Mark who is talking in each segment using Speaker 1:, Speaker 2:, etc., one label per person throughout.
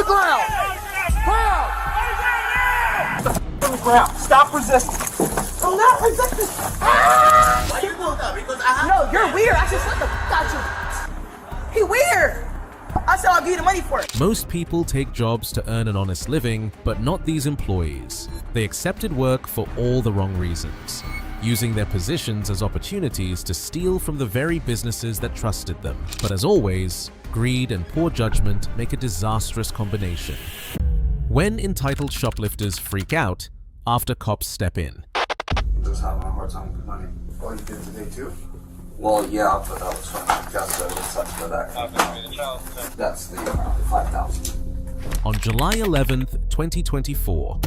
Speaker 1: the ground! Ground! On the ground. Stop resisting. I'm not resisting. Ah!
Speaker 2: Why you doing that? Because I have
Speaker 1: No, you're weird. I said, shut the fuck out you. He weird. I said I'll give you the money for it.
Speaker 3: Most people take jobs to earn an honest living, but not these employees. They accepted work for all the wrong reasons, using their positions as opportunities to steal from the very businesses that trusted them. But as always, greed and poor judgment make a disastrous combination. When entitled shoplifters freak out after cops step in.
Speaker 4: I'm just having a hard time with money. Oh, you did today too? Well, yeah, but that was fine. That's for that. That's the 5,000.
Speaker 3: On July 11th, 2024,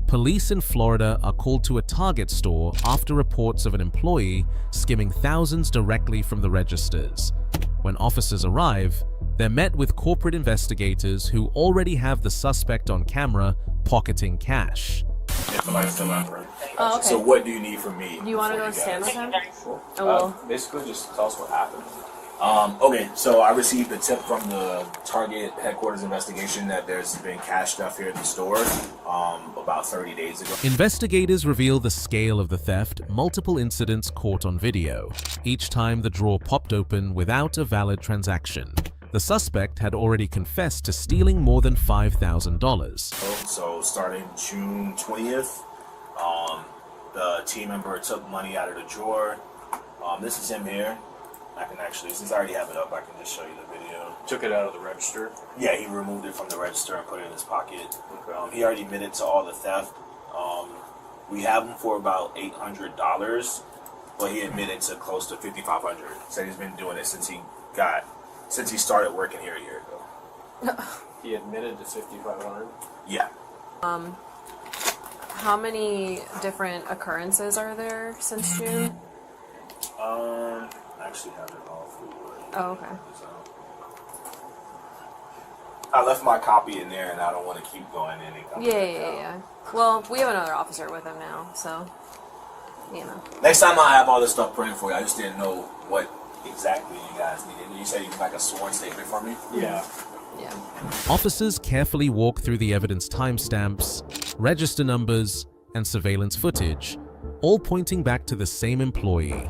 Speaker 3: police in Florida are called to a Target store after reports of an employee skimming thousands directly from the registers. When officers arrive, they're met with corporate investigators who already have the suspect on camera pocketing cash.
Speaker 5: If somebody's still out there.
Speaker 6: Oh, okay.
Speaker 5: So what do you need from me?
Speaker 6: Do you want to go stand with him? Oh, well.
Speaker 5: Basically, just tell us what happened. Okay, so I received a tip from the Target headquarters investigation that there's been cash stuff here at the store about 30 days ago.
Speaker 3: Investigators reveal the scale of the theft, multiple incidents caught on video, each time the drawer popped open without a valid transaction. The suspect had already confessed to stealing more than $5,000.
Speaker 5: So starting June 20th, the team member took money out of the drawer. This is him here. I can actually, since I already have it up, I can just show you the video.
Speaker 7: Took it out of the register?
Speaker 5: Yeah, he removed it from the register and put it in his pocket. He already admitted to all the theft. We have him for about $800, but he admitted to close to $5,500. Said he's been doing it since he started working here a year ago.
Speaker 7: He admitted to $5,500?
Speaker 5: Yeah.
Speaker 6: How many different occurrences are there since June?
Speaker 5: I actually have it all for you.
Speaker 6: Oh, okay.
Speaker 5: I left my copy in there, and I don't want to keep going in and coming back out.
Speaker 6: Yeah. Well, we have another officer with him now, so, you know.
Speaker 5: Next time I have all this stuff printed for you. I just didn't know what exactly you guys needed. You said you need like a sworn statement for me?
Speaker 7: Yeah.
Speaker 6: Yeah.
Speaker 3: Officers carefully walk through the evidence timestamps, register numbers, and surveillance footage, all pointing back to the same employee.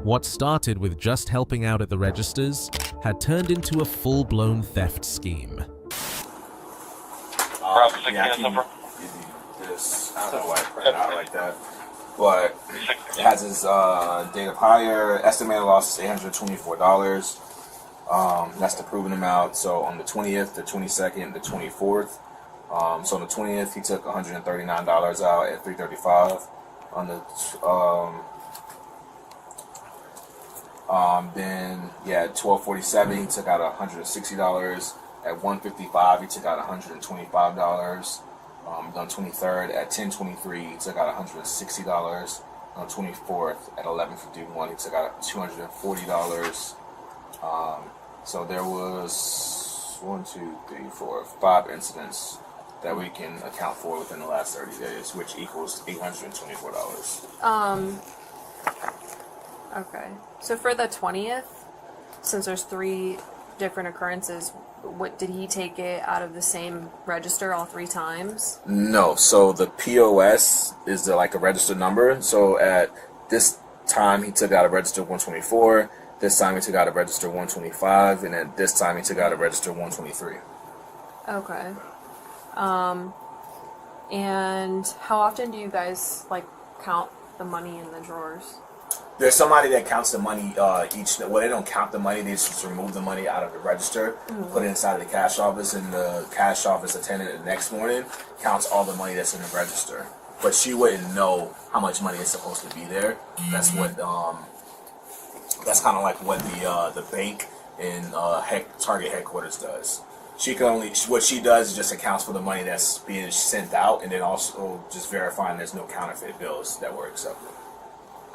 Speaker 3: What started with just helping out at the registers had turned into a full-blown theft scheme.
Speaker 5: Yeah, I can give you this. I don't know why I printed it out like that. But it has his date of hire, estimated loss is $824. That's the proven amount. So on the 20th, the 22nd, the 24th. So on the 20th, he took $139 out at 3:35. On the then at 12:47, he took out $160. At 1:55, he took out $125. On 23rd at 10:23, he took out $160. On 24th at 11:51, he took out $240. So there was 5 incidents that we can account for within the last 30 days, which equals $824.
Speaker 6: Okay. So for the 20th, since there's 3 different occurrences, what did he take it out of the same register all 3 times?
Speaker 5: No. So the POS is like a register number. So at this time, he took out a register 124. This time, he took out a register 125. And at this time, he took out a register 123.
Speaker 6: Okay. And how often do you guys count the money in the drawers?
Speaker 5: There's somebody that counts the money well, they don't count the money, they just remove the money out of the register, put it inside of the cash office, and the cash office attendant the next morning counts all the money that's in the register. But she wouldn't know how much money is supposed to be there. That's what that's kind of like what the bank in Target headquarters does. What she does is just accounts for the money that's being sent out, and then also just verifying there's no counterfeit bills that were accepted.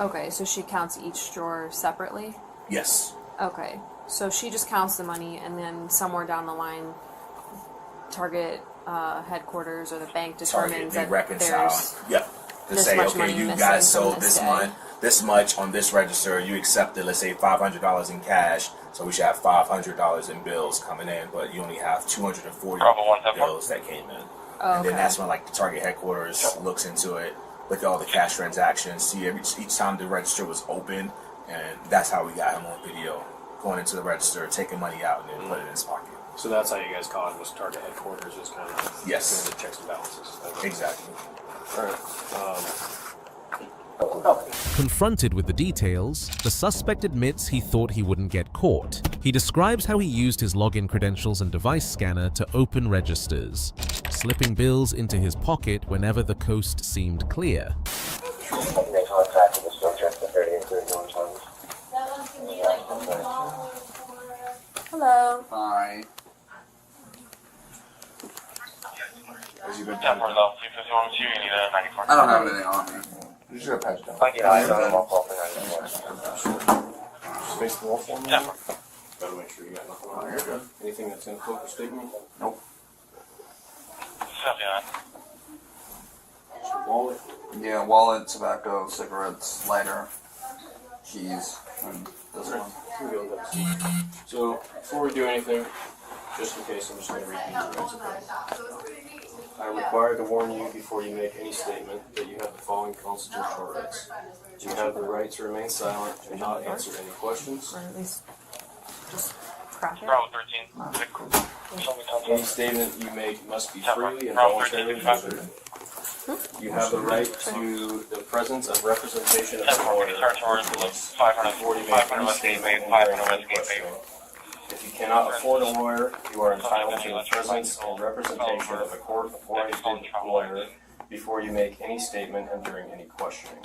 Speaker 6: Okay, so she counts each drawer separately?
Speaker 5: Yes.
Speaker 6: Okay, so she just counts the money, and then somewhere down the line, Target headquarters or the bank determines that
Speaker 5: reconcile.
Speaker 6: there's
Speaker 5: To
Speaker 6: this
Speaker 5: say,
Speaker 6: much
Speaker 5: okay,
Speaker 6: money
Speaker 5: you
Speaker 6: missing
Speaker 5: guys
Speaker 6: from
Speaker 5: sold
Speaker 6: this
Speaker 5: this
Speaker 6: day.
Speaker 5: month. this much on this register. You accepted, let's say, $500 in cash, so we should have $500 in bills coming in, but you only have 240 bills that came in. And then that's when like the target headquarters looks into it, look at all the cash transactions, see each time the register was open, and that's how we got him on video going into the register, taking money out, and then put it in his pocket.
Speaker 7: So that's how you guys caught him, was target headquarters, is kind of doing the checks and balances.
Speaker 5: Exactly.
Speaker 7: All right.
Speaker 3: Confronted with the details, the suspect admits he thought he wouldn't get caught. He describes how he used his login credentials and device scanner to open registers, slipping bills into his pocket whenever the coast seemed clear.
Speaker 6: Hello.
Speaker 4: Hi.
Speaker 5: Has he been
Speaker 4: I don't have anything on me. You just gotta patch it down.
Speaker 7: Space the wall for me? Yeah. Gotta make sure you got nothing on
Speaker 4: Oh,
Speaker 7: there.
Speaker 4: you're good.
Speaker 7: Anything that's in a focus statement?
Speaker 4: Nope.
Speaker 7: Wallet?
Speaker 4: Yeah, wallet, tobacco, cigarettes, lighter, keys, and this one.
Speaker 7: So, before we do anything, just in case, I'm just going to read these rights. I am required to warn you before you make any statement that you have the following constitutional rights. You have the right to remain silent and not answer any questions.
Speaker 6: Or at least just crack it.
Speaker 7: Any statement you make must be freely and voluntarily delivered. You have the right to the presence of representation of the lawyer before you make any statement and during any questioning. If you cannot afford a lawyer, you are entitled to the presence and representation of a court-appointed lawyer before you make any statement and during any questioning.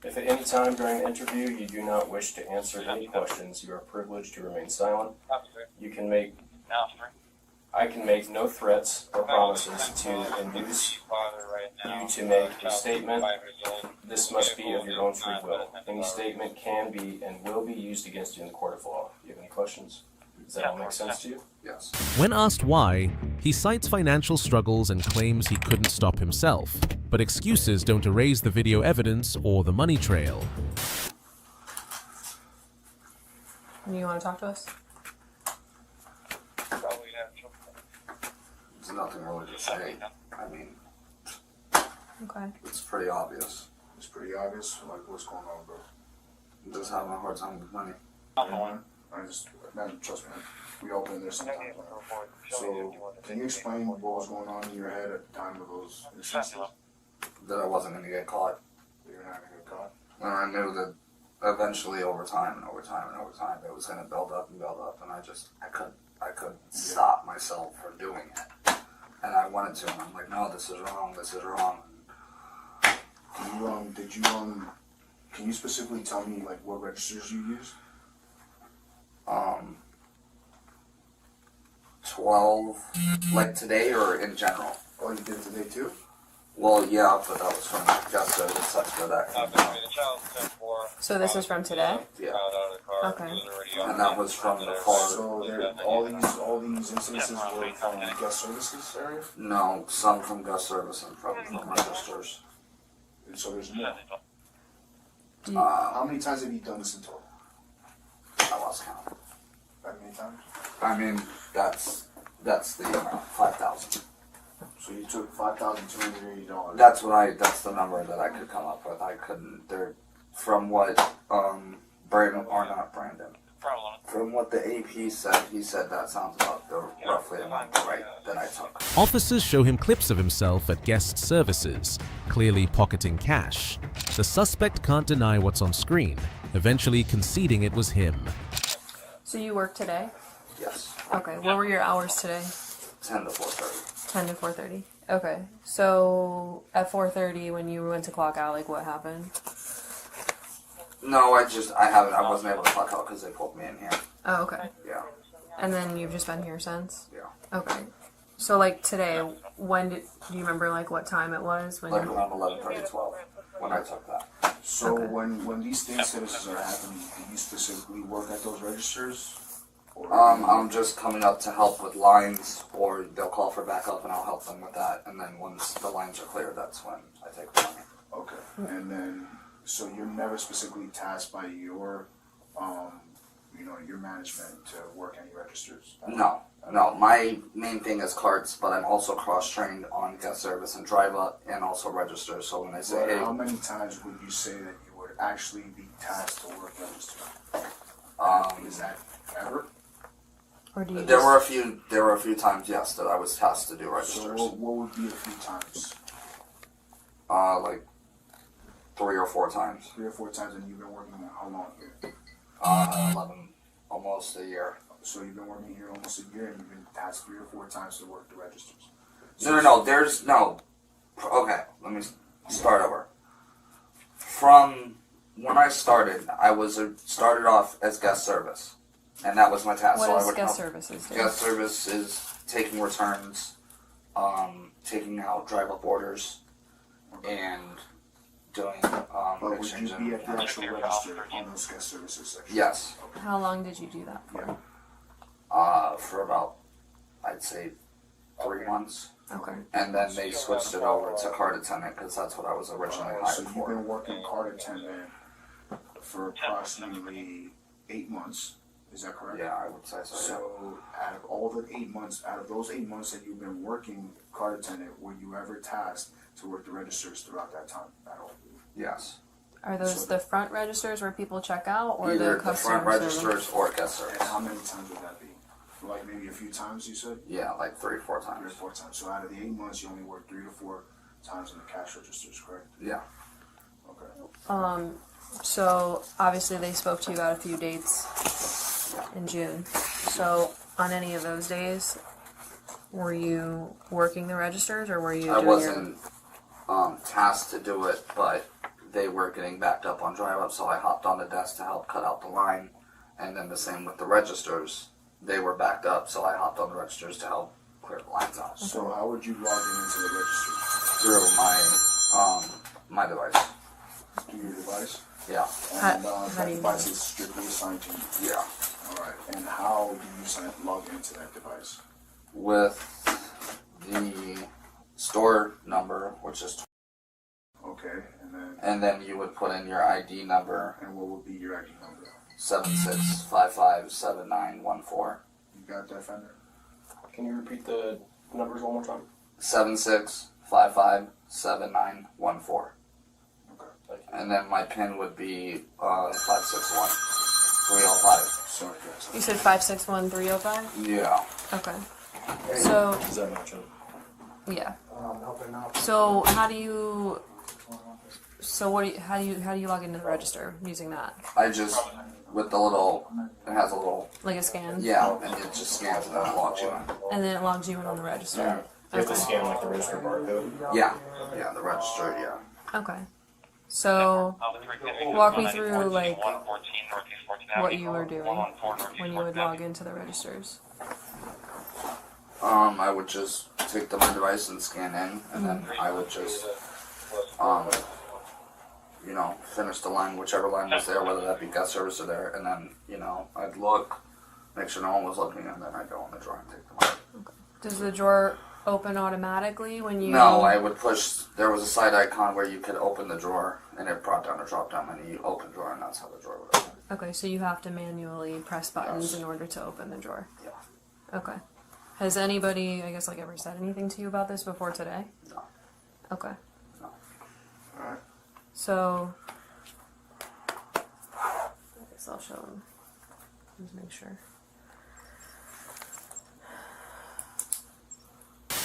Speaker 7: If at any time during the interview you do not wish to answer any questions, you are privileged to remain silent. I can make no threats or promises to induce you to make a statement. This must be of your own free will. Any statement can be and will be used against you in the court of law. Do you have any questions? Does that all make sense to you?
Speaker 4: Yes.
Speaker 3: When asked why, he cites financial struggles and claims he couldn't stop himself. But excuses don't erase the video evidence or the money trail.
Speaker 6: You want to talk to us?
Speaker 4: There's nothing really to say. I mean,
Speaker 6: Okay.
Speaker 4: it's pretty obvious.
Speaker 2: It's pretty obvious, like, what's going on, bro.
Speaker 4: I'm just having a hard time with money.
Speaker 2: Man, trust me, we all been there sometimes. So, can you explain what was going on in your head at the time of those instances?
Speaker 4: That I wasn't going to get caught.
Speaker 2: You're not gonna get caught?
Speaker 4: And I knew that eventually over time, it was going to build up, and I couldn't stop myself from doing it. And I wanted to, and I'm like, no, this is wrong.
Speaker 2: Can you specifically tell me, like, what registers you used?
Speaker 4: 12, like today or in general?
Speaker 2: Oh, you did it today too?
Speaker 4: Well, yeah, but that was from Augusta and such for that.
Speaker 6: So this is from today?
Speaker 4: Yeah.
Speaker 6: Okay.
Speaker 4: And that was from the car.
Speaker 2: So all these instances were from guest services area?
Speaker 4: No, some from Gus Service and from registers.
Speaker 2: And so there's more.
Speaker 6: Do you,
Speaker 2: How many times have you done this in total?
Speaker 4: I lost count.
Speaker 2: That many times?
Speaker 4: I mean, that's the amount, 5,000.
Speaker 2: So you took $5,280.
Speaker 4: That's the number that I could come up with. I couldn't, from what, from what the AP said, he said that sounds about the roughly amount that I took.
Speaker 3: Officers show him clips of himself at guest services, clearly pocketing cash. The suspect can't deny what's on screen, eventually conceding it was him.
Speaker 6: so you work today?
Speaker 4: Yes.
Speaker 6: Okay. What were your hours today?
Speaker 4: 10 to 4:30.
Speaker 6: 10 to 4:30. Okay. So at 4:30 when you went to clock out, like what happened?
Speaker 4: No, I wasn't able to clock out because they pulled me in here.
Speaker 6: Oh, okay.
Speaker 4: Yeah.
Speaker 6: And then you've just been here since?
Speaker 4: Yeah.
Speaker 6: Okay. So like today, do you remember like what time it was when
Speaker 4: Like around 11:30, 12 when I took that.
Speaker 2: So
Speaker 6: Okay.
Speaker 2: when these instances are happening, do you specifically work at those registers? Or
Speaker 4: I'm just coming up to help with lines, or they'll call for backup and I'll help them with that. And then once the lines are clear, that's when I take the money.
Speaker 2: Okay. And then So you're never specifically tasked by your, your management to work any registers?
Speaker 4: No. My main thing is carts, but I'm also cross-trained on guest service and drive up and also register. So when I say, hey,
Speaker 2: How many times would you say that you would actually be tasked to work register? Is that ever?
Speaker 6: Or do you
Speaker 4: there were a few times, yes, that I was tasked to do registers.
Speaker 2: So what would be a few times?
Speaker 4: Like 3 or 4 times.
Speaker 2: 3 or 4 times, and you've been working how long here?
Speaker 4: 11, almost a year.
Speaker 2: So you've been working here almost a year, and you've been tasked 3 or 4 times to work the registers.
Speaker 4: No. There's no. Okay, let me start over. From when I started, I started off as guest service, and that was my task.
Speaker 6: What
Speaker 4: so
Speaker 6: does
Speaker 4: I would
Speaker 6: guest services do?
Speaker 4: Guest service is taking returns, taking out drive-up orders, and doing
Speaker 2: But would you
Speaker 4: exchange
Speaker 2: be at the
Speaker 4: and-
Speaker 2: actual register on those guest services section?
Speaker 4: Yes.
Speaker 6: How long did you do that for?
Speaker 4: For about, I'd say, 3 months.
Speaker 6: Okay.
Speaker 4: And then they switched it over to card attendant because that's what I was originally
Speaker 2: So
Speaker 4: hired
Speaker 2: you've
Speaker 4: for.
Speaker 2: been working card attendant for approximately 8 months. Is that correct?
Speaker 4: Yeah, I would say so.
Speaker 2: So out of all the 8 months, out of those 8 months that you've been working card attendant, were you ever tasked to work the registers throughout that time at all?
Speaker 4: Yeah. Yes.
Speaker 6: Are those the front registers where people check out, or
Speaker 4: Either
Speaker 6: the
Speaker 4: the
Speaker 6: customer
Speaker 4: front
Speaker 6: service?
Speaker 4: registers or guest
Speaker 2: And
Speaker 4: service.
Speaker 2: how many times would that be? Like maybe a few times, you said?
Speaker 4: Yeah, like 3 or 4
Speaker 2: 3 or
Speaker 4: times.
Speaker 2: 4 times. So out of the 8 months, you only worked 3 to 4 times in the cash registers, correct?
Speaker 4: Yeah.
Speaker 2: Okay.
Speaker 6: So obviously they spoke to you about a few dates in June. So on any of those days, were you working the registers, or were you?
Speaker 4: I
Speaker 6: doing
Speaker 4: wasn't tasked to do it, but they were getting backed up on drive up, so I hopped on the desk to help cut out the line. And then the same with the registers. They were backed up, so I hopped on the registers to help clear the lines out.
Speaker 2: So how would you log into the registry?
Speaker 4: Through my device.
Speaker 2: Through your device?
Speaker 4: Yeah.
Speaker 2: And
Speaker 6: How
Speaker 2: that
Speaker 6: do you
Speaker 2: device is strictly assigned to you?
Speaker 4: Yeah.
Speaker 2: Alright. And how do you log into that device?
Speaker 4: With the store number, which is,
Speaker 2: Okay,
Speaker 4: and then you would put in your ID number,
Speaker 2: and what would be your ID number?
Speaker 4: 76557914.
Speaker 2: You got that, Fender?
Speaker 7: Can you repeat the numbers one more time?
Speaker 4: 76557914.
Speaker 2: Okay.
Speaker 4: And then my PIN would be 561305.
Speaker 2: Sorry, guys.
Speaker 6: You said 561-305.
Speaker 4: Yeah.
Speaker 6: Okay. So
Speaker 7: Does that match up?
Speaker 6: yeah. So how do you? So what? How do you log into the register using that?
Speaker 4: I just with the little, it has a little,
Speaker 6: Like a scan?
Speaker 4: yeah, and it just scans and then it logs you in.
Speaker 6: And then it logs you in on the register.
Speaker 7: You have to scan like the register barcode.
Speaker 4: Yeah, the register, yeah.
Speaker 6: Okay. So walk me through like what you were doing when you would log into the registers.
Speaker 4: I would just take my device and scan in, and then I would just, finish the line, whichever line was there, whether that be guest service or there, and then, I'd look, make sure no one was looking, and then I'd go in the drawer and take them out.
Speaker 6: Does the drawer open automatically when you?
Speaker 4: No, I would push, there was a side icon where you could open the drawer, and it brought down a drop down menu, you open drawer, and that's how the drawer would open.
Speaker 6: Okay, so you have to manually press buttons
Speaker 4: Yes.
Speaker 6: in order to open the drawer.
Speaker 4: Yeah.
Speaker 6: Okay. Has anybody, I guess, ever said anything to you about this before today?
Speaker 4: No.
Speaker 6: Okay.
Speaker 4: No.
Speaker 2: Alright.
Speaker 6: So, I guess I'll show them. Just make sure.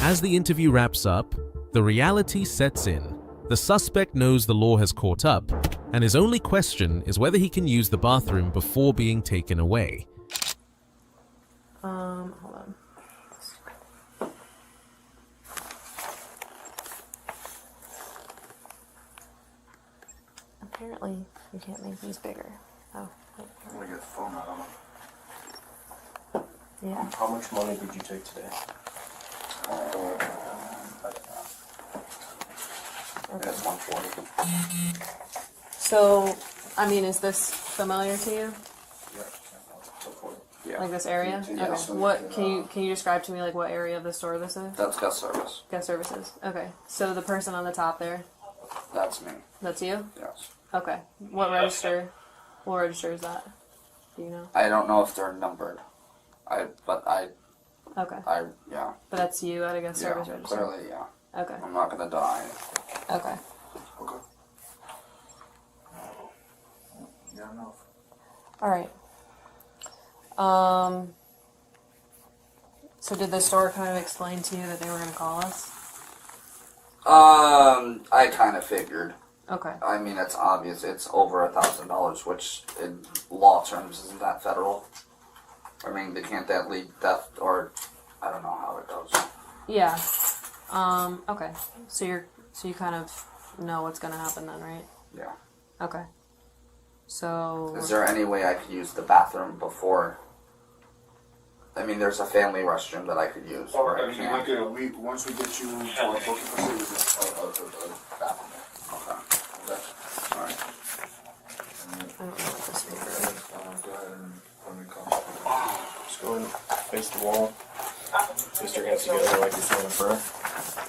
Speaker 3: As the interview wraps up, the reality sets in. The suspect knows the law has caught up, and his only question is whether he can use the bathroom before being taken away.
Speaker 6: Hold on. Apparently, you can't make these bigger. Oh, wait,
Speaker 2: I'm gonna get the phone out of them.
Speaker 6: yeah.
Speaker 7: How much money did you take today?
Speaker 4: It's 140.
Speaker 6: So, I mean, is this familiar to you?
Speaker 4: Yeah.
Speaker 6: Like this area?
Speaker 4: Yeah.
Speaker 6: Okay. What can you describe to me like what area of the store this is?
Speaker 4: That's guest service.
Speaker 6: Guest services. Okay. So the person on the top there,
Speaker 4: That's me.
Speaker 6: that's you?
Speaker 4: Yes.
Speaker 6: Okay. What register? What register is that? Do you know?
Speaker 4: I don't know if they're numbered.
Speaker 6: Okay.
Speaker 4: Yeah.
Speaker 6: But that's you at a guest service register?
Speaker 4: Clearly, yeah.
Speaker 6: Okay.
Speaker 4: I'm not gonna die.
Speaker 6: Okay.
Speaker 2: Okay. Yeah, enough.
Speaker 6: Alright. So did the store kind of explain to you that they were going to call us?
Speaker 4: I kind of figured.
Speaker 6: Okay.
Speaker 4: I mean, it's obvious. It's over $1,000, which in law terms isn't that federal. I mean, they can't that lead theft, or I don't know how it goes.
Speaker 6: Yeah. Okay. So you kind of know what's going to happen then, right?
Speaker 4: Yeah.
Speaker 6: Okay. So
Speaker 4: Is there any way I could use the bathroom before? I mean, there's a family restroom that I could use. Or I can't.
Speaker 2: Once we get you to our booking facility, a bathroom.
Speaker 4: Okay. Alright.
Speaker 6: I don't know what this paper is.
Speaker 2: Go ahead and let me come.
Speaker 7: Just go and face the wall. Twist your hands together like you're saying a prayer.
Speaker 6: I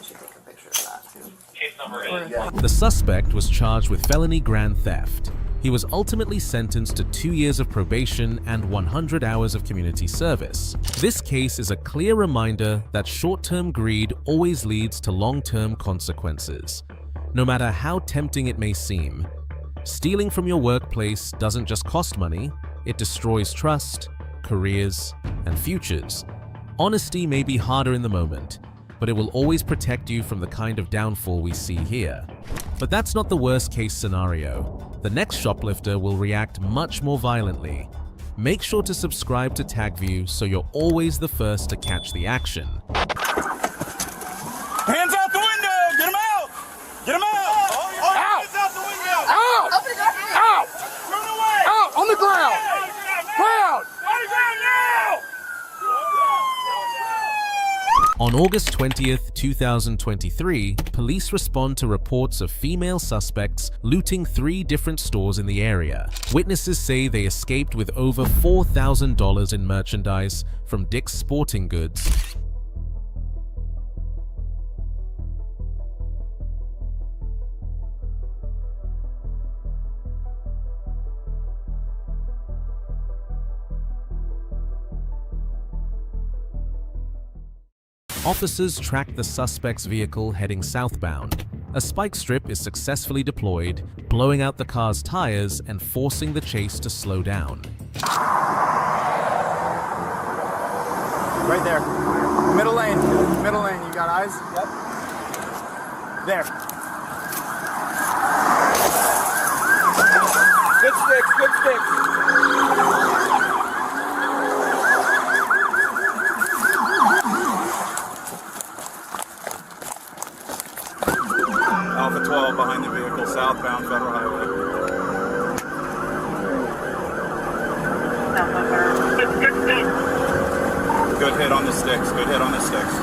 Speaker 6: should take a picture of that too.
Speaker 1: Case number
Speaker 3: The suspect was charged with felony grand theft. He was ultimately sentenced to 2 years of probation and 100 hours of community service. This case is a clear reminder that short-term greed always leads to long-term consequences. No matter how tempting it may seem, stealing from your workplace doesn't just cost money, it destroys trust, careers, and futures. Honesty may be harder in the moment, but it will always protect you from the kind of downfall we see here. But that's not the worst-case scenario. The next shoplifter will react much more violently. Make sure to subscribe to TagView so you're always the first to catch the action.
Speaker 1: Hands out the window! Get him out! Get him out! Out! Hands out the window!
Speaker 8: Out! Out!
Speaker 1: Turn away!
Speaker 8: Out! On the ground! Ground!
Speaker 1: On the ground now!
Speaker 3: On August 20th, 2023, police respond to reports of female suspects looting 3 different stores in the area. Witnesses say they escaped with over $4,000 in merchandise from Dick's Sporting Goods. Officers track the suspect's vehicle heading southbound. A spike strip is successfully deployed, blowing out the car's tires and forcing the chase to slow down.
Speaker 8: Right there. Middle lane. Middle lane. You got eyes? Yep. There. Good sticks. Good sticks.
Speaker 9: Alpha 12 behind the vehicle, southbound Federal Highway. Good hit on the sticks, good hit on the sticks.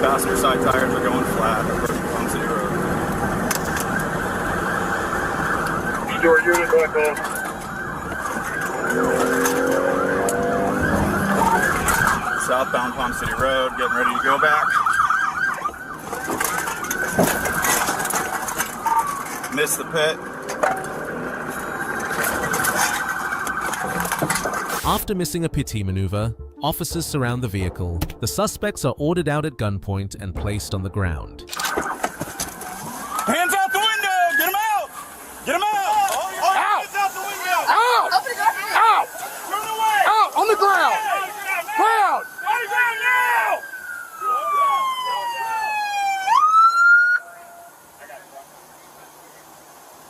Speaker 9: Passenger side tires are going flat, approaching Palm City Road.
Speaker 1: Stewart unit back on.
Speaker 9: Southbound Palm City Road, getting ready to go back. Missed the pit.
Speaker 3: After missing a PT maneuver, officers surround the vehicle. The suspects are ordered out at gunpoint and placed on the ground.
Speaker 1: Hands out the window! Get him out! Get him out!
Speaker 8: Out!
Speaker 1: Hands out the window!
Speaker 8: Out! Out!
Speaker 1: Turn away!
Speaker 8: Out! On the ground! Ground!
Speaker 1: On the ground now!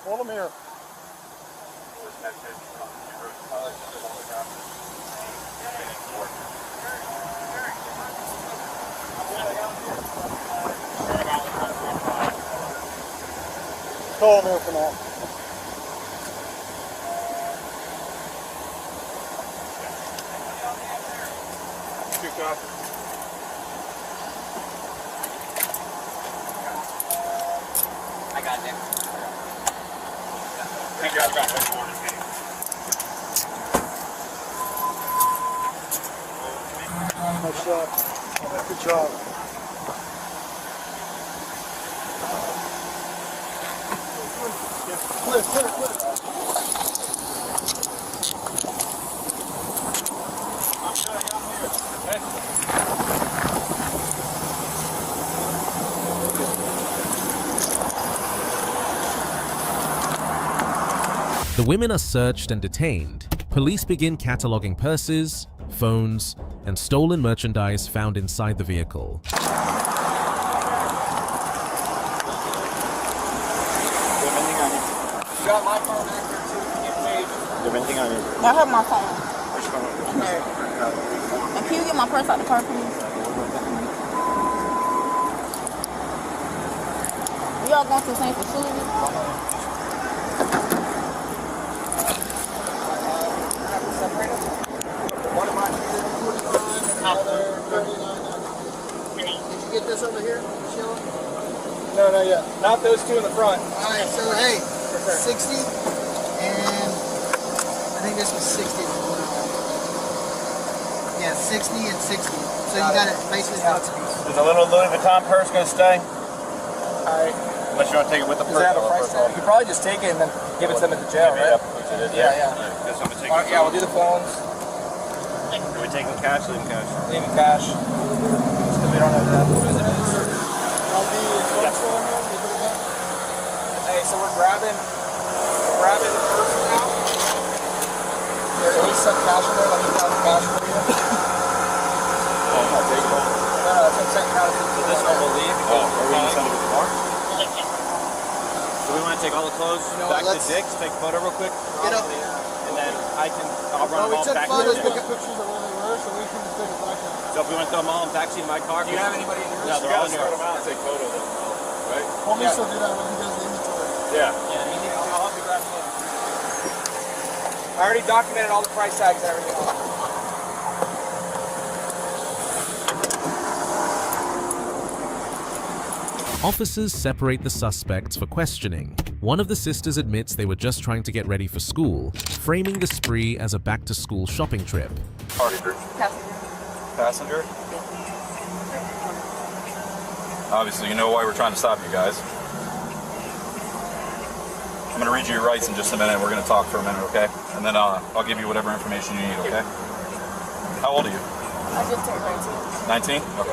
Speaker 8: Hold them here. Hold them here for now.
Speaker 1: I got Nick. Thank you. I've got one more.
Speaker 8: Nice shot. Good job.
Speaker 1: Clear, clear, clear. I'm shutting out here.
Speaker 3: The women are searched and detained. Police begin cataloging purses, phones, and stolen merchandise found inside the vehicle.
Speaker 8: Do you have anything on you?
Speaker 1: You got my phone back there too. You get paid.
Speaker 8: Do you have anything on you?
Speaker 10: I have my phone.
Speaker 8: Which phone?
Speaker 10: There. And can you get my purse out the car, please? We all going to the same facility?
Speaker 1: One of mine is 49, another 39. Did you get this over here, Sheila? No, not yet. Not those two in the front. All right, so hey, 60, and I think this was 60. Yeah, 60 and 60. So you got it basically.
Speaker 8: Is the little Louis Vuitton purse going to stay?
Speaker 1: Alright.
Speaker 8: Unless you want to take it with the
Speaker 1: Does
Speaker 8: purse.
Speaker 1: that have a price tag? You could probably just take it and then give it to them at the jail, right? Yeah.
Speaker 8: Guess I'm going to take
Speaker 1: Alright, yeah, we'll do the phones.
Speaker 8: Are we taking cash? Leave cash.
Speaker 1: Leave it cash. Because we don't have that. What is it? Hey, so we're grabbing the person now. There's at least some cash in there. Let me grab the cash for you.
Speaker 8: Oh, not take it home.
Speaker 1: No, that's what I'm saying.
Speaker 8: So this one will leave. Oh, are we going to send it to the car? Do we want to take all the clothes back to Dick's, take a photo real quick?
Speaker 1: Get up.
Speaker 8: And then I'll run them all back to
Speaker 1: Photos,
Speaker 8: Dick's.
Speaker 1: we took pictures of where they were, so we can just take it back there.
Speaker 8: So if we want to throw them all in backseat of my car?
Speaker 1: Do you have anybody in yours?
Speaker 8: No, they're all in yours. Take photos of them, right?
Speaker 1: Homie still do that when he does the inventory.
Speaker 8: Yeah.
Speaker 1: I'll help you grab them. I already documented all the price tags and everything.
Speaker 3: Officers separate the suspects for questioning. One of the sisters admits they were just trying to get ready for school, framing the spree as a back-to-school shopping trip.
Speaker 9: Passenger? Obviously, you know why we're trying to stop you guys. I'm going to read you your rights in just a minute. We're going to talk for a minute, okay? And then I'll give you whatever information you need, okay? How old are you?
Speaker 10: I just turned 19.
Speaker 9: 19? Okay.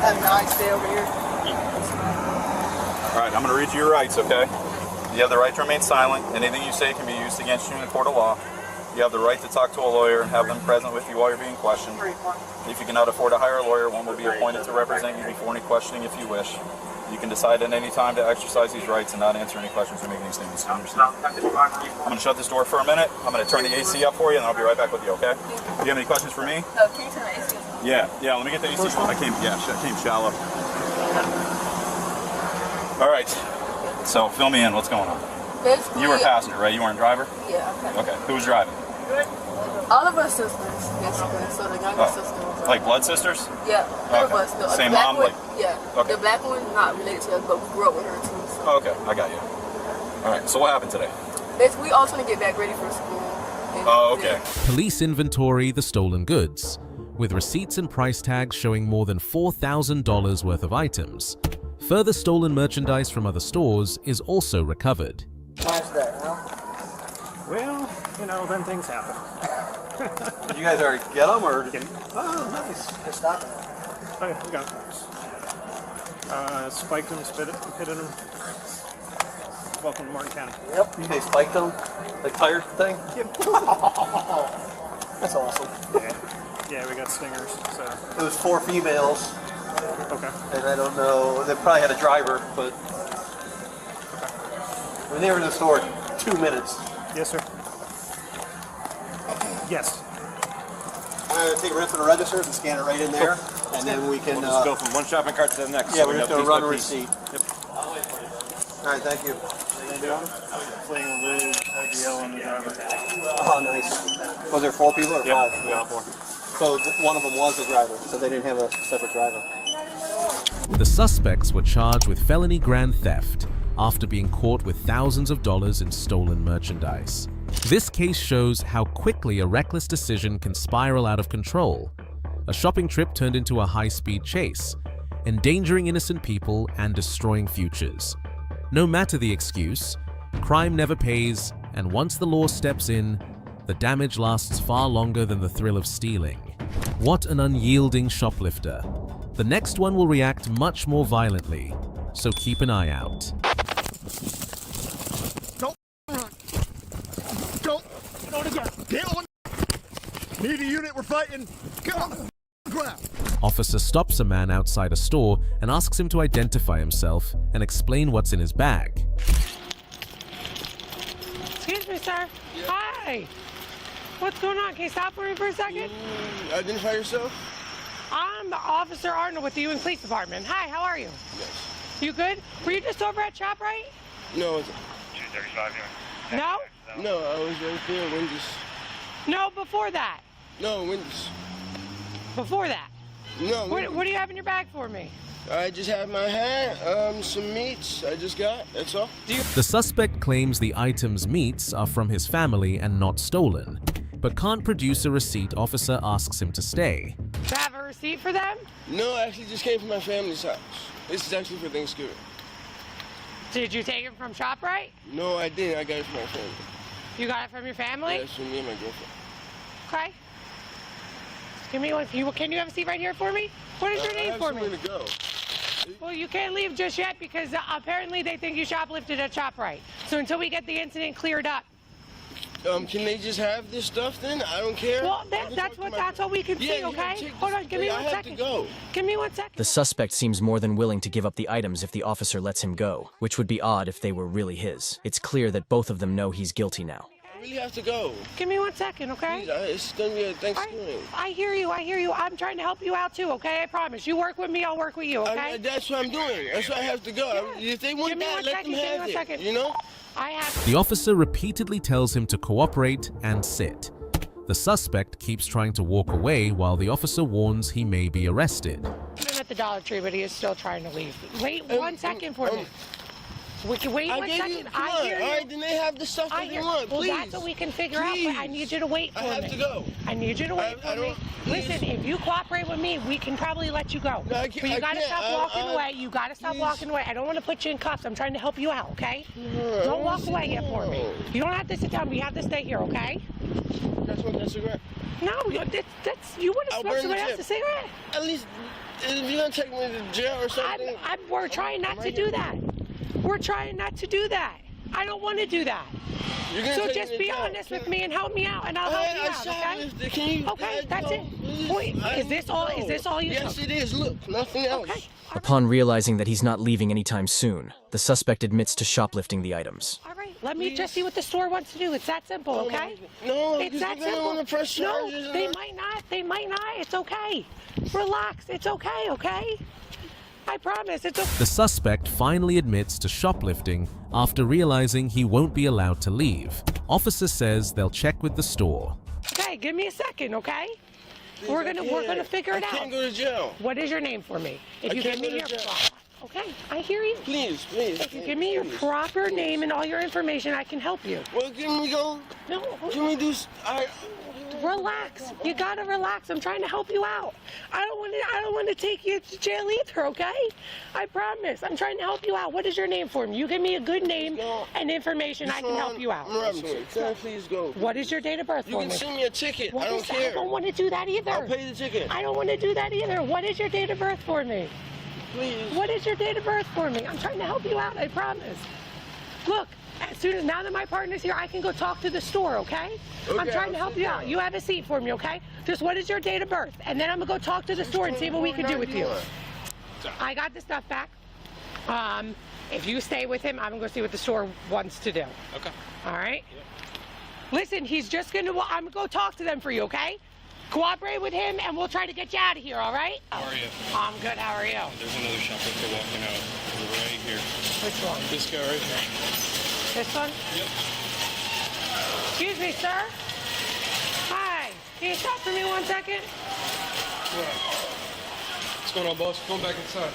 Speaker 1: Have 9 stay over here.
Speaker 9: All right, I'm going to read you your rights, okay? You have the right to remain silent. Anything you say can be used against you in a court of law. You have the right to talk to a lawyer, have them present with you while you're being questioned. If you cannot afford to hire a lawyer, one will be appointed to represent you before any questioning if you wish. You can decide at any time to exercise these rights and not answer any questions or make any statements. You understand? I'm going to shut this door for a minute. I'm going to turn the AC up for you, and then I'll be right back with you, okay? Do you have any questions for me?
Speaker 10: No, can you turn the AC?
Speaker 9: Yeah, let me get the AC. I came shallow. All right, so fill me in. What's going on?
Speaker 10: Basically,
Speaker 9: You were a passenger, right? You weren't a driver?
Speaker 10: Yeah, okay.
Speaker 9: Okay, who was driving?
Speaker 10: All of us sisters, basically. So the younger sister was
Speaker 9: Like blood sisters?
Speaker 10: yeah, all of
Speaker 9: Okay.
Speaker 10: us. The
Speaker 9: Same
Speaker 10: black
Speaker 9: mom,
Speaker 10: one,
Speaker 9: like-
Speaker 10: yeah.
Speaker 9: Okay.
Speaker 10: The black one not related to us, but we grew up with her too. So.
Speaker 9: Oh, okay, I got you. All right, so what happened today?
Speaker 10: Basically, we all trying to get back ready for school. And
Speaker 9: Oh, okay.
Speaker 3: Police inventory the stolen goods, with receipts and price tags showing more than $4,000 worth of items. Further stolen merchandise from other stores is also recovered.
Speaker 1: Nice day, huh?
Speaker 7: Well, you know, then things happen.
Speaker 11: You guys already get them, or?
Speaker 7: Oh, nice.
Speaker 1: They're stopping.
Speaker 7: Oh, yeah, we got those. Spiked them, pitted them. Welcome to Martin County.
Speaker 1: Yep.
Speaker 11: You guys spiked them? Like tire thing?
Speaker 1: That's awesome.
Speaker 7: Yeah, we got stingers, so.
Speaker 11: It was 4 females,
Speaker 7: Okay.
Speaker 11: and I don't know, they probably had a driver, but I mean, they were in the store 2 minutes.
Speaker 7: Yes, sir. Yes.
Speaker 11: I'm going to take a rip for the registers and scan it right in there, and then we can...
Speaker 8: We'll just go from one shopping cart to the next.
Speaker 11: Yeah,
Speaker 8: so
Speaker 11: we're
Speaker 8: we
Speaker 11: just
Speaker 8: have
Speaker 11: going to
Speaker 8: piece by
Speaker 11: run a
Speaker 8: piece.
Speaker 11: receipt. All right, thank you.
Speaker 7: Fling lube, IGL on the driver.
Speaker 11: Oh, nice. Was there 4 people or 5?
Speaker 7: Yep, we got 4.
Speaker 11: So one of them was the driver, so they didn't have a separate driver.
Speaker 3: The suspects were charged with felony grand theft after being caught with thousands of dollars in stolen merchandise. This case shows how quickly a reckless decision can spiral out of control. A shopping trip turned into a high-speed chase, endangering innocent people and destroying futures. No matter the excuse, crime never pays, and once the law steps in, the damage lasts far longer than the thrill of stealing. What an unyielding shoplifter. The next one will react much more violently, so keep an eye out.
Speaker 1: Don't run. Don't again. Get on. Need a unit, we're fighting. Get on the ground.
Speaker 3: Officer stops a man outside a store and asks him to identify himself and explain what's in his bag.
Speaker 12: Excuse me, sir. Yeah. Hi. What's going on? Can you stop for me for a second?
Speaker 1: Identify yourself.
Speaker 12: I'm Officer Arnold with the UN Police Department. Hi, how are you?
Speaker 1: Yes.
Speaker 12: You good? Were you just over at ShopRite?
Speaker 1: No.
Speaker 12: 235 here. No?
Speaker 1: No, I was right there, Wendy's.
Speaker 12: No, before that.
Speaker 1: No, Wendy's.
Speaker 12: Before that.
Speaker 1: No.
Speaker 12: What do you have in your bag for me?
Speaker 1: I just have my hat, some meats I just got, that's all.
Speaker 3: The suspect claims the item's meats are from his family and not stolen, but can't produce a receipt. Officer asks him to stay.
Speaker 12: Do you have a receipt for them?
Speaker 1: No, I actually just came from my family's house. This is actually for Thanksgiving.
Speaker 12: Did you take it from ShopRite?
Speaker 1: No, I didn't. I got it from my family.
Speaker 12: You got it from your family?
Speaker 1: Yeah, it's from me and my girlfriend.
Speaker 12: Okay. Give me one. Can you have a seat right here for me? What is your name for me?
Speaker 1: I have somewhere to go.
Speaker 12: Well, you can't leave just yet because apparently they think you shoplifted at ShopRite. So until we get the incident cleared up.
Speaker 1: Can they just have this stuff then? I don't care.
Speaker 12: Well, that's what we can see, okay? Hold on, give me 1 second.
Speaker 1: I have to go.
Speaker 12: Give me 1 second.
Speaker 13: The suspect seems more than willing to give up the items if the officer lets him go, which would be odd if they were really his. It's clear that both of them know he's guilty now.
Speaker 1: I really have to go.
Speaker 12: Give me 1 second, okay?
Speaker 1: Please, it's going to be a Thanksgiving.
Speaker 12: I hear you. I'm trying to help you out too, okay? I promise. You work with me, I'll work with you, okay?
Speaker 1: That's what I'm doing. That's why I have to go. Yeah. If they want that, let them have it, you know?
Speaker 3: The officer repeatedly tells him to cooperate and sit. The suspect keeps trying to walk away while the officer warns he may be arrested.
Speaker 12: I'm at the Dollar Tree, but he is still trying to leave. Wait 1 second for me. We can wait 1 second. I hear you.
Speaker 1: All right, then they have the stuff that they want,
Speaker 12: well,
Speaker 1: please.
Speaker 12: That's what we can figure out, but I need you to wait for me.
Speaker 1: I have to go.
Speaker 12: I need you to wait for me. Listen, if you cooperate with me, we can probably let you go.
Speaker 1: No,
Speaker 12: but you gotta stop walking away. You gotta stop walking away. I don't want to put you in cuffs. I'm trying to help you out, okay? Don't walk away yet for me. You don't have to sit down. We have to stay here, okay?
Speaker 1: That's what that's a cigarette.
Speaker 12: No, that's you wouldn't smoke somebody else's cigarette.
Speaker 1: At least if you're gonna take me to jail or something.
Speaker 12: We're trying not to do that. We're trying not to do that. I don't want to do that. So just be honest with me and help me out, and I'll help you out, okay? Okay, that's it. Wait, is this all you took?
Speaker 1: Yes, it is. Look, nothing else.
Speaker 12: Okay.
Speaker 13: Upon realizing that he's not leaving anytime soon, the suspect admits to shoplifting the items.
Speaker 12: All right, let me just see what the store wants to do. It's that simple, okay?
Speaker 1: No,
Speaker 12: it's that simple. No, they might not. They might not. It's okay. Relax. It's okay, okay? I promise, it's okay.
Speaker 3: The suspect finally admits to shoplifting after realizing he won't be allowed to leave. Officer says they'll check with the store.
Speaker 12: Okay, give me a second, okay? We're gonna figure it out.
Speaker 1: I can't go to jail.
Speaker 12: What is your name for me? If you give me your okay, I hear you.
Speaker 1: Please.
Speaker 12: If you give me your proper name and all your information, I can help you.
Speaker 1: Well, can we go?
Speaker 12: No.
Speaker 1: Can we do?
Speaker 12: Relax. You gotta relax. I'm trying to help you out. I don't want to take you to jail either, okay? I promise. I'm trying to help you out. What is your name for me? You give me a good name and information, I can help you out.
Speaker 1: Can I please go?
Speaker 12: What is your date of birth for me?
Speaker 1: You can send me a ticket. I don't care.
Speaker 12: I don't want to do that either.
Speaker 1: I'll pay the ticket.
Speaker 12: I don't want to do that either. What is your date of birth for me?
Speaker 1: Please.
Speaker 12: What is your date of birth for me? I'm trying to help you out, I promise. Look, now that my partner's here, I can go talk to the store, okay? I'm trying to help you out. You have a seat for me, okay? Just what is your date of birth? And then I'm gonna go talk to the store and see what we can do with you. I got the stuff back. If you stay with him, I'm gonna go see what the store wants to do.
Speaker 7: Okay.
Speaker 12: All right? Yep. Listen, I'm gonna go talk to them for you, okay? Cooperate with him and we'll try to get you out of here, all right?
Speaker 7: How are you?
Speaker 12: I'm good, how are you?
Speaker 7: There's another shoplifter walking out right here.
Speaker 12: Which one?
Speaker 7: This guy right here.
Speaker 12: This one?
Speaker 7: Yep.
Speaker 12: Excuse me, sir. Hi. Can you stop for me 1 second?
Speaker 7: What's going on, boss? Going back inside.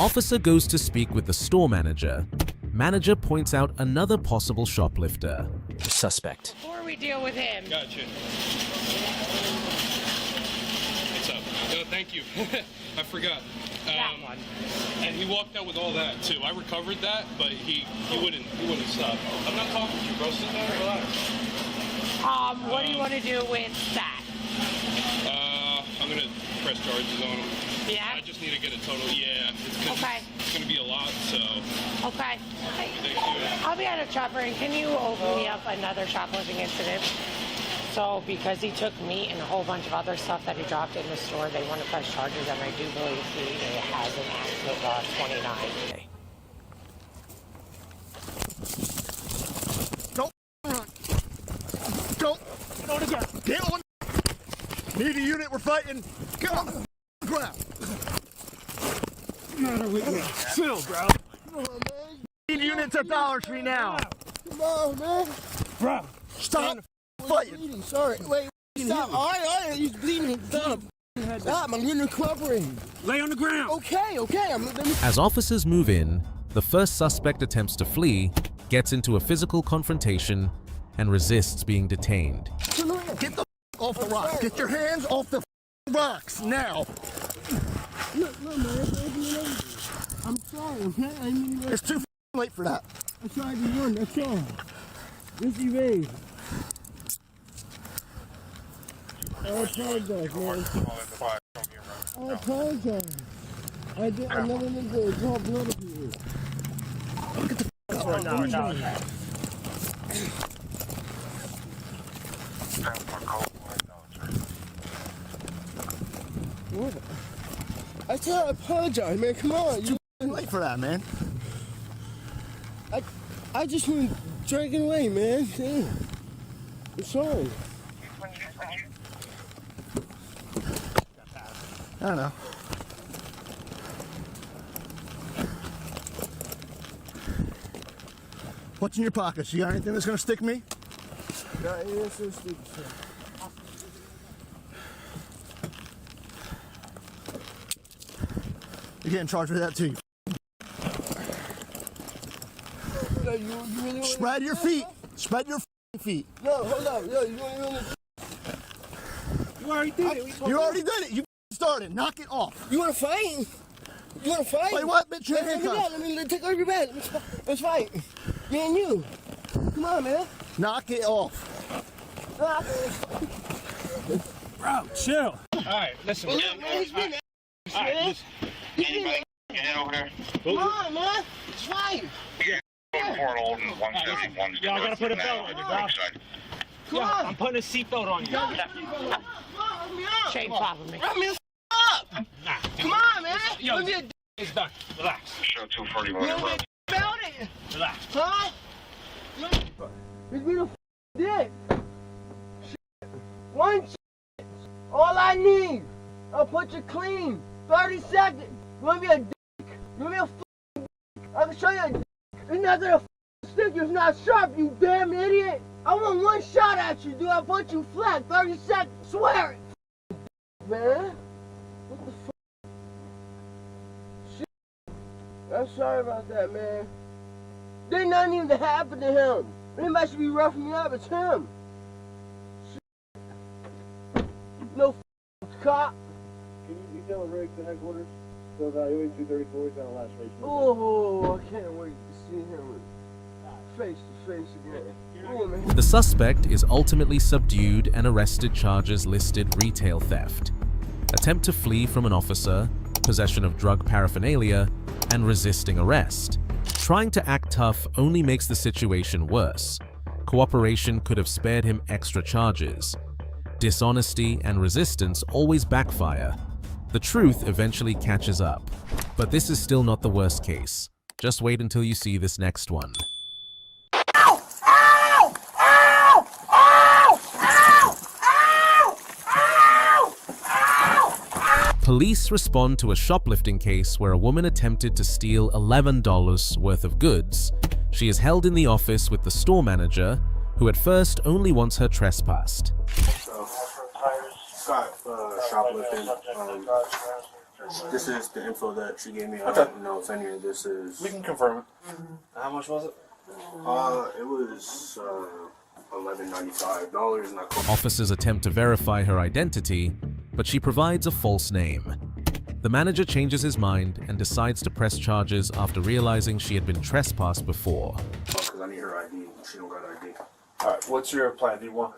Speaker 3: Officer goes to speak with the store manager. Manager points out another possible shoplifter.
Speaker 13: Suspect.
Speaker 12: Before we deal with him.
Speaker 7: Gotcha. What's up? No, thank you.
Speaker 14: I forgot.
Speaker 12: That one.
Speaker 14: And he walked out with all that too. I recovered that, but he wouldn't stop. I'm not talking to you, bro. Sit down and relax.
Speaker 12: What do you want to do with that?
Speaker 14: I'm gonna press charges on him.
Speaker 12: Yeah?
Speaker 14: I just need to get a total. Yeah. It's gonna be a lot. So.
Speaker 12: Okay. I'll be at a chopper, and can you open me up another shoplifting incident? So, because he took meat and a whole bunch of other stuff that he dropped in the store, they want to press charges, and I do believe he has an active 29.
Speaker 1: Don't run. Don't. Go together. Get on. Need a unit. We're fighting. Get on the ground. What's the matter with you? Chill, bro. Come on, man. Need units at Dollar Tree now. Come on, man. Bro, stop fighting. Sorry. Wait. Stop. All right. He's bleeding. Stop. Stop. I'm gonna cooperate. Lay on the ground. Okay.
Speaker 3: As officers move in, the first suspect attempts to flee, gets into a physical confrontation, and resists being detained.
Speaker 1: Get the off the rocks. Get your hands off the rocks now. Look, man. I'm sorry, okay? I mean, it's too late for that. I tried to run, that's all. This is raised. I apologize, man. I apologize. I never meant to draw blood of you. Get the f*** out. What? I said I apologize, man. Come on. Too late for that, man. I just went drinking away, man. Damn. I'm sorry. I don't know. What's in your pockets? You got anything that's gonna stick me? Yeah, it's so stupid. You're getting charged with that too. Spread your feet. Spread your feet. No, hold on. No, you already did it. You already did it. You started. Knock it off. You want to fight? You want to fight? Wait, what? Bitch, your handcuffs. Let me take off your bed. Let's fight. Me and you. Come on, man. Knock it off.
Speaker 8: Bro, chill. All right, listen.
Speaker 1: Well, look, man, he's been
Speaker 8: all right, listen.
Speaker 15: Anybody get over there?
Speaker 1: Come on, man. It's fine.
Speaker 15: Yeah. Fort Olden, 171.
Speaker 8: Yeah, I gotta put a belt on you, bro.
Speaker 1: Come on.
Speaker 8: I'm putting a seatbelt on you.
Speaker 12: Shane, follow me.
Speaker 1: Run me the up.
Speaker 8: Nah.
Speaker 1: Come on, man.
Speaker 8: Yo,
Speaker 1: Let me a
Speaker 8: it's done. Relax.
Speaker 15: Show 241.
Speaker 1: about it.
Speaker 8: Relax.
Speaker 1: Huh? It's been a dick. Shit. One shit. All I need. I'll put you clean. 30 seconds. You want me a dick? You want me a dick? I can show you a dick. It's not that a stick is not sharp, you damn idiot. I want one shot at you, dude. I'll put you flat. 30 seconds. Swear it. Man. What the fuck? Shit. I'm sorry about that, man. There ain't nothing even to happen to him. Anybody should be roughing me up, it's him. Shit. No cop.
Speaker 16: Can you tell Rick to headquarters? So evaluating 234, he's got a laceratation.
Speaker 1: Oh, I can't wait to see him face to face again. Oh, man.
Speaker 3: The suspect is ultimately subdued and arrested. Charges listed retail theft, attempt to flee from an officer, possession of drug paraphernalia, and resisting arrest. Trying to act tough only makes the situation worse. Cooperation could have spared him extra charges. Dishonesty and resistance always backfire. The truth eventually catches up. But this is still not the worst case. Just wait until you see this next one. Police respond to a shoplifting case where a woman attempted to steal $11 worth of goods. She is held in the office with the store manager, who at first only wants her trespassed.
Speaker 16: Shoplifting. This is the info that she gave me. I
Speaker 2: Okay.
Speaker 16: don't know if any of this is.
Speaker 2: We can confirm it.
Speaker 16: How much was it? It was $11.95, and I.
Speaker 3: Officers attempt to verify her identity, but she provides a false name. The manager changes his mind and decides to press charges after realizing she had been trespassed before.
Speaker 2: Because I need her ID. She don't got ID.
Speaker 7: Alright, what's your plan? Do you want?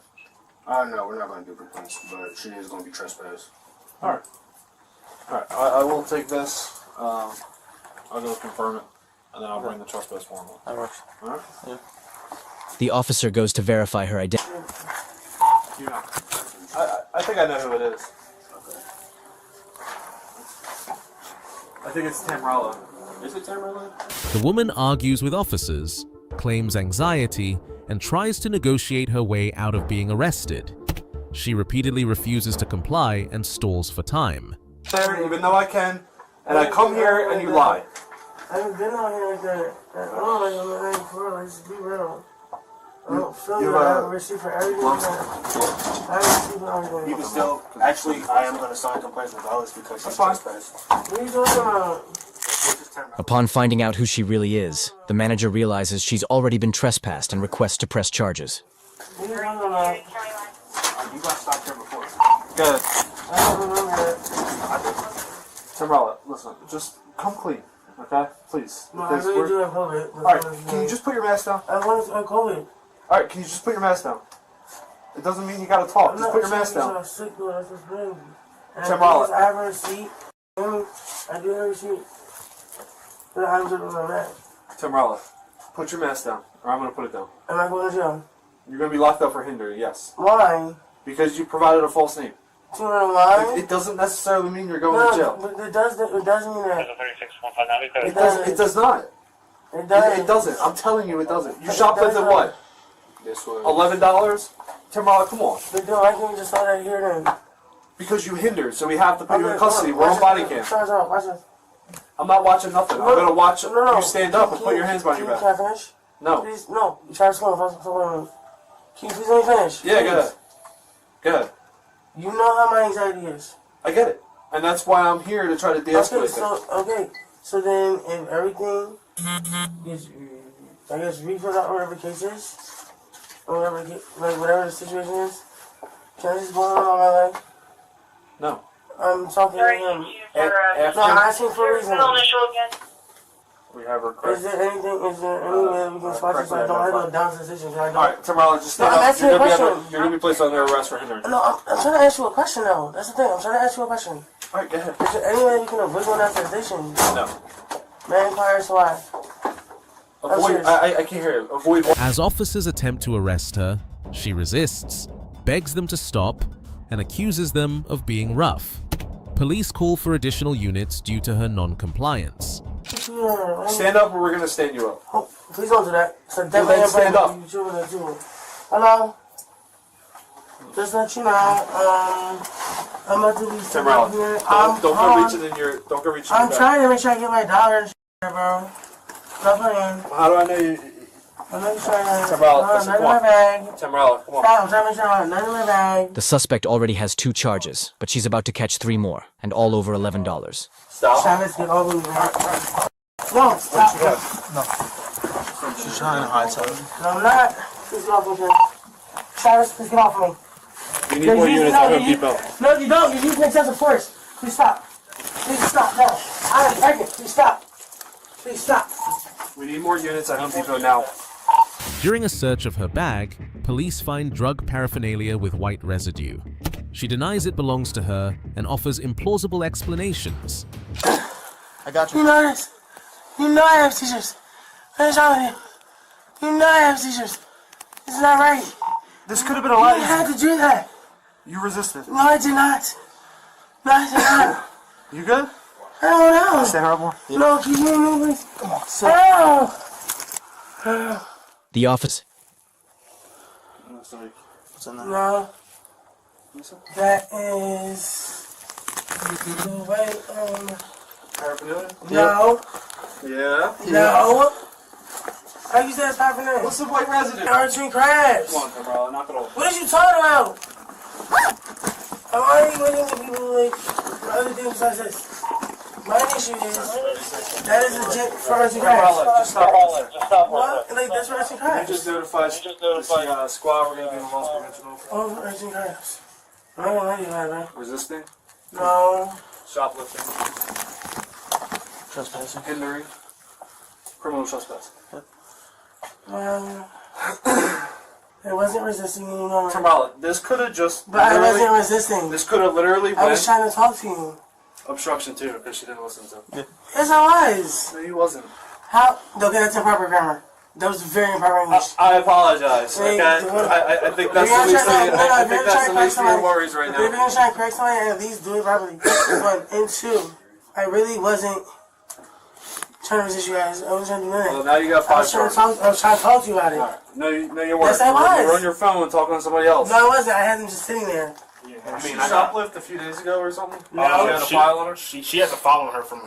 Speaker 2: No, we're not going to do complaints, but she is going to be trespassed.
Speaker 7: Alright. Alright, I will take this. I'll go confirm it, and then I'll bring the trespass form up.
Speaker 11: That works.
Speaker 7: Alright?
Speaker 11: Yeah.
Speaker 13: The officer goes to verify her identity.
Speaker 7: You know. I think I know who it is. I think it's Tamrella. Is it Tamrella?
Speaker 3: The woman argues with officers, claims anxiety, and tries to negotiate her way out of being arrested. She repeatedly refuses to comply and stalls for time.
Speaker 7: Even though I can, and I come here and you lie.
Speaker 1: I haven't been out here like that. I don't like I'm like for real. Just be real. I don't feel you. I have a receipt for everything. I have a receipt for everything.
Speaker 11: You can still, actually, I am going to sign complaints with Alice because she's trespassed.
Speaker 1: What are you talking about?
Speaker 13: Upon finding out who she really is, the manager realizes she's already been trespassed and requests to press charges.
Speaker 1: What are you talking about?
Speaker 11: You got stopped here before.
Speaker 7: Good.
Speaker 1: I don't remember that.
Speaker 7: Tamrella, listen, just come clean, okay? Please.
Speaker 1: No, I really do have COVID.
Speaker 7: Alright, can you just put your mask down?
Speaker 1: I want to have COVID.
Speaker 7: Alright, can you just put your mask down? It doesn't mean you gotta talk, just put your mask down.
Speaker 1: I'm sick, though. That's what's crazy.
Speaker 7: Tamrella.
Speaker 1: I have a receipt. I do have a receipt. But I'm just with my mask.
Speaker 7: Tamrella, put your mask down, or I'm gonna put it down.
Speaker 1: Am I going to jail?
Speaker 7: You're gonna be locked up for hindering, yes.
Speaker 1: Why?
Speaker 7: Because you provided a false name.
Speaker 1: Do you know why?
Speaker 7: It doesn't necessarily mean you're going to jail.
Speaker 1: But it does mean that.
Speaker 7: It does not.
Speaker 1: It does.
Speaker 7: It doesn't. I'm telling you it doesn't. You shoplifted what?
Speaker 11: This was
Speaker 7: $11? Tamrella, come on.
Speaker 1: But why can't you just start that here then?
Speaker 7: Because you hindered, so we have to put you in custody. We're on body cam.
Speaker 1: Watch this.
Speaker 7: I'm not watching nothing. I'm gonna watch you stand up and put your hands behind your back.
Speaker 1: Can I finish?
Speaker 7: No.
Speaker 1: Please, no. You try to slow first. Can you please let me finish?
Speaker 7: Yeah, go ahead. Go ahead.
Speaker 1: You know how my anxiety is.
Speaker 7: I get it. And that's why I'm here to try to de-escalate
Speaker 1: Okay, so then if everything is, I guess, refilled out whatever the case is, or whatever the situation is, can I just go on my life?
Speaker 7: No.
Speaker 1: I'm talking to him. No, I'm asking for a reason.
Speaker 7: We have her
Speaker 1: Is there any way we can spot you so I don't have no down sensation?
Speaker 7: Alright, Tamrella, just stand up. You're gonna be placed under arrest for hindering.
Speaker 1: No, I'm trying to ask you a question though. That's the thing. I'm trying to ask you a question.
Speaker 7: Alright, go ahead.
Speaker 1: Is there any way you can avoid going down sensation?
Speaker 7: No.
Speaker 1: Man, inquire, so why?
Speaker 7: Avoid, I can't hear you. Avoid what?
Speaker 3: As officers attempt to arrest her, she resists, begs them to stop, and accuses them of being rough. Police call for additional units due to her non-compliance.
Speaker 7: Stand up or we're gonna stand you up.
Speaker 1: Oh, please don't do that. So
Speaker 7: then stand up.
Speaker 1: Hello? Just let you know, I'm about to be sitting up here.
Speaker 7: Don't go reaching in your back.
Speaker 1: I'm trying to make sure I get my dollar and shit, bro. Stop playing.
Speaker 7: How do I know you?
Speaker 1: I'm not trying to.
Speaker 7: Tamrella, listen, come on. Tamrella, come on.
Speaker 1: Stop, I'm trying to make sure I have nothing in my bag.
Speaker 13: The suspect already has 2 charges, but she's about to catch 3 more, and all over $11.
Speaker 1: Stop. Travis, get over me, man. No, stop.
Speaker 11: No. She's trying to hide something.
Speaker 1: No, I'm not. Please get off of me. Travis, please get off of me.
Speaker 7: You need more units at Home Depot.
Speaker 1: No, you don't. You use an excessive force. Please stop. Please stop. No. I'm pregnant. Please stop. Please stop.
Speaker 7: We need more units at Home Depot now.
Speaker 3: During a search of her bag, police find drug paraphernalia with white residue. She denies it belongs to her and offers implausible explanations.
Speaker 11: I got you.
Speaker 1: You know this. You know I have seizures. What is wrong with you? You know I have seizures. This is not right.
Speaker 7: This could have been a lot
Speaker 1: easier. You had to do that.
Speaker 7: You resisted.
Speaker 1: No, I did not. No, I did not.
Speaker 7: You good?
Speaker 1: I don't know.
Speaker 7: Stand her up more.
Speaker 1: No, keep moving, please.
Speaker 11: Come on, sit.
Speaker 1: Oh.
Speaker 13: The office.
Speaker 11: What's in there?
Speaker 1: No. That is. Wait,
Speaker 7: Paraphernalia?
Speaker 1: No.
Speaker 7: Yeah.
Speaker 1: No. How you say that's paraphernalia?
Speaker 7: What's the white residue?
Speaker 1: Argentine crabs.
Speaker 7: Come on, Tamrella, knock it off.
Speaker 1: What are you talking about? I'm already waiting for people like other things besides this. My issue is that is legit for Argentine crabs.
Speaker 7: Just stop all that. Just stop all
Speaker 1: What? Like that's for Argentine crabs.
Speaker 7: You just notified the squad we're going to do the loss prevention over.
Speaker 1: Oh, Argentine crabs. I don't know that, man.
Speaker 7: Resisting?
Speaker 1: No.
Speaker 7: shoplifting,
Speaker 16: Trespassing.
Speaker 7: hindering, criminal trespass.
Speaker 1: It wasn't resisting anymore.
Speaker 7: Tamala, this could have just.
Speaker 1: But I wasn't resisting.
Speaker 7: This could have literally been
Speaker 1: I was trying to talk to you.
Speaker 7: obstruction too, because she didn't listen to him.
Speaker 1: Yes, I was.
Speaker 7: No, he wasn't.
Speaker 1: How? Okay, that's improper grammar. That was very improper English.
Speaker 7: I apologize. Okay, I think that's the least. I think that's the least of your worries right
Speaker 1: If you're
Speaker 7: now.
Speaker 1: gonna try to correct somebody, at least do it properly. One and two, I really wasn't trying to resist you guys. I wasn't trying to do that.
Speaker 7: Well, now you got 5 charges.
Speaker 1: I was trying to talk to you about it.
Speaker 7: No, you weren't.
Speaker 1: Yes, I was.
Speaker 7: You were on your phone talking to somebody else.
Speaker 1: No, I wasn't. I had them just sitting there.
Speaker 7: I mean, shoplift a few days ago or something?
Speaker 1: No,
Speaker 7: she had a file on her?
Speaker 16: She has a file on her from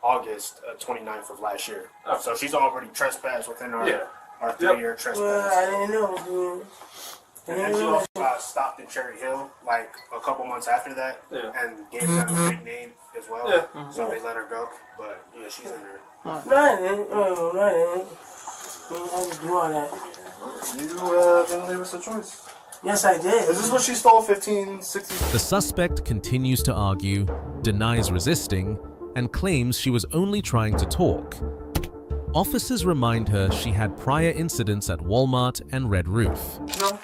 Speaker 16: August 29th of last year.
Speaker 7: Oh.
Speaker 16: So she's already trespassed within our 3-year trespass.
Speaker 1: Well, I didn't know.
Speaker 16: And then she also got stopped in Cherry Hill like a couple months after that and gave them a fake name as well.
Speaker 7: Yeah.
Speaker 16: So they let her go. But yeah, she's in there.
Speaker 1: No, I didn't. No, I didn't. I didn't do all that.
Speaker 7: You didn't leave us a choice.
Speaker 1: Yes, I did.
Speaker 7: Is this what she stole 15, 16?
Speaker 3: The suspect continues to argue, denies resisting, and claims she was only trying to talk. Officers remind her she had prior incidents at Walmart and Red Roof.
Speaker 16: No.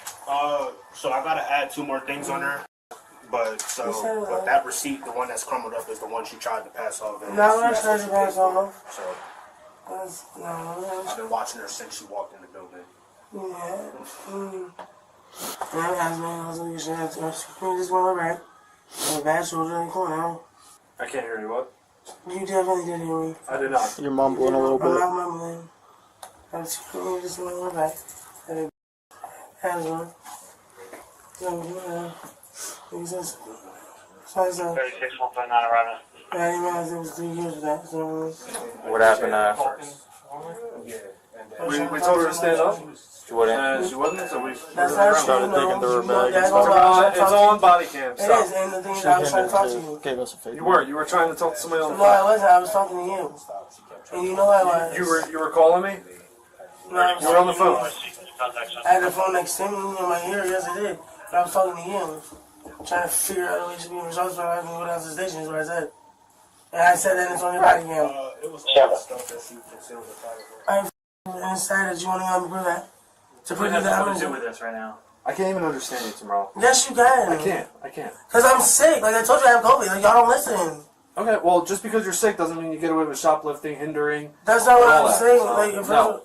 Speaker 16: So I gotta add 2 more things on her. But that receipt, the one that's crumbled up, is the one she tried to pass off.
Speaker 1: No, I tried to pass off.
Speaker 16: So I've been watching her since she walked in the building.
Speaker 1: Yeah. I asked me, I was like, you should have to just went back. I have a bad shoulder in the corner.
Speaker 7: I can't hear you. What?
Speaker 1: You definitely did hear me.
Speaker 7: I did not.
Speaker 16: You're mumbling a little
Speaker 1: I'm
Speaker 16: bit.
Speaker 1: not mumbling. I'm just went back. I had asthma. So, he says, so I said,
Speaker 15: 36-159 arriving.
Speaker 1: I didn't realize it was 3 years of that. So,
Speaker 8: What happened after?
Speaker 7: We told her to stand up.
Speaker 8: She wouldn't.
Speaker 7: She wasn't, so we
Speaker 1: that's not true.
Speaker 8: started digging through her bag.
Speaker 7: It's on body cam.
Speaker 1: It is, and the thing is, I was trying to talk to you.
Speaker 16: Gave us a fake.
Speaker 7: You were trying to talk to somebody else.
Speaker 1: No, I wasn't. I was talking to you. And you know I was.
Speaker 7: You were calling me?
Speaker 1: No,
Speaker 7: You were on the phone.
Speaker 1: I had the phone next to me in my ear. Yes, I did. But I was talking to you. Trying to figure out a way to be results so I can go down to the station is what I said. And I said that it's on your body cam.
Speaker 16: It was all the stuff that she concealed the fire for.
Speaker 1: I'm inside that you want to go and prove that. To prove
Speaker 16: What
Speaker 1: that I'm
Speaker 16: has to do
Speaker 1: going
Speaker 16: with this right now?
Speaker 7: I can't even understand you tomorrow.
Speaker 1: Yes, you can.
Speaker 7: I can't.
Speaker 1: Because I'm sick. Like I told you, I have COVID. Like y'all don't listen.
Speaker 7: Okay, well, just because you're sick doesn't mean you get away with shoplifting, hindering.
Speaker 1: That's not what
Speaker 7: all
Speaker 1: I'm
Speaker 7: that.
Speaker 1: saying. Like, if
Speaker 7: No.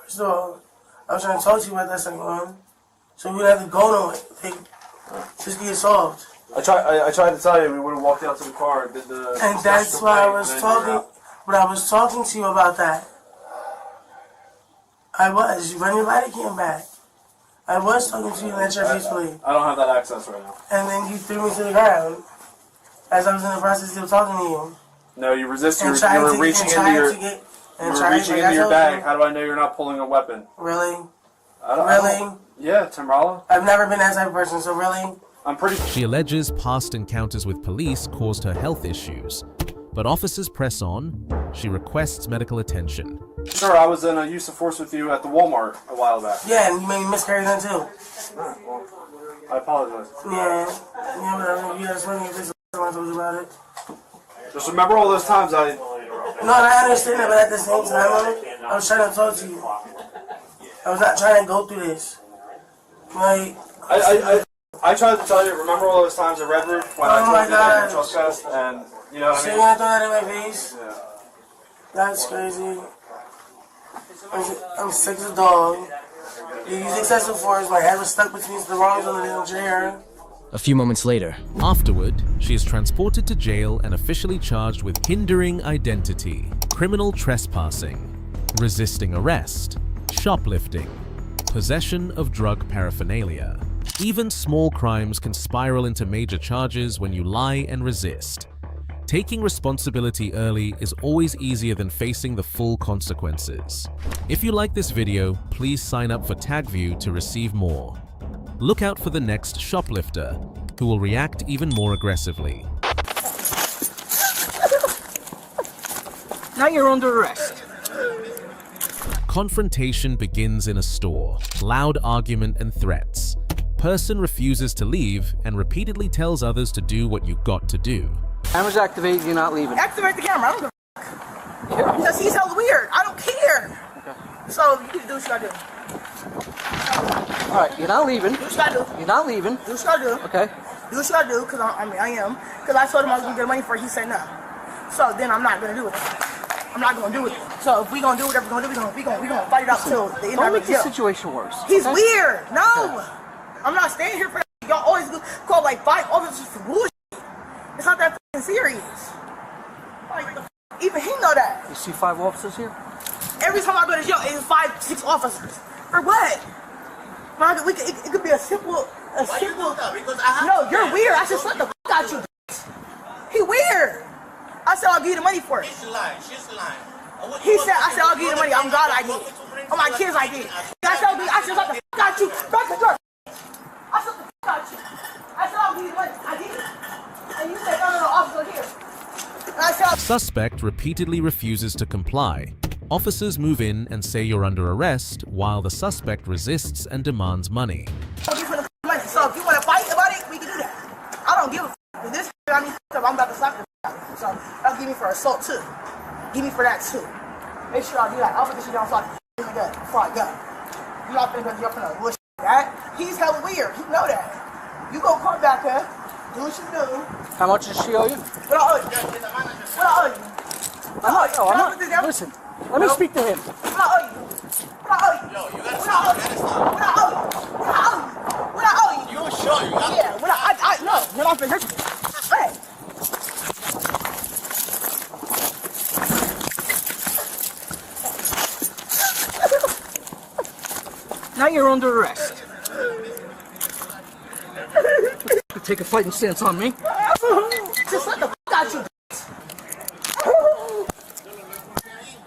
Speaker 1: first of all, I was trying to talk to you about that second one. So we would have to go nowhere. Like, just get it solved.
Speaker 7: I tried to tell you we would have walked out to the car and did the.
Speaker 1: And that's why I was talking. But I was talking to you about that. I was. You run your body cam back. I was talking to you and let your face play.
Speaker 7: I don't have that access right now.
Speaker 1: And then you threw me to the ground as I was in the process of talking to you.
Speaker 7: No, you resisted.
Speaker 1: And
Speaker 7: You
Speaker 1: trying
Speaker 7: were
Speaker 1: to-
Speaker 7: reaching
Speaker 1: and
Speaker 7: into
Speaker 1: trying
Speaker 7: your.
Speaker 1: to get-
Speaker 7: You
Speaker 1: and
Speaker 7: were
Speaker 1: trying to-
Speaker 7: reaching
Speaker 1: like I
Speaker 7: into your
Speaker 1: told
Speaker 7: bag.
Speaker 1: you.
Speaker 7: How do I know you're not pulling a weapon?
Speaker 1: Really?
Speaker 7: Really? Yeah, Timrala.
Speaker 1: I've never been that type of person, so really?
Speaker 7: I'm pretty.
Speaker 3: She alleges past encounters with police caused her health issues, but officers press on. She requests medical attention.
Speaker 7: Sure, I was in a use of force with you at the Walmart a while back.
Speaker 1: Yeah, and you made me miscarry then too.
Speaker 7: Alright, well, I apologize.
Speaker 1: Yeah, whatever. You guys running your business. I told you about it.
Speaker 7: Just remember all those times I.
Speaker 1: No, I understand that, but at the same time, I was trying to talk to you. I was not trying to go through this. Like,
Speaker 7: I tried to tell you. Remember all those times at Red Roof when I
Speaker 1: Oh
Speaker 7: told
Speaker 1: my
Speaker 7: you that you
Speaker 1: God.
Speaker 7: trespassed, and you know what
Speaker 1: so
Speaker 7: I
Speaker 1: you're
Speaker 7: mean?
Speaker 1: gonna throw that in my face?
Speaker 7: Yeah.
Speaker 1: That's crazy. I'm sick as a dog. You use excessive force. My head was stuck between the rungs on the little chair.
Speaker 13: A few moments later,
Speaker 3: Afterward, she is transported to jail and officially charged with hindering identity, criminal trespassing, resisting arrest, shoplifting, possession of drug paraphernalia. Even small crimes can spiral into major charges when you lie and resist. Taking responsibility early is always easier than facing the full consequences. If you like this video, please sign up for TagView to receive more. Look out for the next shoplifter, who will react even more aggressively.
Speaker 17: Now you're under arrest.
Speaker 3: Confrontation begins in a store, loud argument and threats. person refuses to leave and repeatedly tells others to do what you got to do.
Speaker 17: Camera's activated, you're not leaving.
Speaker 18: Activate the camera, I don't give a f***. Because he's hella weird. I don't care. Okay. So, you need to do what you gotta do.
Speaker 17: Alright, you're not leaving.
Speaker 18: Do what you gotta do.
Speaker 17: You're not leaving.
Speaker 18: Do what you gotta do.
Speaker 17: Okay.
Speaker 18: Do what you gotta do, because I am. Because I told him I was gonna get money for it, he said no. So then I'm not gonna do it. I'm not gonna do it. So if we gonna do whatever we're gonna do, we gonna fight it out till the end of the
Speaker 17: Don't make the situation worse.
Speaker 18: He's weird. No. Okay. I'm not staying here for that. Y'all always call like 5 officers for bullshit. It's not that f***ing serious. Like, even he know that.
Speaker 17: You see 5 officers here?
Speaker 18: Every time I go to jail, it's 5, 6 officers. For what? It could be a simple. No, you're weird. I just let the f*** out you. He weird. I said I'll give you the money for it. She's lying. He said I said I'll give you the money. I'm God. I did. On my kids, I did. I said I just let the f*** out you. Back the door. I said the f*** out you. I said I'll give you the money. I did. And you said no, officer here.
Speaker 3: Suspect repeatedly refuses to comply. Officers move in and say you're under arrest, while the suspect resists and demands money.
Speaker 18: So if you want to fight about it, we can do that. I don't give a f***. This I need stuff, I'm about to slap the f*** out of you. So that'll give me for assault too. Give me for that too. Make sure I do that. I'll put this shit down so I can in the gut before I go. You're not finna go jump in a bush like that. He's hella weird. You know that. You go come back here. Do what you do.
Speaker 17: How much does she owe you?
Speaker 18: What I owe you? What I owe you?
Speaker 17: I'm not. Listen, let me speak to him.
Speaker 18: What I owe you? What I owe you? Yo, you gotta stop. What I owe you? What I owe you? What I owe you? You don't show you. Yeah, what I no, you're not finna hurt you. Hey.
Speaker 17: Now you're under arrest. You take a fighting stance on me.
Speaker 18: Just let the f*** out you.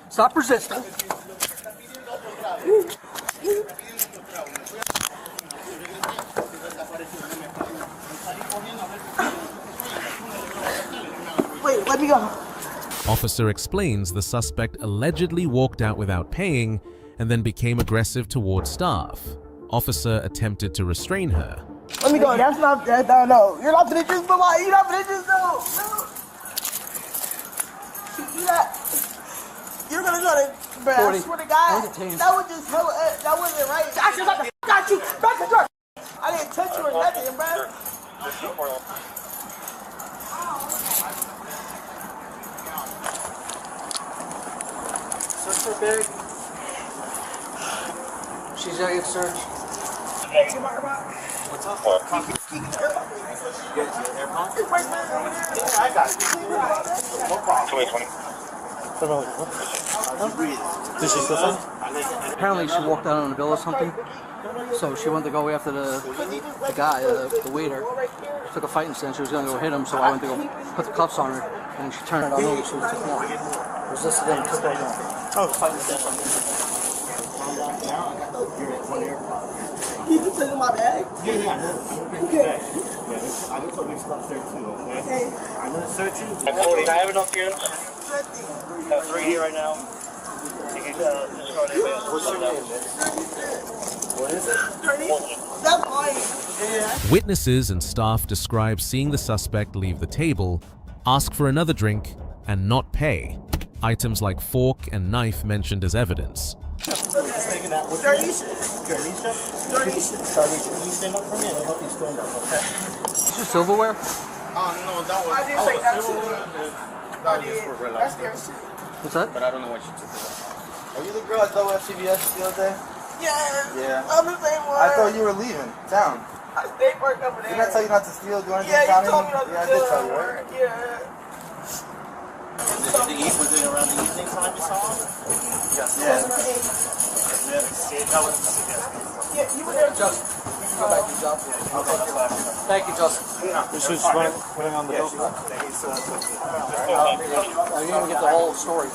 Speaker 17: Stop resisting.
Speaker 18: Wait, let me go.
Speaker 3: Officer explains the suspect allegedly walked out without paying and then became aggressive toward staff. Officer attempted to restrain her.
Speaker 18: Let me go. That's not that. No. You're not finna just believe. You're not finna just no. You're not. You're gonna go to. Bro, I swear to God, that was just hell. That wasn't right. I just got the got you back the door. I didn't touch you or nothing, bro.
Speaker 17: Search her bag. She's out of search. What's up?
Speaker 18: I got it. No problem.
Speaker 15: 2020.
Speaker 17: Did she still say? Apparently she walked out on a bill or something. So she went to go after the guy, the waiter. Took a fighting stance. She was going to go hit him, so I went to go put the cuffs on her. And she turned it on over. She was taking off. Resisted him, took that off. Oh, fighting stance on me.
Speaker 18: You can put it in my bag?
Speaker 16: Yeah.
Speaker 18: Okay.
Speaker 16: I can put my stuff there too,
Speaker 18: Okay.
Speaker 16: I'm gonna search you.
Speaker 8: I have enough here. I have 3 here right now.
Speaker 16: What's your name? What is it?
Speaker 18: That's fine. Yeah.
Speaker 3: Witnesses and staff describe seeing the suspect leave the table, ask for another drink, and not pay. Items like fork and knife mentioned as evidence.
Speaker 17: Is this silverware?
Speaker 18: No, that was. I didn't say that too. That's scary shit.
Speaker 17: What's that?
Speaker 8: But I don't know what she took.
Speaker 1: Are you the girl at WFCBS the other day?
Speaker 18: Yeah. I'm the same one.
Speaker 1: I thought you were leaving town.
Speaker 18: I stayed for a couple days.
Speaker 1: Didn't I tell you not to steal, do anything?
Speaker 18: Yeah, you told me not to
Speaker 1: steal. Yeah, I did tell you, right?
Speaker 18: Yeah.
Speaker 16: Was it around the evening time you saw him?
Speaker 1: Yes.
Speaker 18: Yeah.
Speaker 17: Yeah, you were there, Justin. Go back to your job. Thank you, Justin.
Speaker 16: This is running on the bill.
Speaker 17: Are you going to get the whole story?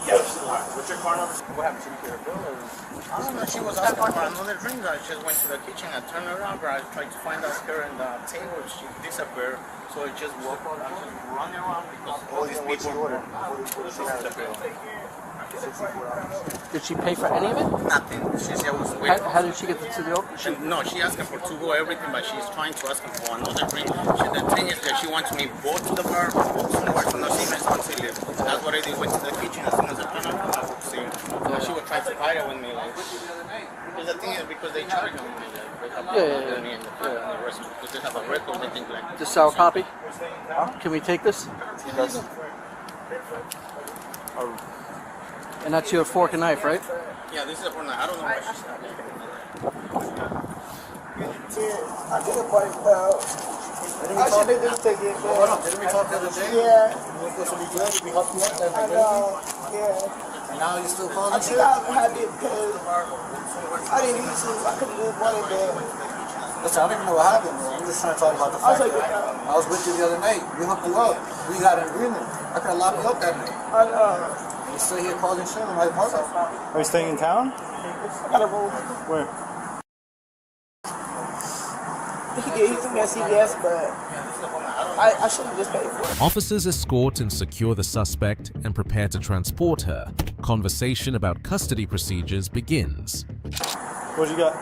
Speaker 16: Yes. What's your car number?
Speaker 17: What happened? She didn't get her bill?
Speaker 1: I don't know, she was out for another drink. I just went to the kitchen and turned around, but I tried to find out her in the table. She disappeared, so I just walked out and just run around because all these people were.
Speaker 17: Did she pay for any of it?
Speaker 19: Nothing. She was waiting.
Speaker 17: How did she get to the open?
Speaker 19: No, she asked him for to go everything, but she's trying to ask him for another drink. The thing is that she wants me go to the bar, go somewhere, so no she missed until leave. That's what I did. Went to the kitchen as soon as I turned on, I would see. She would try to hide it with me, like. Because the thing is, because they charge them. Because they have a record, they think like.
Speaker 17: This sour copy? Can we take this?
Speaker 19: Yes.
Speaker 17: And that's your fork and knife, right?
Speaker 19: Yeah, this is a porn. I don't know why she's not.
Speaker 1: I did a bite out. I should have just taken it. Didn't we talk the other day? Yeah. We helped you out that day. I know. Yeah. And now you still calling? I think I had it because I didn't need to. I could have just wanted that. Listen, I don't even know what happened, bro. I'm just trying to talk about the fact that I was with you the other night. We hooked you up. We got an agreement. I could have locked you up that night. I know. You still here causing shit in my apartment?
Speaker 20: Are you staying in town?
Speaker 1: I got a room.
Speaker 20: Where?
Speaker 1: He's in that CVS, but I should have just paid for it.
Speaker 3: Officers escort and secure the suspect and prepare to transport her. Conversation about custody procedures begins.
Speaker 20: What you got?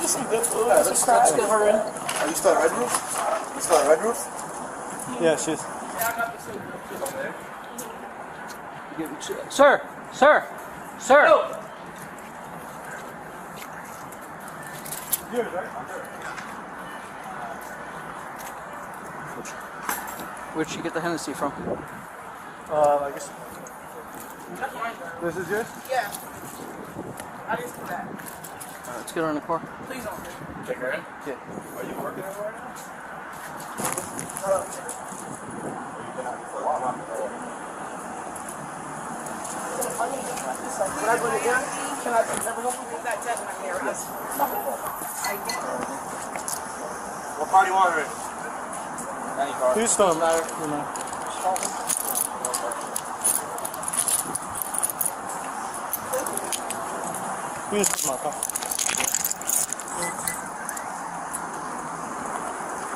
Speaker 1: Just some good food. Some crabs. Are you still at Red Roof? You still at Red Roof?
Speaker 20: Yeah, she's.
Speaker 17: Sir! Sir! Sir!
Speaker 20: No.
Speaker 17: Where'd she get the Hennessy from?
Speaker 20: I guess. This is yours?
Speaker 18: Yeah. I just do that.
Speaker 17: Let's get her in the car.
Speaker 18: Please don't.
Speaker 20: Take her in?
Speaker 17: Yeah.
Speaker 20: Are you working over right now?
Speaker 18: When I go to dinner, can I never go get that test in my hair?
Speaker 20: What car do you want her in? Any car. You just don't matter. You know. You just put my car.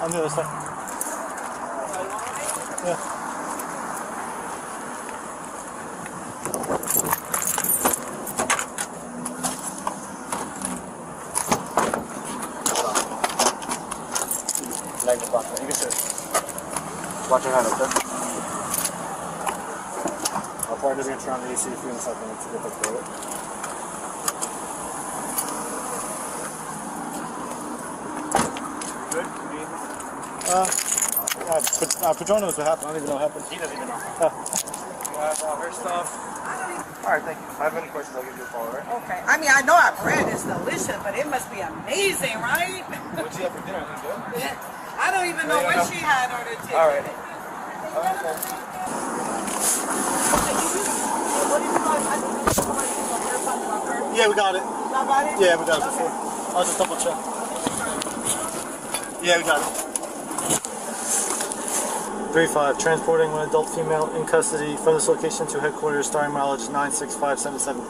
Speaker 20: On the other side. Yeah. Like the button. You can sit. Watch your hand up there. Our partner's going to turn on the AC for you in a second to get the toilet. Good? Patrol knows what happened. I don't even know what happened. He doesn't even know. You have all her stuff. Alright, thank you. If I have any questions, I'll give you a call, alright?
Speaker 18: Okay. I mean, I know our bread is delicious, but it must be amazing, right?
Speaker 20: What'd you have for dinner? Anything good?
Speaker 18: I don't even know what she had on her ticket.
Speaker 20: Alright. Yeah, we got it. Yeah, we got it before. I'll just double check. Yeah, we got it. 3-5, transporting one adult female in custody from this location to headquarters, starting mileage 96577.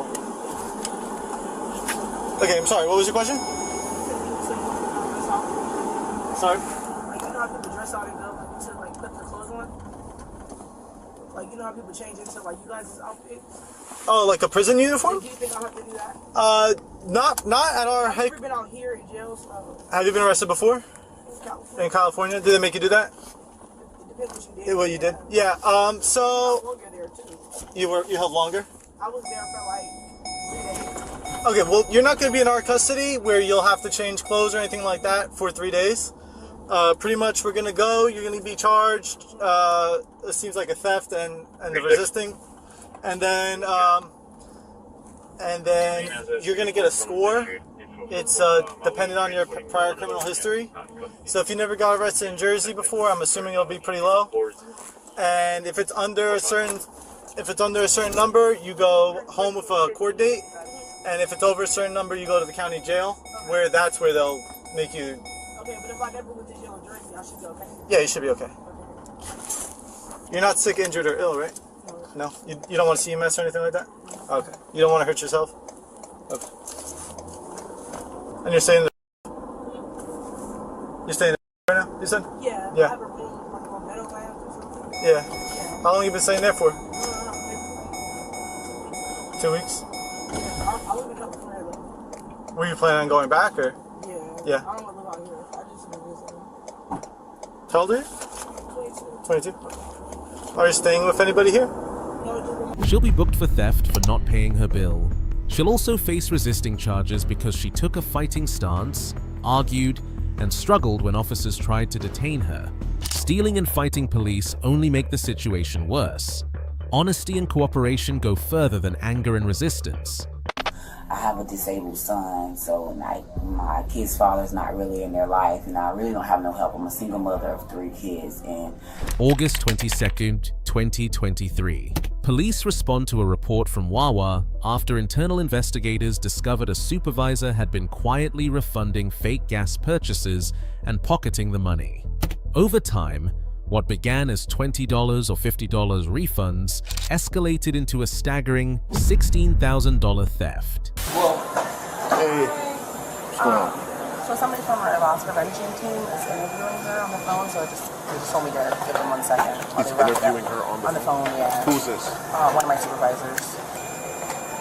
Speaker 20: Okay, I'm sorry, what was your question? Sorry?
Speaker 18: Like, you know how people dress out in to like put their clothes on? Like, you know how people change into like you guys' outfit?
Speaker 20: Oh, like a prison uniform?
Speaker 18: Do you think I'll have to do that?
Speaker 20: Not at our
Speaker 18: I've never been out here in jail, so.
Speaker 20: Have you been arrested before? In California? Did they make you do that?
Speaker 18: Depends what you did.
Speaker 20: What you did? Yeah. So you held longer?
Speaker 18: I was there for like 3 days.
Speaker 20: Okay, well, you're not going to be in our custody where you'll have to change clothes or anything like that for 3 days. Pretty much we're going to go, you're going to be charged, it seems like a theft and the resisting. And then you're going to get a score. It's dependent on your prior criminal history. So if you never got arrested in Jersey before, I'm assuming it'll be pretty low. And if it's under a certain number, you go home with a court date. And if it's over a certain number, you go to the county jail, where they'll make you.
Speaker 18: Okay, but if I never went to jail in Jersey, I should be okay.
Speaker 20: Yeah, you should be okay. You're not sick, injured, or ill, right? No. You don't want to CMS or anything like that? Okay. You don't want to hurt yourself? Okay. And you're staying there? You're staying there right now, you said?
Speaker 18: Yeah.
Speaker 20: Yeah.
Speaker 18: I have a room, like on Meadowlands or something.
Speaker 20: Yeah. How long have you been staying there for? 2 weeks? Were you planning on going back or? Yeah.
Speaker 10: I don't want to live out here. I just want to visit.
Speaker 20: How old are you? 22. Are you staying with anybody here?
Speaker 3: She'll be booked for theft for not paying her bill. She'll also face resisting charges because she took a fighting stance, argued, and struggled when officers tried to detain her. Stealing and fighting police only make the situation worse. Honesty and cooperation go further than anger and resistance.
Speaker 21: I have a disabled son, so like my kid's father's not really in their life, and I really don't have no help. I'm a single mother of 3 kids. And
Speaker 3: August 22nd, 2023. Police respond to a report from Wawa after internal investigators discovered a supervisor had been quietly refunding fake gas purchases and pocketing the money. Over time, what began as $20 or $50 refunds escalated into a staggering $16,000 theft.
Speaker 21: hey, what's going on? So somebody from our loss prevention team is interviewing her on the phone, so they just told me to give them 1 second.
Speaker 2: He's interviewing her on the
Speaker 21: phone, yeah.
Speaker 2: Who's this?
Speaker 21: One of my supervisors.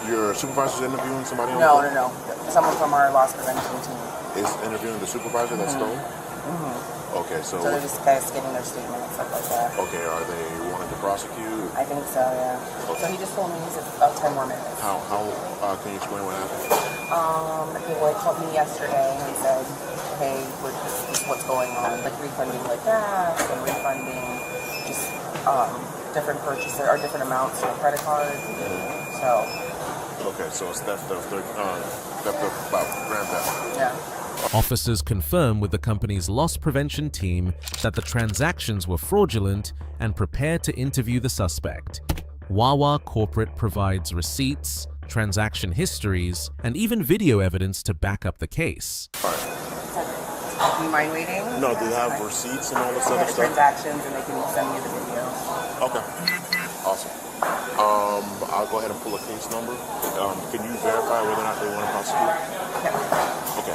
Speaker 2: Your supervisor's interviewing somebody on the phone?
Speaker 21: No. Someone from our loss prevention team.
Speaker 2: Is interviewing the supervisor that's stolen? Okay, so
Speaker 21: they're just guys getting their statement and stuff like that.
Speaker 2: Okay, are they wanting to prosecute?
Speaker 21: I think so, yeah. So he just told me he said about 10 more minutes.
Speaker 2: How can you explain what happened?
Speaker 21: He called me yesterday and said, hey, this is what's going on, like refunding like that, and refunding just different purchases or different amounts on a credit card. So.
Speaker 2: Okay, so it's theft of about grand theft.
Speaker 21: Yeah.
Speaker 3: Officers confirm with the company's loss prevention team that the transactions were fraudulent and prepare to interview the suspect. Wawa Corporate provides receipts, transaction histories, and even video evidence to back up the case.
Speaker 21: Do you mind waiting?
Speaker 2: No, do you have receipts and all this other stuff?
Speaker 21: Transactions, and they can send me the video.
Speaker 2: Okay, awesome. I'll go ahead and pull a case number. Can you verify whether or not they want to prosecute? Okay.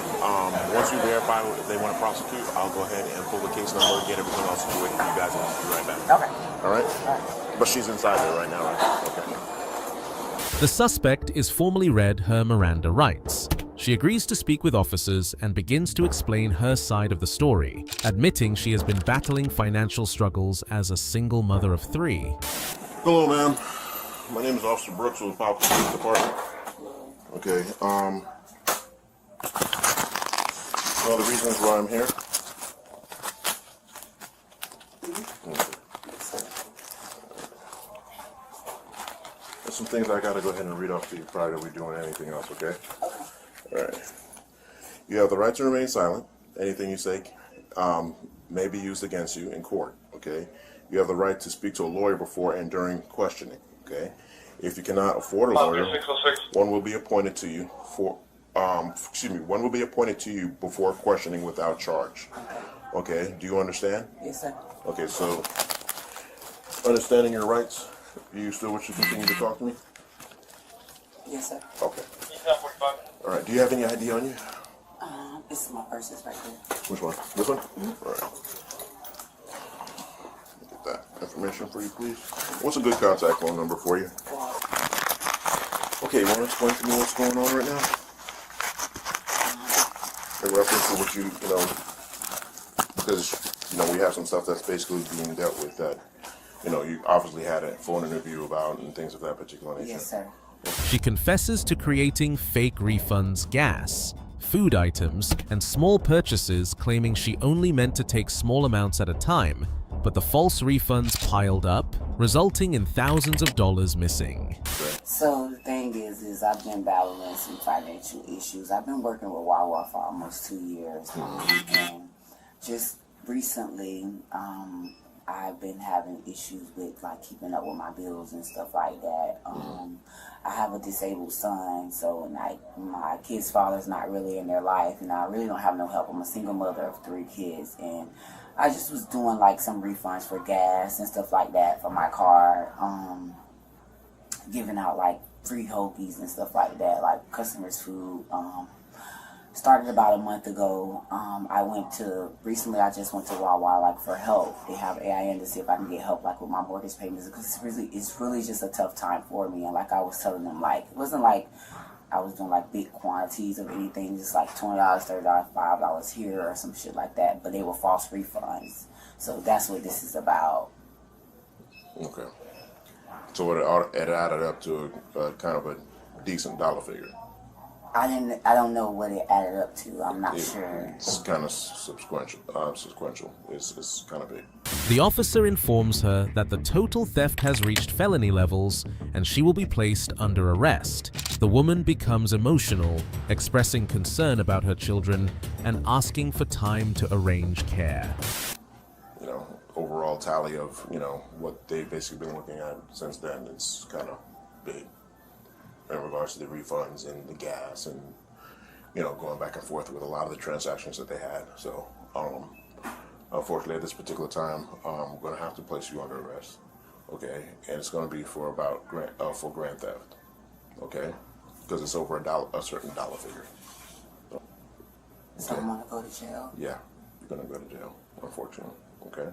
Speaker 2: Once you verify if they want to prosecute, I'll go ahead and pull the case number and get everything else situated for you guys, and I'll be right back.
Speaker 21: Okay.
Speaker 2: All right? But she's inside there right now, right? Okay.
Speaker 3: The suspect is formally read her Miranda rights. She agrees to speak with officers and begins to explain her side of the story, admitting she has been battling financial struggles as a single mother of 3.
Speaker 2: Hello, ma'am. My name is Officer Brooks with the Pop Police Department. Okay, well, the reasons why I'm here. There's some things I gotta go ahead and read off to you prior to we doing anything else, okay? Alright. You have the right to remain silent. Anything you say may be used against you in court, okay? You have the right to speak to a lawyer before and during questioning, okay? If you cannot afford a lawyer, one will be appointed to you one will be appointed to you before questioning without charge. Okay, do you understand?
Speaker 21: Yes, sir.
Speaker 2: Okay, so understanding your rights, you still wish to continue to talk to me?
Speaker 21: Yes, sir.
Speaker 2: Okay. All right, do you have any ID on you?
Speaker 21: This is my purse, it's right there.
Speaker 2: Which one? This one? All right. Get that information for you, please. What's a good contact phone number for you? Okay, you want to explain to me what's going on right now? In reference to what you know, because, we have some stuff that's basically being dealt with that, you obviously had a phone interview about and things of that particular nature.
Speaker 21: Yes, sir.
Speaker 3: She confesses to creating fake refunds, gas, food items, and small purchases, claiming she only meant to take small amounts at a time, but the false refunds piled up, resulting in thousands of dollars missing.
Speaker 21: So the thing is I've been battling some financial issues. I've been working with Wawa for almost 2 years, and just recently, I've been having issues with keeping up with my bills and stuff like that. I have a disabled son, so my kid's father's not really in their life, and I really don't have no help. I'm a single mother of 3 kids, and I just was doing some refunds for gas and stuff like that for my car, giving out free hoagies and stuff like that, customers' food. Started about a month ago. Recently I just went to Wawa like for help. They have AIN to see if I can get help like with my mortgage payments because it's really just a tough time for me. And like I was telling them, like it wasn't like I was doing like big quantities of anything, just like $20, $30, $5 here or some shit like that. But they were false refunds. So that's what this is about.
Speaker 2: Okay. So it added up to a kind of a decent dollar figure.
Speaker 21: I don't know what it added up to. I'm not sure.
Speaker 2: It's kind of sequential. It's kind of big.
Speaker 3: The officer informs her that the total theft has reached felony levels and she will be placed under arrest. The woman becomes emotional, expressing concern about her children and asking for time to arrange care.
Speaker 2: You know, overall tally of, you know, what they've basically been looking at since then, it's kind of big. In regards to the refunds and the gas and, you know, going back and forth with a lot of the transactions that they had. So, unfortunately, at this particular time, I'm going to have to place you under arrest, okay? And it's going to be for about for grand theft, okay? Because it's over a certain dollar figure. Okay.
Speaker 21: So I'm going to go to jail?
Speaker 2: Yeah, you're going to go to jail, unfortunately, okay?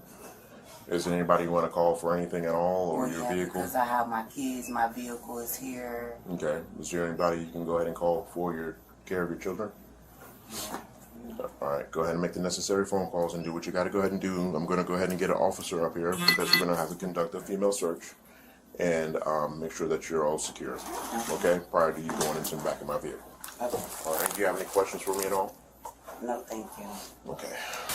Speaker 2: Is there anybody you want to call for anything at all, or your vehicle?
Speaker 21: Because I have my kids, my vehicle is here.
Speaker 2: Okay. Is there anybody you can go ahead and call for your care of your children? Yeah. All right. Go ahead and make the necessary phone calls and do what you got to go ahead and do. I'm going to go ahead and get an officer up here because we're going to have to conduct a female search and make sure that you're all secure. Okay. Prior to you going into the back of my vehicle. Okay. All right. Do you have any questions for me at all?
Speaker 21: No, thank you.
Speaker 2: Okay.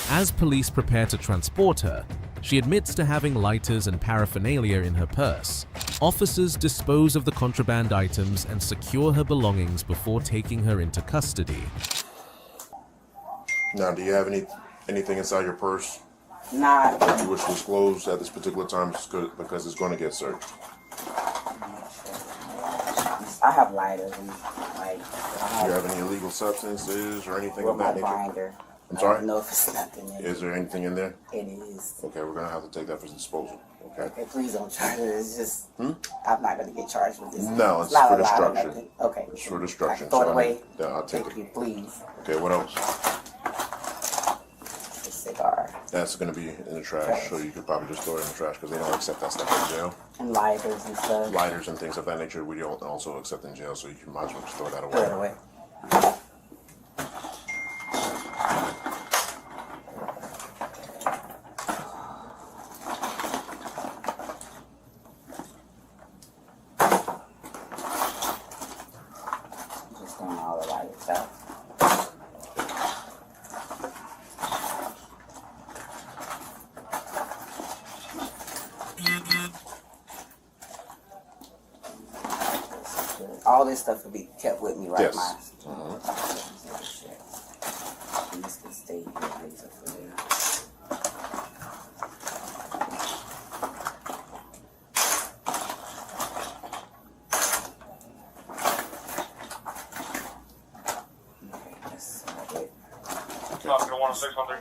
Speaker 3: As police prepare to transport her, she admits to having lighters and paraphernalia in her purse. Officers dispose of the contraband items and secure her belongings before taking her into custody.
Speaker 2: Now, do you have anything inside your purse?
Speaker 21: Nah.
Speaker 2: That you wish to disclose at this particular time because it's going to get searched?
Speaker 21: I have lighters and like.
Speaker 2: Do you have any illegal substances or anything of that nature?
Speaker 21: Binder.
Speaker 2: I'm sorry?
Speaker 21: I don't know if it's nothing in it.
Speaker 2: Is there anything in there?
Speaker 21: It is.
Speaker 2: Okay, we're going to have to take that for disposal. Okay?
Speaker 21: Okay, please don't charge it. It's just, I'm not going to get charged with this.
Speaker 2: No, it's
Speaker 21: not
Speaker 2: for
Speaker 21: a lot of
Speaker 2: destruction.
Speaker 21: nothing. Okay.
Speaker 2: It's for destruction.
Speaker 21: Throw it away.
Speaker 2: I'll take
Speaker 21: Thank
Speaker 2: it.
Speaker 21: you, please.
Speaker 2: Okay, what else?
Speaker 21: A cigar.
Speaker 2: That's going to be in the trash, so you could probably just throw it in the trash because they don't accept that stuff in jail.
Speaker 21: And lighters and stuff.
Speaker 2: Lighters and things of that nature we don't also accept in jail, so you might as well just throw that away.
Speaker 21: Throw it away. Just throwing all the lighters out. All this stuff will be kept with me, right?
Speaker 2: Yes.
Speaker 21: These can stay here. These are for you. Okay, that's it.
Speaker 15: Talking to 10600.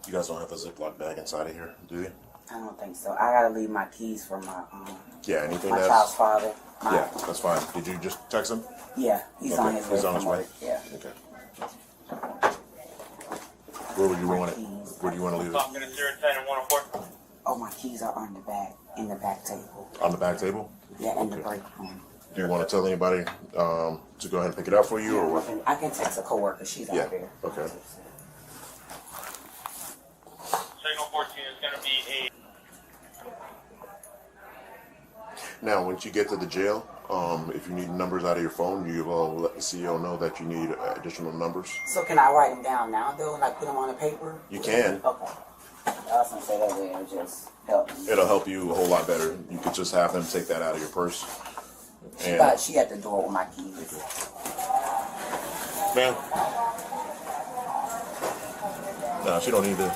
Speaker 2: You guys don't have a Ziploc bag inside of here, do you?
Speaker 21: I don't think so. I gotta leave my keys for my
Speaker 2: Yeah, anything
Speaker 21: my
Speaker 2: that's...
Speaker 21: child's father.
Speaker 2: Yeah, that's fine. Did you just text him?
Speaker 21: Yeah, he's on his way.
Speaker 2: He's on his
Speaker 21: from
Speaker 2: way?
Speaker 21: work. Yeah.
Speaker 2: Okay. Where would you want it? Where do you want to leave it?
Speaker 15: Talking to 010 and 104.
Speaker 21: Oh, my keys are on the back, in the back table.
Speaker 2: On the back table?
Speaker 21: Yeah, in the break room.
Speaker 2: Do you want to tell anybody to go ahead and pick it up for you, or what?
Speaker 21: I can text a coworker. She's out there.
Speaker 2: Okay.
Speaker 15: Signal 14 is going to be a...
Speaker 2: Now, once you get to the jail, if you need numbers out of your phone, you will let the CEO know that you need additional numbers.
Speaker 21: So can I write them down now, though, like put them on the paper?
Speaker 2: You can.
Speaker 21: Okay. I was going to say that way it'll just help me.
Speaker 2: It'll help you a whole lot better. You could just have them take that out of your purse.
Speaker 21: She at the door with my keys.
Speaker 2: Ma'am? No, she don't need this.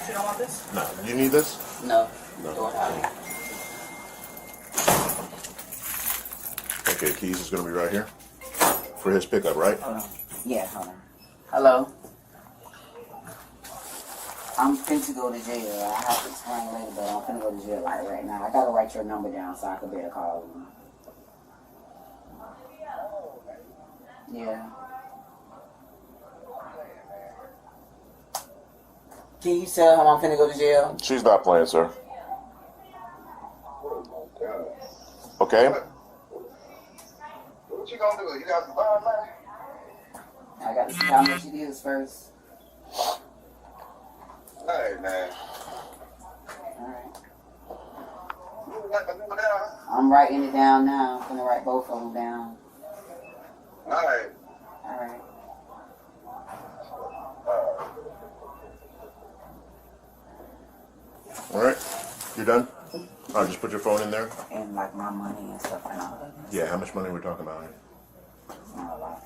Speaker 21: She don't want this?
Speaker 2: No. You need this?
Speaker 21: No.
Speaker 2: No. Okay, keys is going to be right here for his pickup, right?
Speaker 21: Hold on. Yeah, hold on. Hello? I'm finna go to jail. I have to explain later, but I'm finna go to jail like right now. I gotta write your number down so I can be able to call you. Yeah. Can you tell him I'm finna go to jail?
Speaker 2: She's not playing, sir. Okay?
Speaker 1: What you gonna do? You got some bond money?
Speaker 21: I gotta see how much it is first.
Speaker 1: Alright, man.
Speaker 21: Alright.
Speaker 1: You write the number down?
Speaker 21: I'm writing it down now. I'm gonna write both of them down.
Speaker 1: Alright.
Speaker 21: Alright.
Speaker 2: Alright. You're done? Alright, just put your phone in there.
Speaker 21: And like my money and stuff and all that.
Speaker 2: Yeah, how much money are we talking about?
Speaker 21: Not a lot.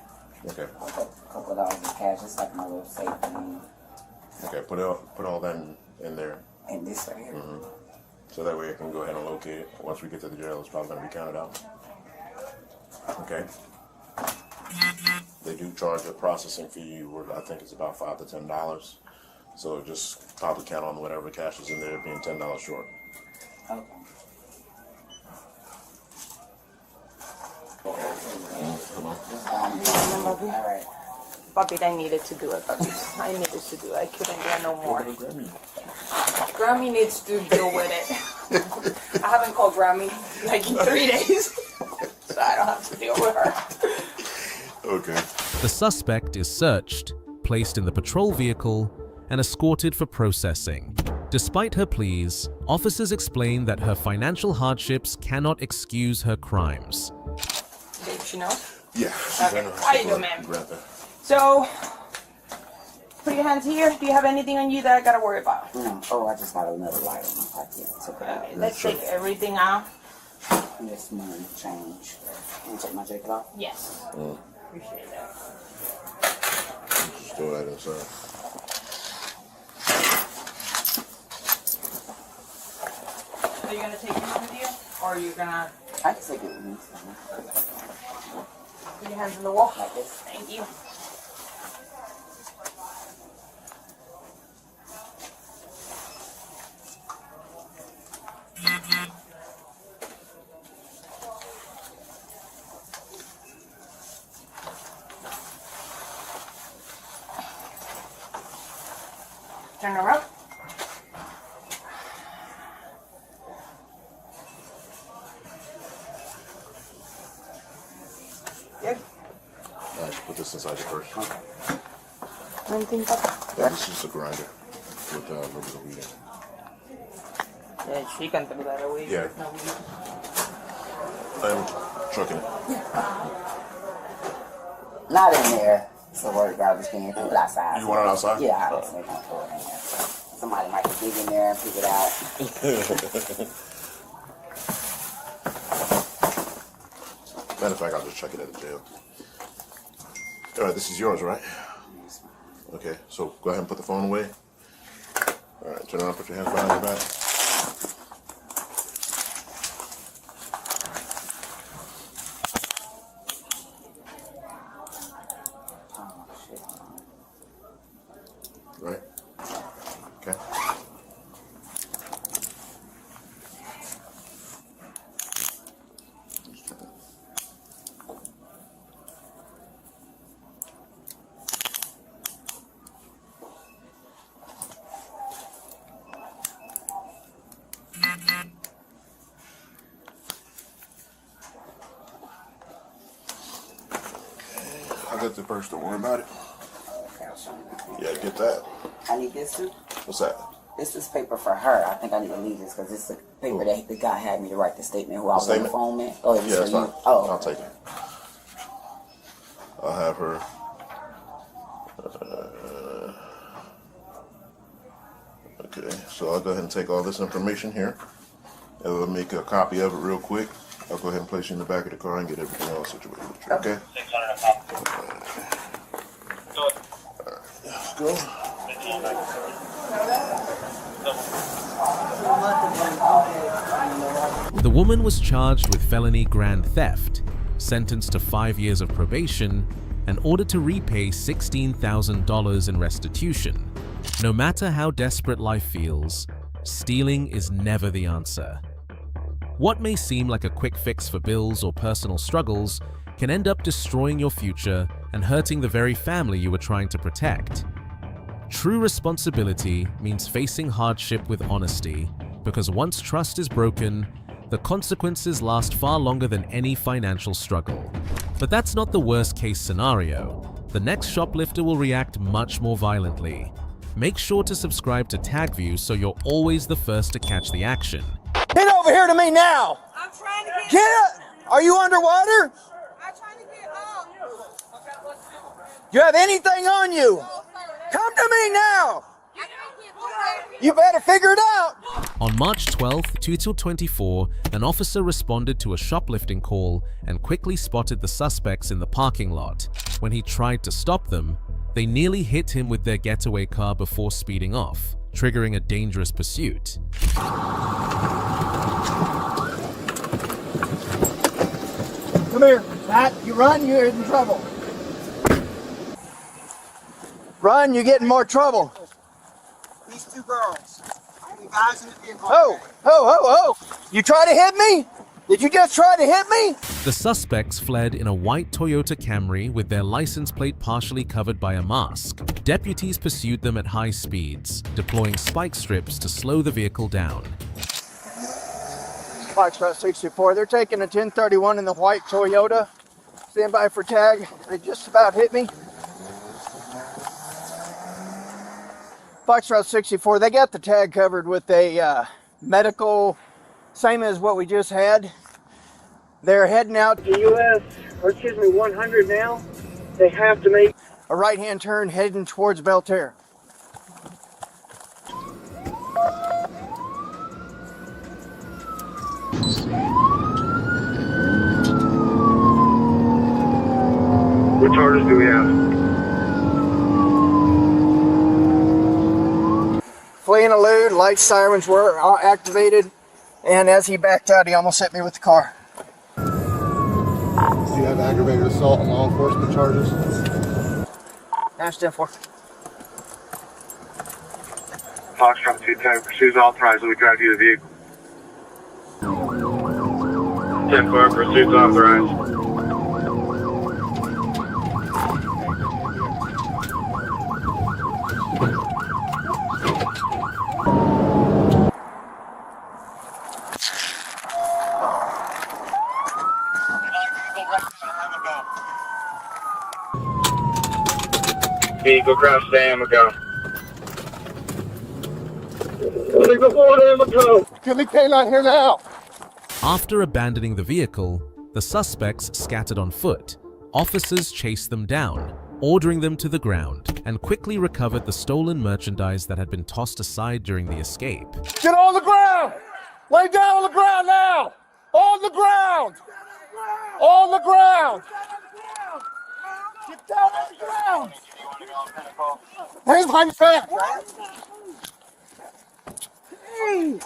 Speaker 2: Okay.
Speaker 21: A couple of dollars in cash. It's like my little safe thing.
Speaker 2: Okay, put all that in there.
Speaker 21: And this right here.
Speaker 2: Mm-hmm. So that way I can go ahead and locate it. Once we get to the jail, it's probably going to be counted out. Okay. They do charge a processing fee. I think it's about $5 to $10. So just probably count on whatever cash is in there being $10 short.
Speaker 21: Okay.
Speaker 2: Come on.
Speaker 21: Alright.
Speaker 10: Papi, I needed to do it, Papi. I needed to do it. I couldn't get no more. Grammy needs to deal with it. I haven't called Grammy like in 3 days, so I don't have to deal with her.
Speaker 2: Okay.
Speaker 3: The suspect is searched, placed in the patrol vehicle, and escorted for processing. Despite her pleas, officers explain that her financial hardships cannot excuse her crimes.
Speaker 10: Babe, she knows?
Speaker 2: Yeah.
Speaker 10: Okay. How you doing, ma'am? So, put your hands here. Do you have anything on you that I gotta worry about?
Speaker 21: No. Oh, I just got another light in my pocket. It's okay.
Speaker 10: Let's take everything out.
Speaker 21: Yes, money, change. Can you take my jacket off?
Speaker 10: Yes. Appreciate that.
Speaker 2: Just throw that inside.
Speaker 10: Are you gonna take it with you, or are you gonna?
Speaker 21: I can take it with me.
Speaker 10: Put your hands on the wall like this. Thank you. Turn around. Good.
Speaker 2: Alright, put this inside you first.
Speaker 10: Anything?
Speaker 2: Yeah, this is just a grinder with a little bit of weed in it.
Speaker 10: Yeah, she can throw that away.
Speaker 2: Yeah.
Speaker 10: No weed.
Speaker 2: I'm trucking it.
Speaker 21: Not in there. So where the garbage can. Put it outside.
Speaker 2: You want it outside?
Speaker 21: Yeah, I was thinking throw it in there. Somebody might dig in there and pick it out.
Speaker 2: Matter of fact, I'll just check it at the jail. Alright, this is yours, right? Okay, so go ahead and put the phone away. Alright, turn around, put your hands behind your back. Right? Okay. I got the purse, don't worry about it. Yeah, get that.
Speaker 21: I need this too?
Speaker 2: What's that?
Speaker 21: This is paper for her. I think I need to leave this because it's the paper that the guy had me to write the statement who I was on the phone with. Oh,
Speaker 2: yeah, that's fine.
Speaker 21: Oh,
Speaker 2: I'll take it. I'll have her. Okay, so I'll go ahead and take all this information here. And we'll make a copy of it real quick. I'll go ahead and place you in the back of the car and get everything all situated with you, okay?
Speaker 15: 600 a pop.
Speaker 2: Let's go.
Speaker 3: The woman was charged with felony grand theft, sentenced to 5 years of probation, and ordered to repay $16,000 in restitution. No matter how desperate life feels, stealing is never the answer. What may seem like a quick fix for bills or personal struggles can end up destroying your future and hurting the very family you were trying to protect. True responsibility means facing hardship with honesty, because once trust is broken, the consequences last far longer than any financial struggle. But that's not the worst-case scenario. The next shoplifter will react much more violently. Make sure to subscribe to TagView so you're always the first to catch the action.
Speaker 1: Get over here to me now!
Speaker 18: I'm trying to
Speaker 1: Get it! Are you underwater?
Speaker 18: I'm trying to get home.
Speaker 1: Do you have anything on you? Come to me now! You better figure it out!
Speaker 3: On March 12th, 2024, an officer responded to a shoplifting call and quickly spotted the suspects in the parking lot. When he tried to stop them, they nearly hit him with their getaway car before speeding off, triggering a dangerous pursuit.
Speaker 1: Come here, Matt. You run, you're in trouble. Run, you get in more trouble.
Speaker 11: These two girls. The guys in the vehicle.
Speaker 1: Oh! You try to hit me? Did you just try to hit me?
Speaker 3: The suspects fled in a white Toyota Camry with their license plate partially covered by a mask. Deputies pursued them at high speeds, deploying spike strips to slow the vehicle down.
Speaker 1: Foxtrot 64, they're taking a 1031 in the white Toyota. Stand by for tag. They just about hit me. Foxtrot 64, they got the tag covered with a medical, same as what we just had. They're heading out to US, or excuse me, 100 now. They have to make a right-hand turn heading towards Belterre.
Speaker 15: What charges do we have?
Speaker 1: Flee and elude, light sirens were activated, and as he backed out, he almost hit me with the car.
Speaker 5: Do you have aggravated assault and law enforcement charges?
Speaker 1: Dash 10-4.
Speaker 15: Foxtrot 2 tag pursues authorized. We drive you the vehicle. 10-4 pursuits authorized. Vehicle crash, stay and go. Vehicle forward and go.
Speaker 5: Give me K9 here now.
Speaker 3: After abandoning the vehicle, the suspects scattered on foot. Officers chased them down, ordering them to the ground, and quickly recovered the stolen merchandise that had been tossed aside during the escape.
Speaker 5: Get on the ground! Lay down on the ground now! On the ground! On the ground! Get down on the ground! Hands behind your back!
Speaker 1: Hey!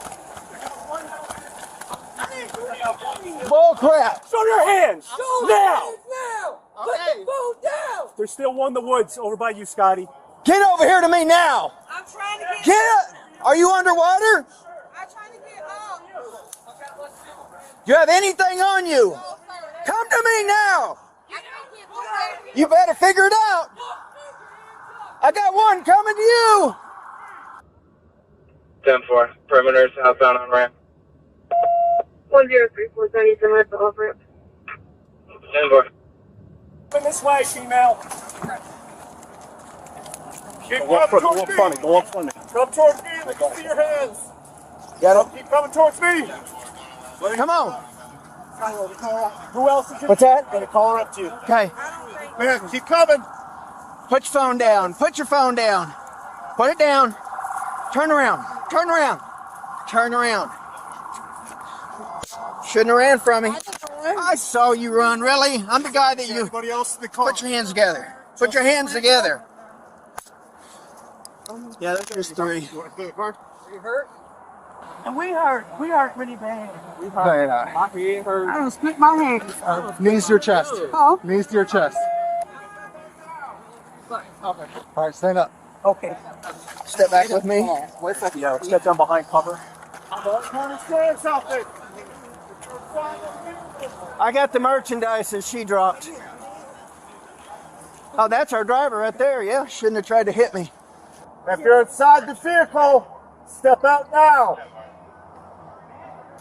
Speaker 1: Bull crap!
Speaker 5: Show your hands! Now!
Speaker 18: Put the phone down.
Speaker 5: There's still one in the woods over by you, Scotty.
Speaker 1: Get over here to me now!
Speaker 18: I'm trying to get
Speaker 1: Get it! Are you underwater?
Speaker 18: I'm trying to get home.
Speaker 1: Do you have anything on you? Come to me now! You better figure it out! I got one coming to you!
Speaker 15: 10-4, perimeter southbound on ramp.
Speaker 18: 1034, sending some at the off ramp.
Speaker 15: 10-4.
Speaker 5: Come this way, female. Go up front, go up front. Come towards me, let me see your hands.
Speaker 1: Got it?
Speaker 5: Keep coming towards me.
Speaker 1: Come on.
Speaker 5: Who else is
Speaker 1: What's that?
Speaker 5: gonna call her up to you?
Speaker 1: Okay.
Speaker 5: Man, keep coming.
Speaker 1: Put your phone down. Put your phone down. Put it down. Turn around. Turn around. Turn around. Shouldn't have ran from me. I saw you run, really? I'm the guy that you...
Speaker 5: Anybody else in the car?
Speaker 1: Put your hands together. Put your hands together. Yeah, there's three.
Speaker 5: You want to clear the car?
Speaker 18: You hurt? And we hurt really bad.
Speaker 5: We hurt.
Speaker 18: We hurt. I don't split my hands.
Speaker 5: Knees to your chest.
Speaker 18: Huh?
Speaker 5: Knees to your chest.
Speaker 18: Okay.
Speaker 5: All right, stand up.
Speaker 18: Okay.
Speaker 1: Step back with me.
Speaker 5: Wait a second. Yeah, step down behind cover.
Speaker 1: I got the merchandise that she dropped. Oh, that's our driver right there. Yeah, shouldn't have tried to hit me. If you're inside the vehicle, step out now.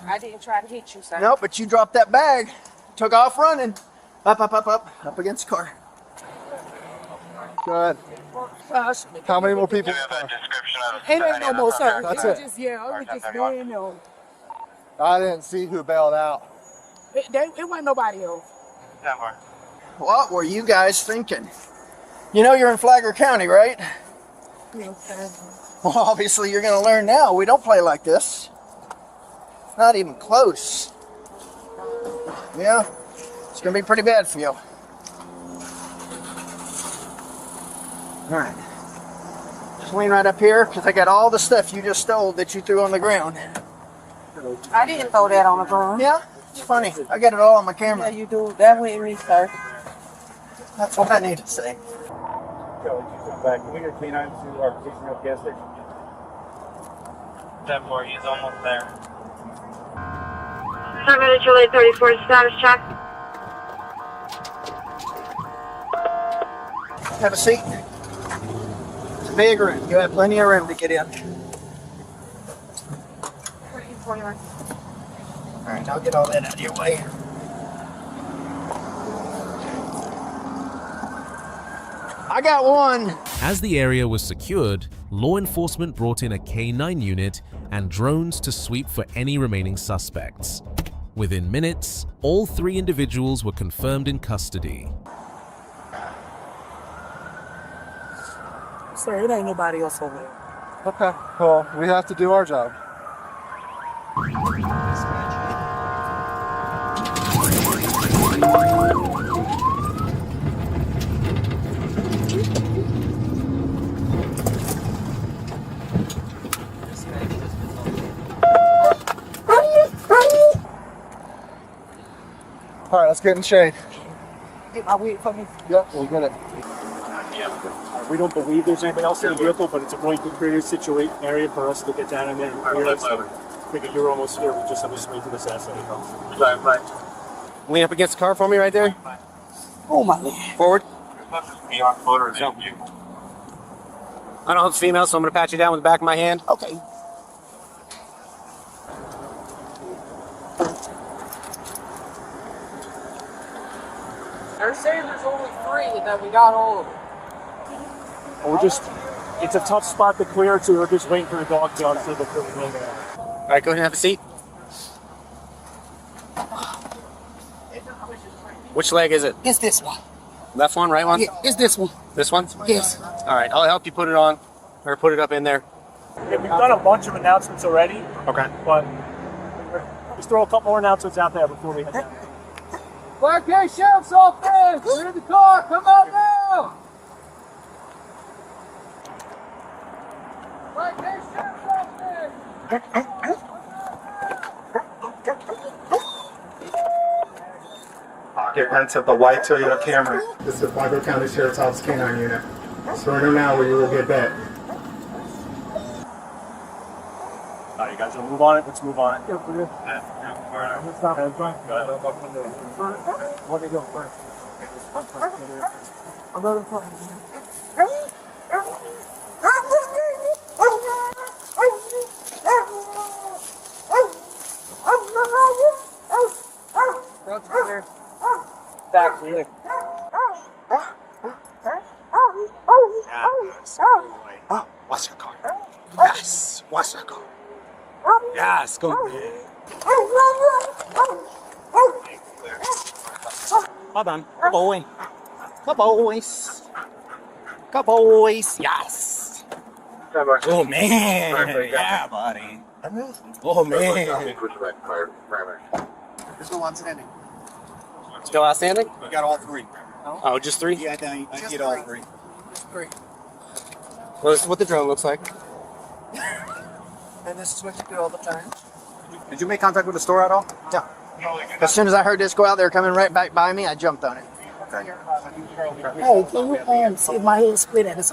Speaker 12: I didn't try to hit you, sir.
Speaker 1: No, but you dropped that bag. Took off running. Up against the car. Go ahead. How many more people?
Speaker 12: Ain't no more, sir.
Speaker 1: That's
Speaker 12: It was
Speaker 1: it.
Speaker 12: just, yeah, I was just laying on.
Speaker 1: I didn't see who bailed out.
Speaker 12: It wasn't nobody else.
Speaker 1: What were you guys thinking? You know you're in Flagler County, right?
Speaker 12: Yes, sir.
Speaker 1: Well, obviously you're going to learn now. We don't play like this. Not even close. Yeah, it's going to be pretty bad for you. All right. Just lean right up here because I got all the stuff you just stole that you threw on the ground.
Speaker 12: I didn't throw that on the ground.
Speaker 1: Yeah, it's funny. I got it all on my camera.
Speaker 12: Yeah, you do. That with me, sir.
Speaker 1: That's what I need to say.
Speaker 8: Can we get clean items to our position at the gas station? 10-4, he's almost there.
Speaker 4: 7 July 34 status check.
Speaker 1: Have a seat. It's a big room. You have plenty of room to get in. All right, I'll get all that out of your way. I got one.
Speaker 3: As the area was secured, law enforcement brought in a K9 unit and drones to sweep for any remaining suspects. Within minutes, all 3 individuals were confirmed in custody.
Speaker 12: Sir, it ain't nobody else over there.
Speaker 1: Okay, well, we have to do our job. All right, let's get in shade.
Speaker 12: Get my wig for me.
Speaker 1: Yep, we'll get it.
Speaker 16: We don't believe there's anything else in the vehicle, but it's a really creative situation area for us to get down in there. Figure you're almost here. We just have to wait for this asset to come.
Speaker 8: Lean up against the car for me right there.
Speaker 12: Oh, my leg.
Speaker 8: Forward. I don't have female, so I'm going to pat you down with the back of my hand.
Speaker 12: Okay. They're saying there's only 3 and that we got all of them.
Speaker 16: It's a tough spot to clear, so we're just waiting for the dog to see the film.
Speaker 8: All right, go ahead and have a seat. Which leg is it?
Speaker 12: It's this one.
Speaker 8: Left one, right one?
Speaker 12: Yeah, it's this one.
Speaker 8: This one?
Speaker 12: Yes.
Speaker 8: All right, I'll help you put it on, or put it up in there.
Speaker 16: Yeah, we've done a bunch of announcements already.
Speaker 8: Okay.
Speaker 16: But just throw a couple more announcements out there before we head down.
Speaker 1: Black K Sheriff's Office! We're in the car! Come out now! Black K Sheriff's Office!
Speaker 22: Occupants of the white Toyota Camry. This is the Flagler County Sheriff's Office K9 unit. Surrender now or you will get back.
Speaker 16: All right, you guys want to move on it? Let's move on it.
Speaker 1: Yeah, we're good.
Speaker 16: Let's stop it. Go ahead.
Speaker 1: What are you doing first? I'm going to
Speaker 8: Back here.
Speaker 22: Oh, watch your car. Yes, watch your car.
Speaker 8: Yes, go ahead. Well done. Good boy. Good boys. Good boys. Yes. Oh, man. Yeah, buddy. Oh, man.
Speaker 11: There's no outstanding.
Speaker 8: Still outstanding?
Speaker 11: We got all 3.
Speaker 8: Oh, just 3?
Speaker 11: Yeah, I get all 3.
Speaker 1: Just 3.
Speaker 8: Well, this is what the drone looks like.
Speaker 1: And this is what you do all the time.
Speaker 11: Did you make contact with the store at all?
Speaker 1: Yeah. As soon as I heard this go out there coming right back by me, I jumped on it.
Speaker 11: Okay.
Speaker 12: Hey, can you see if my head split at this?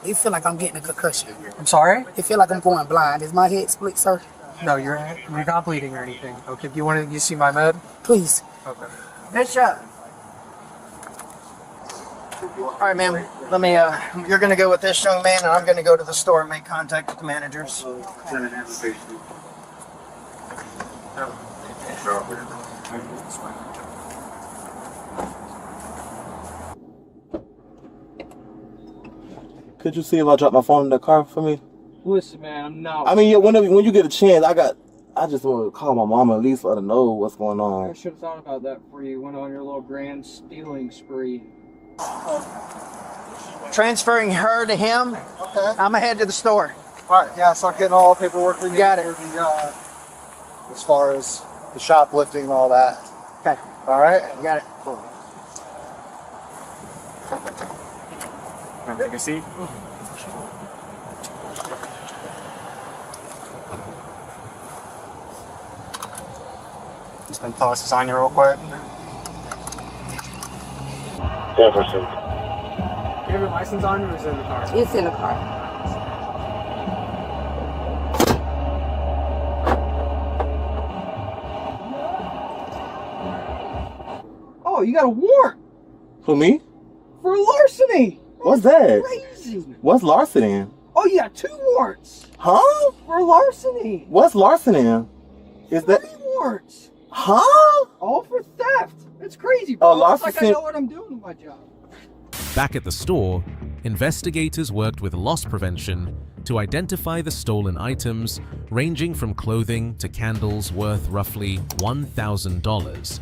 Speaker 12: It feel like I'm getting a concussion.
Speaker 17: I'm sorry?
Speaker 12: It feel like I'm going blind. Is my head split, sir?
Speaker 17: No, you're not bleeding or anything. Okay, do you see my med?
Speaker 12: Please.
Speaker 17: Okay.
Speaker 1: Good shot. All right, ma'am. Let me. You're gonna go with this young man, and I'm gonna go to the store and make contact with the managers.
Speaker 6: Could you see if I drop my phone in the car for me?
Speaker 17: Listen, man, I'm not.
Speaker 6: I mean, yeah, when you get a chance, I just want to call my mama at least let her know what's going on.
Speaker 17: I should have thought about that before you went on your little grand stealing spree.
Speaker 1: Transferring her to him. Okay. I'm gonna head to the store.
Speaker 22: All right, yeah, start getting all the paperwork we need.
Speaker 1: Got it.
Speaker 22: As far as the shoplifting and all that.
Speaker 1: Okay.
Speaker 22: All right?
Speaker 1: You got it.
Speaker 16: Want to take a seat? Just gonna toss this on you real quick.
Speaker 22: Jefferson.
Speaker 17: Do you have your license on or is it in the car?
Speaker 10: It's in the car.
Speaker 17: Oh, you got a warrant
Speaker 6: For me?
Speaker 17: for larceny.
Speaker 6: What's that?
Speaker 17: Crazy.
Speaker 6: What's larceny?
Speaker 17: Oh, you got 2 warrants
Speaker 6: Huh?
Speaker 17: for larceny.
Speaker 6: What's larceny? Is that?
Speaker 17: 3 warrants.
Speaker 6: Huh?
Speaker 17: All for theft. It's crazy, bro.
Speaker 6: Oh,
Speaker 17: It's like I
Speaker 6: larceny-
Speaker 17: know what I'm doing with my job.
Speaker 3: Back at the store, investigators worked with loss prevention to identify the stolen items, ranging from clothing to candles worth roughly $1,000.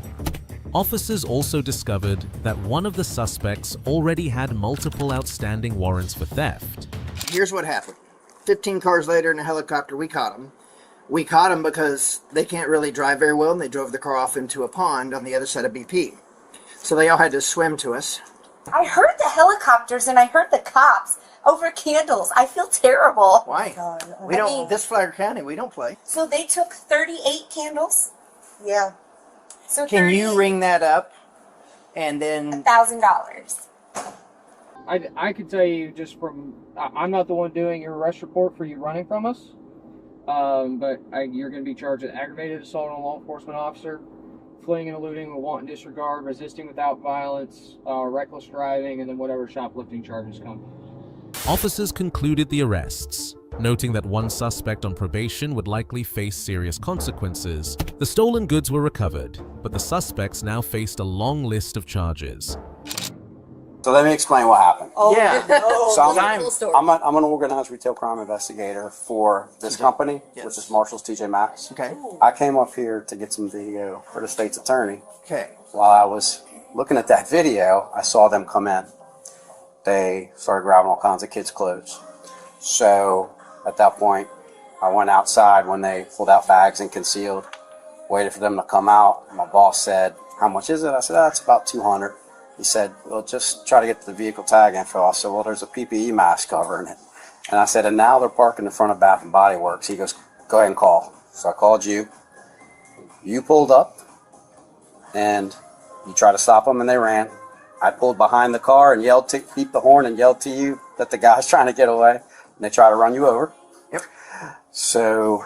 Speaker 3: Officers also discovered that one of the suspects already had multiple outstanding warrants for theft.
Speaker 1: Here's what happened. 15 cars later in a helicopter, we caught them. We caught them because they can't really drive very well, and they drove the car off into a pond on the other side of BP. So they all had to swim to us.
Speaker 9: I heard the helicopters and I heard the cops over candles. I feel terrible.
Speaker 1: Why? We don't, this Flagler County, we don't play.
Speaker 9: So they took 38 candles? Yeah. So
Speaker 1: Can you ring that up and then...
Speaker 9: $1,000.
Speaker 17: I could tell you just from, I'm not the one doing your arrest report for you running from us, but you're going to be charged with aggravated assault on a law enforcement officer, fleeing and eluding with wanton disregard, resisting without violence, reckless driving, and then whatever shoplifting charges come.
Speaker 3: Officers concluded the arrests, noting that one suspect on probation would likely face serious consequences. The stolen goods were recovered, but the suspects now faced a long list of charges.
Speaker 11: So let me explain what happened.
Speaker 1: Oh, yeah.
Speaker 11: So I'm an organized retail crime investigator for this company, which is Marshall's TJ Maxx.
Speaker 1: Okay.
Speaker 11: I came up here to get some video for the state's attorney.
Speaker 1: Okay.
Speaker 11: While I was looking at that video, I saw them come in. They started grabbing all kinds of kids' clothes. So at that point, I went outside when they pulled out bags and concealed, waited for them to come out. My boss said, "How much is it?" I said, "That's about 200. He said, "Well, just try to get the vehicle tag info." I said, "Well, there's a PPE mask covering it." And I said, "And now they're parking in front of Bath and Body Works." He goes, "Go ahead and call." So I called you. You pulled up, and you tried to stop them, and they ran. I pulled behind the car and yelled, beeped the horn and yelled to you that the guy's trying to get away, and they try to run you over.
Speaker 1: Yep.
Speaker 11: So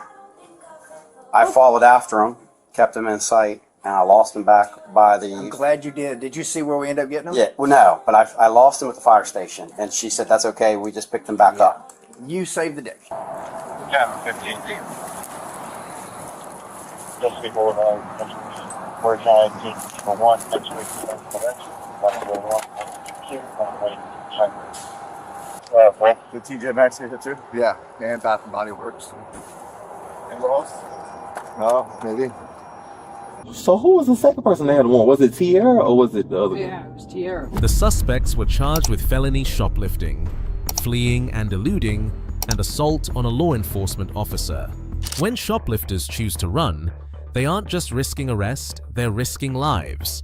Speaker 11: I followed after him, kept him in sight, and I lost him back by the...
Speaker 1: I'm glad you did. Did you see where we ended up getting them?
Speaker 11: Yeah, well, no, but I lost him at the fire station, and she said, "That's okay, we just picked him back up."
Speaker 1: You saved the day.
Speaker 15: Yeah, 15. Just before we're trying to for one next week.
Speaker 22: The TJ Maxx here too? Yeah, and Bath and Body Works. Anywhere else? No, maybe.
Speaker 6: So who was the second person they had one? Was it Tierra or was it the other one?
Speaker 17: Yeah, it was Tierra.
Speaker 3: The suspects were charged with felony shoplifting, fleeing and eluding, and assault on a law enforcement officer. When shoplifters choose to run, they aren't just risking arrest, they're risking lives.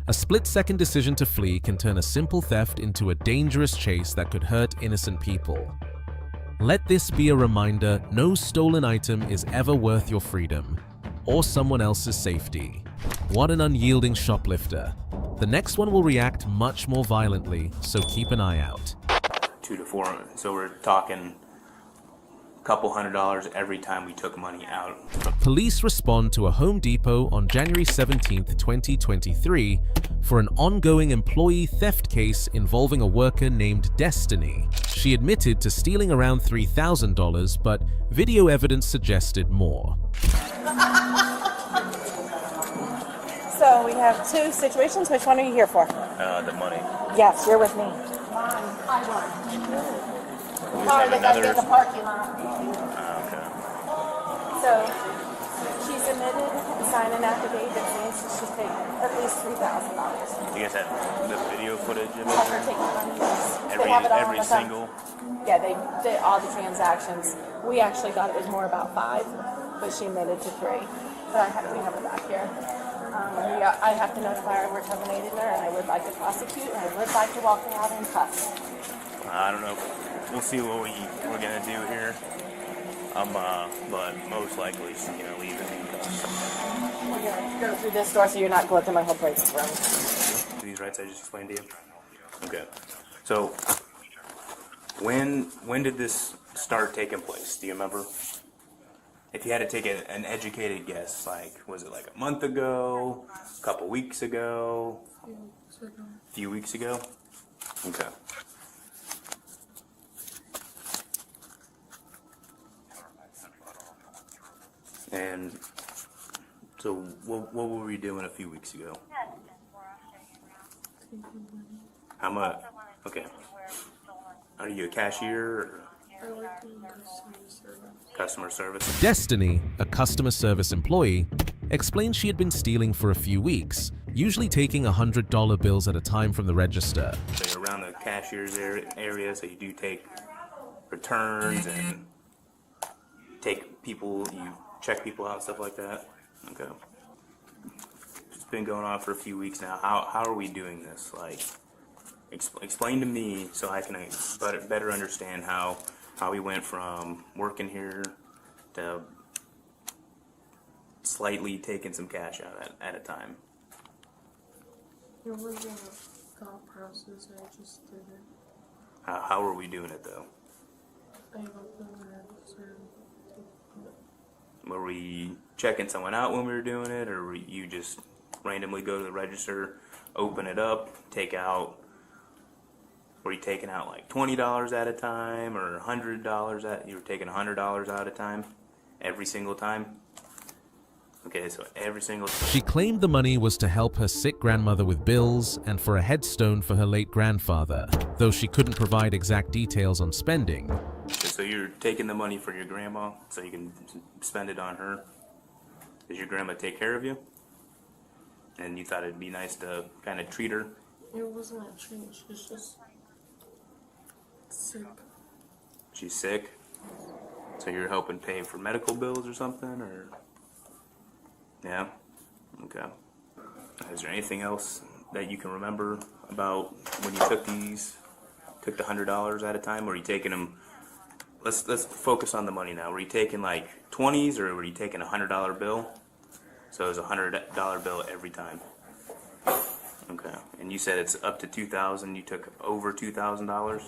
Speaker 3: A split-second decision to flee can turn a simple theft into a dangerous chase that could hurt innocent people. Let this be a reminder: no stolen item is ever worth your freedom or someone else's safety. What an unyielding shoplifter. The next one will react much more violently, so keep an eye out.
Speaker 8: 2 to 4, so we're talking
Speaker 7: couple $100s every time we took money out.
Speaker 3: Police respond to a Home Depot on January 17, 2023 for an ongoing employee theft case involving a worker named Destiny. She admitted to stealing around $3,000, but video evidence suggested more.
Speaker 14: So we have two situations. Which one are you here for?
Speaker 7: The money.
Speaker 14: Yes, you're with me.
Speaker 7: Car that got in the
Speaker 14: parking lot.
Speaker 7: Okay.
Speaker 14: So she submitted and signed an affidavit saying she's taken at least $3,000.
Speaker 7: You guys have the video footage of
Speaker 14: Of her
Speaker 7: it?
Speaker 14: taking money, yes. They
Speaker 7: Every
Speaker 14: have it all
Speaker 7: every
Speaker 14: on the phone.
Speaker 7: single.
Speaker 14: Yeah, they did all the transactions. We actually thought it was more about 5, but she admitted to 3. But we have it back here. I have to notify her we're terminating her, and I would like to prosecute, and I would like to walk her out in cuffs.
Speaker 7: I don't know. We'll see what we're gonna do here. But most likely she's gonna leave it in cuffs.
Speaker 14: We're gonna go through this door so you're not going through my whole break room.
Speaker 7: These rights I just explained to you. Okay. So when did this start taking place? Do you remember? If you had to take an educated guess, like, was it like a month ago, a couple weeks ago, a few weeks ago? Okay. And so what were we doing a few weeks ago? How much? Okay. Are you a cashier or customer service?
Speaker 3: Destiny, a customer service employee, explained she had been stealing for a few weeks, usually taking $100 bills at a time from the register.
Speaker 7: So you're around the cashier's area, so you do take returns and you check people out and stuff like that? Okay. It's been going on for a few weeks now. How are we doing this? Like, explain to me so I can better understand how we went from working here to slightly taking some cash out at a time.
Speaker 23: It wasn't a thought process, I just did it.
Speaker 7: How are we doing it though?
Speaker 23: I opened the register.
Speaker 7: Were we checking someone out when we were doing it, or were you just randomly go to the register, open it up, take out? Were you taking out like $20 at a time, or $100 you were taking $100 at a time, every single time? Okay, so every single time.
Speaker 3: She claimed the money was to help her sick grandmother with bills and for a headstone for her late grandfather, though she couldn't provide exact details on spending.
Speaker 7: So you're taking the money for your grandma so you can spend it on her? Does your grandma take care of you? And you thought it'd be nice to kind of treat her?
Speaker 23: It wasn't a treat, she's just sick.
Speaker 7: She's sick? So you're helping pay for medical bills or something, or? Yeah? Okay. Is there anything else that you can remember about when you took the $100 at a time, or are you taking them? Let's focus on the money now. Were you taking like 20s, or were you taking a $100 bill? So it was a $100 bill every time. Okay. And you said it's up to $2,000. You took over $2,000.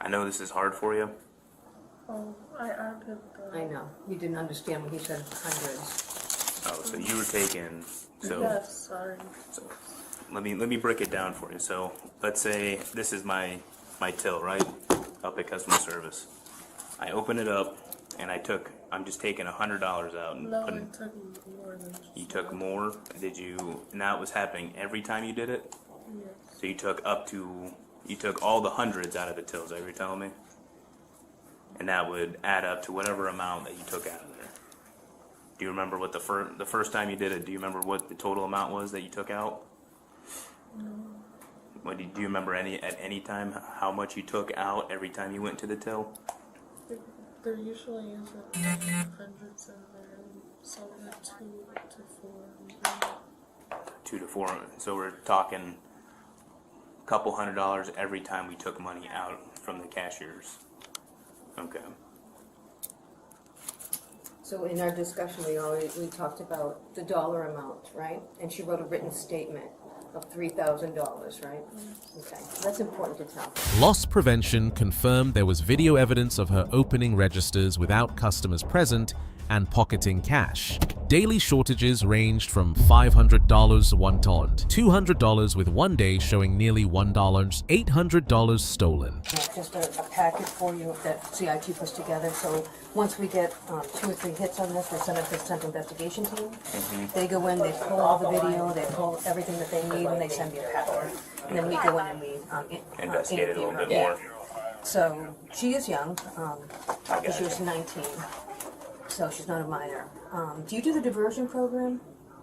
Speaker 7: I know this is hard for you.
Speaker 23: Oh, I added the...
Speaker 24: I know. You didn't understand when he said hundreds.
Speaker 7: Oh, so you were taking. So.
Speaker 23: Yes, sorry.
Speaker 7: So let me break it down for you. So let's say this is my till, right? Up at customer service. I open it up and I'm just taking $100 out and
Speaker 23: no, I took more than just...
Speaker 7: You took more? Did you? And that was happening every time you did it?
Speaker 23: Yes.
Speaker 7: So you took all the hundreds out of the tills, are you telling me? And that would add up to whatever amount that you took out of there. Do you remember what the first time you did it? Do you remember what the total amount was that you took out?
Speaker 23: No.
Speaker 7: Do you remember at any time how much you took out every time you went to the till?
Speaker 23: There usually is hundreds in there, so we're 2 to 4.
Speaker 7: 2 to 4. So we're talking a couple $100 every time we took money out from the cashiers. Okay.
Speaker 24: So in our discussion, we talked about the dollar amount, right? And she wrote a written statement. of $3,000, right? Okay, that's important to tell.
Speaker 3: Loss prevention confirmed there was video evidence of her opening registers without customers present and pocketing cash. Daily shortages ranged from $500 one ton, $200 with one day showing nearly $1, $800 stolen.
Speaker 24: Just a packet for you that CIT puts together. So once we get 2 or 3 hits on this, we send it to the Central Investigation Team. They go in, they pull all the video, they pull everything that they need, and they send me a packet. And then we go in and we
Speaker 7: Investigate it a little bit
Speaker 24: Yeah.
Speaker 7: more.
Speaker 24: So she is young. She was 19. So she's not a minor. Do you do the diversion program?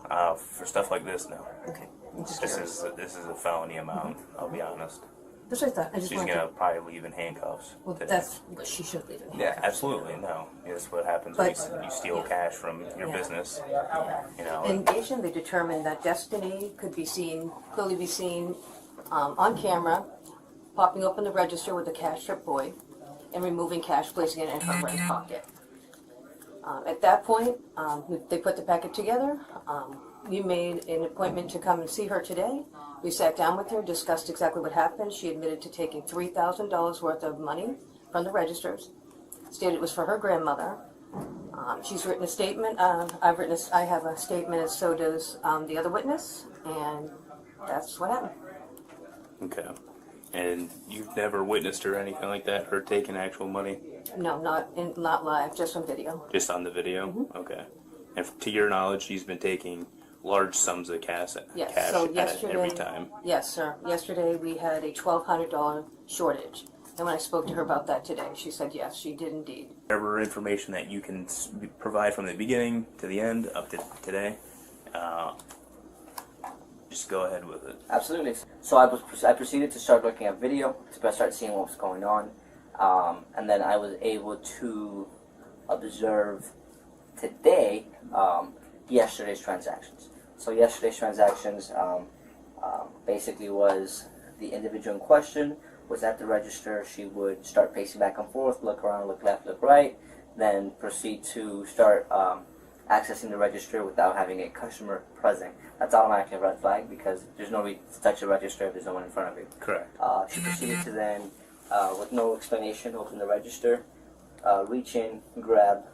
Speaker 7: For stuff like this, no.
Speaker 24: Okay.
Speaker 7: This is a felony amount, I'll be honest.
Speaker 24: That's what I thought. I just
Speaker 7: She's
Speaker 24: wanted
Speaker 7: gonna
Speaker 24: to...
Speaker 7: probably leave in handcuffs.
Speaker 24: Well,
Speaker 7: today.
Speaker 24: that's what she should leave in handcuffs.
Speaker 7: Yeah, absolutely, no. That's what happens when you steal cash from your business. You know.
Speaker 24: In Asian, they determined that Destiny could be seen, clearly be seen on camera, popping open the register with a cash strip boy, and removing cash, placing it in her right pocket. At that point, they put the packet together. We made an appointment to come and see her today. We sat down with her, discussed exactly what happened. She admitted to taking $3,000 worth of money from the registers, stated it was for her grandmother. She's written a statement. I have a statement, and so does the other witness, and that's what happened.
Speaker 7: Okay. And you've never witnessed or anything like that, her taking actual money?
Speaker 24: No, not live, just on video.
Speaker 7: Just on the video? Okay. And to your knowledge, she's been taking large sums of cash
Speaker 24: So yesterday,
Speaker 7: every time?
Speaker 24: Yes, sir. Yesterday we had a $1,200 shortage. And when I spoke to her about that today, she said yes, she did indeed.
Speaker 7: Whatever information that you can provide from the beginning to the end up to today, just go ahead with it.
Speaker 13: Absolutely. So I proceeded to start looking at video to start seeing what was going on, and then I was able to observe today yesterday's transactions. So yesterday's transactions basically was the individual in question was at the register. She would start pacing back and forth, look around, look left, look right, then proceed to start accessing the register without having a customer present. That's automatically a red flag because there's no reason to touch the register if there's no one in front of you.
Speaker 7: Correct.
Speaker 13: She proceeded to then, with no explanation, open the register, reach in, grab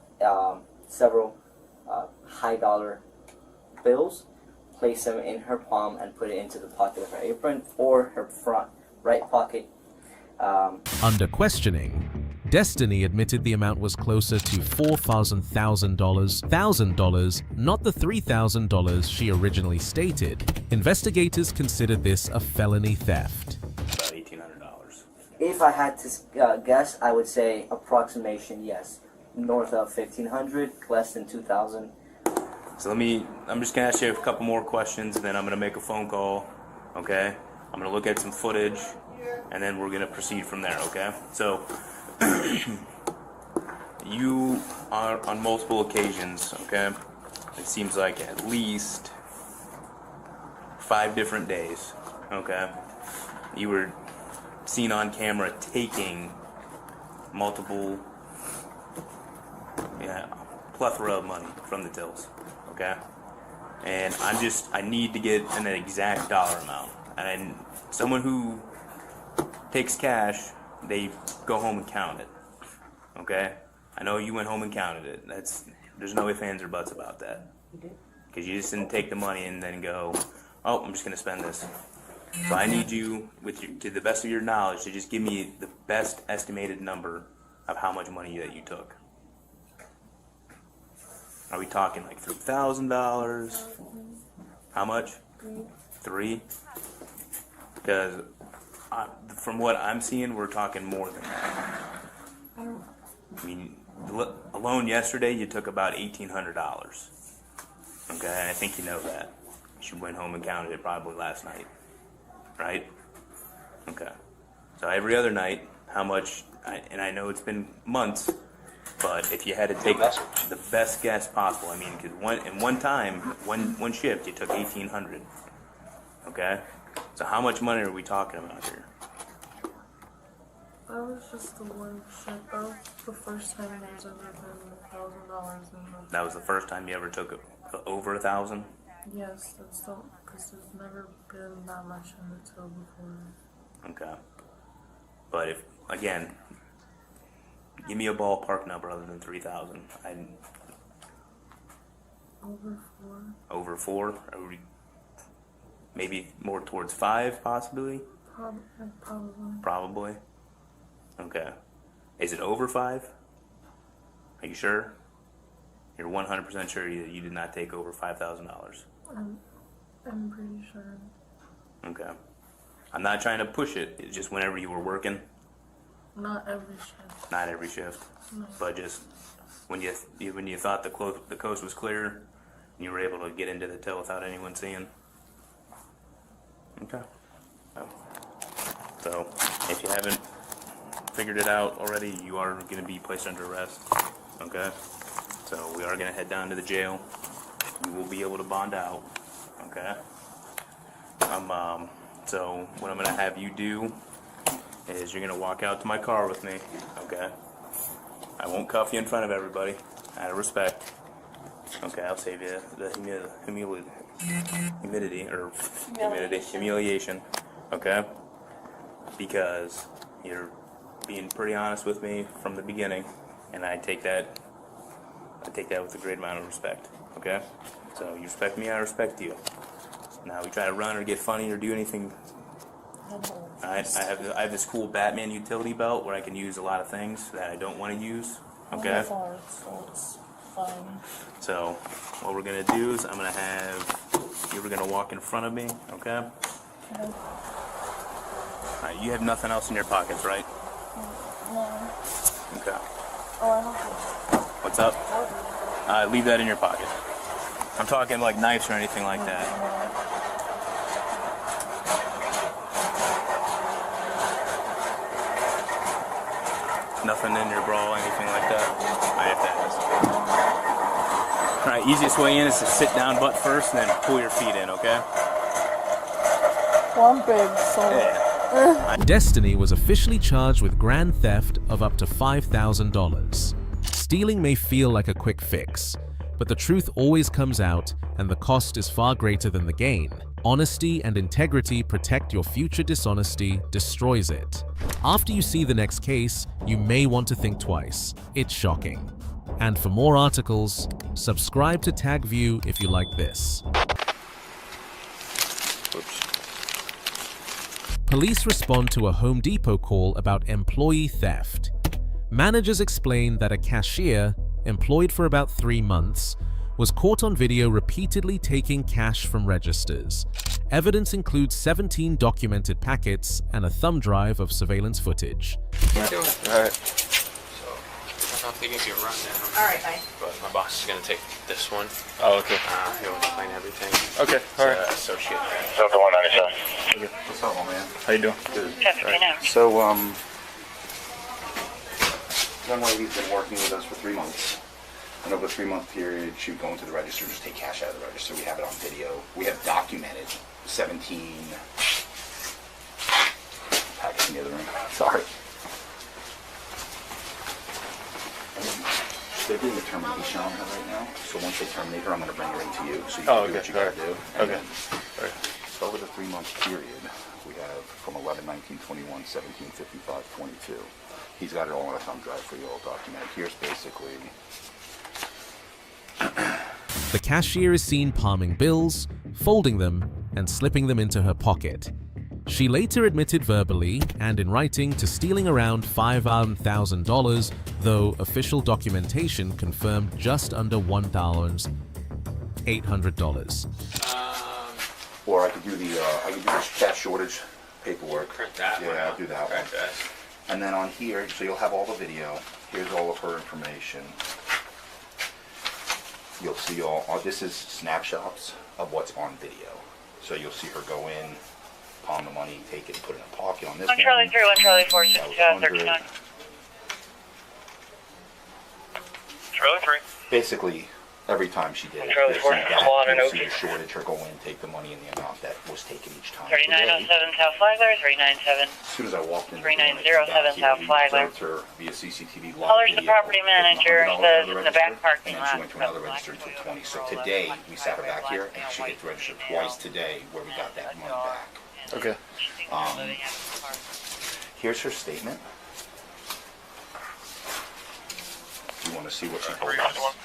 Speaker 13: several high dollar bills, place them in her palm and put it into the pocket of her apron or her front right pocket.
Speaker 3: Under questioning, Destiny admitted the amount was closer to $1,000, not the $3,000 she originally stated. Investigators considered this a felony theft.
Speaker 7: About $1,800.
Speaker 13: If I had to guess, I would say approximation, yes. North of 1,500, less than 2,000.
Speaker 7: So I'm just gonna ask you a couple more questions and then I'm gonna make a phone call, okay? I'm gonna look at some footage and then we're gonna proceed from there, okay? So, you are on multiple occasions, okay? It seems like at least 5 different days, okay? You were seen on camera taking multiple, plethora of money from the tills, okay? And I need to get an exact dollar amount. And someone who takes cash, they go home and count it, okay? I know you went home and counted it. There's no ifs, ands, or buts about that. Because you just didn't take the money and then go, oh, I'm just going to spend this. So I need you, to the best of your knowledge, to just give me the best estimated number of how much money that you took. Are we talking like $3,000? How much? 3? Because from what I'm seeing, we're talking more than that. I mean, alone yesterday, you took about $1,800. Okay, I think you know that. You went home and counted it probably last night, right? Okay. So every other night, how much, and I know it's been months, but if you had to take the best guess possible, I mean, because one shift, you took $1,800. Okay? So how much money are we talking about here?
Speaker 23: That was just the one shift. That was the first time there's ever been $1,000 in the...
Speaker 7: That was the first time you ever took over $1,000?
Speaker 23: Yes, that's the, because there's never been that much in the till before.
Speaker 7: Okay. But if, again, give me a ballpark number other than 3,000.
Speaker 23: Over 4.
Speaker 7: Over 4? Or maybe more towards 5, possibly?
Speaker 23: Probably.
Speaker 7: Probably? Okay. Is it over 5? Are you sure? You're 100% sure you did not take over $5,000?
Speaker 23: I'm pretty sure.
Speaker 7: Okay. I'm not trying to push it. It's just whenever you were working.
Speaker 23: Not every shift.
Speaker 7: Not every shift.
Speaker 23: No.
Speaker 7: But just when you thought the coast was clear, and you were able to get into the till without anyone seeing. Okay. So if you haven't figured it out already, you are going to be placed under arrest. Okay. So we are going to head down to the jail. You will be able to bond out. Okay. So what I'm going to have you do is you're going to walk out to my car with me. Okay. I won't cuff you in front of everybody, out of respect. Okay, I'll save you the humiliation. Okay? Because you're being pretty honest with me from the beginning, and I take that with a great amount of respect. Okay? So you respect me, I respect you. Now we try to run or get funny or do anything. I have this cool Batman utility belt where I can use a lot of things that I don't want to use. Okay?
Speaker 23: So it's fine.
Speaker 7: So what we're gonna do is you're gonna walk in front of me. Okay?
Speaker 23: Okay.
Speaker 7: Alright, you have nothing else in your pockets, right?
Speaker 23: No.
Speaker 7: Okay.
Speaker 23: Oh, I don't think.
Speaker 7: What's up? Leave that in your pocket. I'm talking like knives or anything like that. Nothing in your bra, anything like that? I have to ask. Alright, easiest way in is to sit down butt first and then pull your feet in, okay?
Speaker 23: Well, I'm big, so...
Speaker 7: Yeah.
Speaker 3: Destiny was officially charged with grand theft of up to $5,000. Stealing may feel like a quick fix, but the truth always comes out and the cost is far greater than the gain. Honesty and integrity protect your future. Dishonesty destroys it. After you see the next case, you may want to think twice. It's shocking. And for more articles, subscribe to TagView if you like this.
Speaker 7: Oops.
Speaker 3: Police respond to a Home Depot call about employee theft. Managers explain that a cashier, employed for about 3 months, was caught on video repeatedly taking cash from registers. Evidence includes 17 documented packets and a thumb drive of surveillance footage.
Speaker 8: How you doing? All right. So, I'm thinking of your rundown.
Speaker 10: All right, bye.
Speaker 8: But my boss is going to take this one. Oh, okay. He'll explain everything. Okay, all right. Associate.
Speaker 15: Delta 197.
Speaker 22: Okay. What's up, my man?
Speaker 8: How you doing?
Speaker 22: Good.
Speaker 15: Right.
Speaker 22: So, young lady's been working with us for 3 months. And over a 3-month period, she would go into the register, just take cash out of the register. We have it on video. We have documented 17 packets in the other room. Sorry. They're doing a termination on her right now. So once they terminate her, I'm going to bring her into you. So you can do what you got to do.
Speaker 8: Okay.
Speaker 22: So over the 3-month period, we have from 11/19/21, 17/55/22. He's got it all on a thumb drive for you, all documented. Here's basically...
Speaker 3: The cashier is seen palming bills, folding them, and slipping them into her pocket. She later admitted verbally and in writing to stealing around $5,000, though official documentation confirmed just under $1,800.
Speaker 22: Or I could do the cash shortage paperwork.
Speaker 8: Print that one.
Speaker 22: Yeah, I'll do that one. And then on here, so you'll have all the video. Here's all of her information. You'll see all this is snapshots of what's on video. So you'll see her go in, palm the money, take it, put it in a pocket on this one.
Speaker 4: 1 Charlie 3, 1 Charlie 4, 39.
Speaker 22: Charlie 3. Basically, every time she did it,
Speaker 4: Charlie
Speaker 22: you'll see
Speaker 4: 4,
Speaker 22: that,
Speaker 4: come on,
Speaker 22: you'll
Speaker 4: and
Speaker 22: see
Speaker 4: OK.
Speaker 22: the shortage, or go in, take the money and the amount that was taken each time.
Speaker 4: 3907 South Flagler, 397.
Speaker 22: As soon as I walked in,
Speaker 4: 3907 South Flagler.
Speaker 22: observed her via CCTV live
Speaker 4: Colors the
Speaker 22: video,
Speaker 4: property manager
Speaker 22: $100
Speaker 4: says
Speaker 22: in
Speaker 4: in the back parking
Speaker 22: and then
Speaker 4: lot.
Speaker 22: she went to another register and took 20. So today, we sat her back here, and she hit the register twice today where we got that money back.
Speaker 8: Okay.
Speaker 22: Here's her statement. Do you want to see what she told us?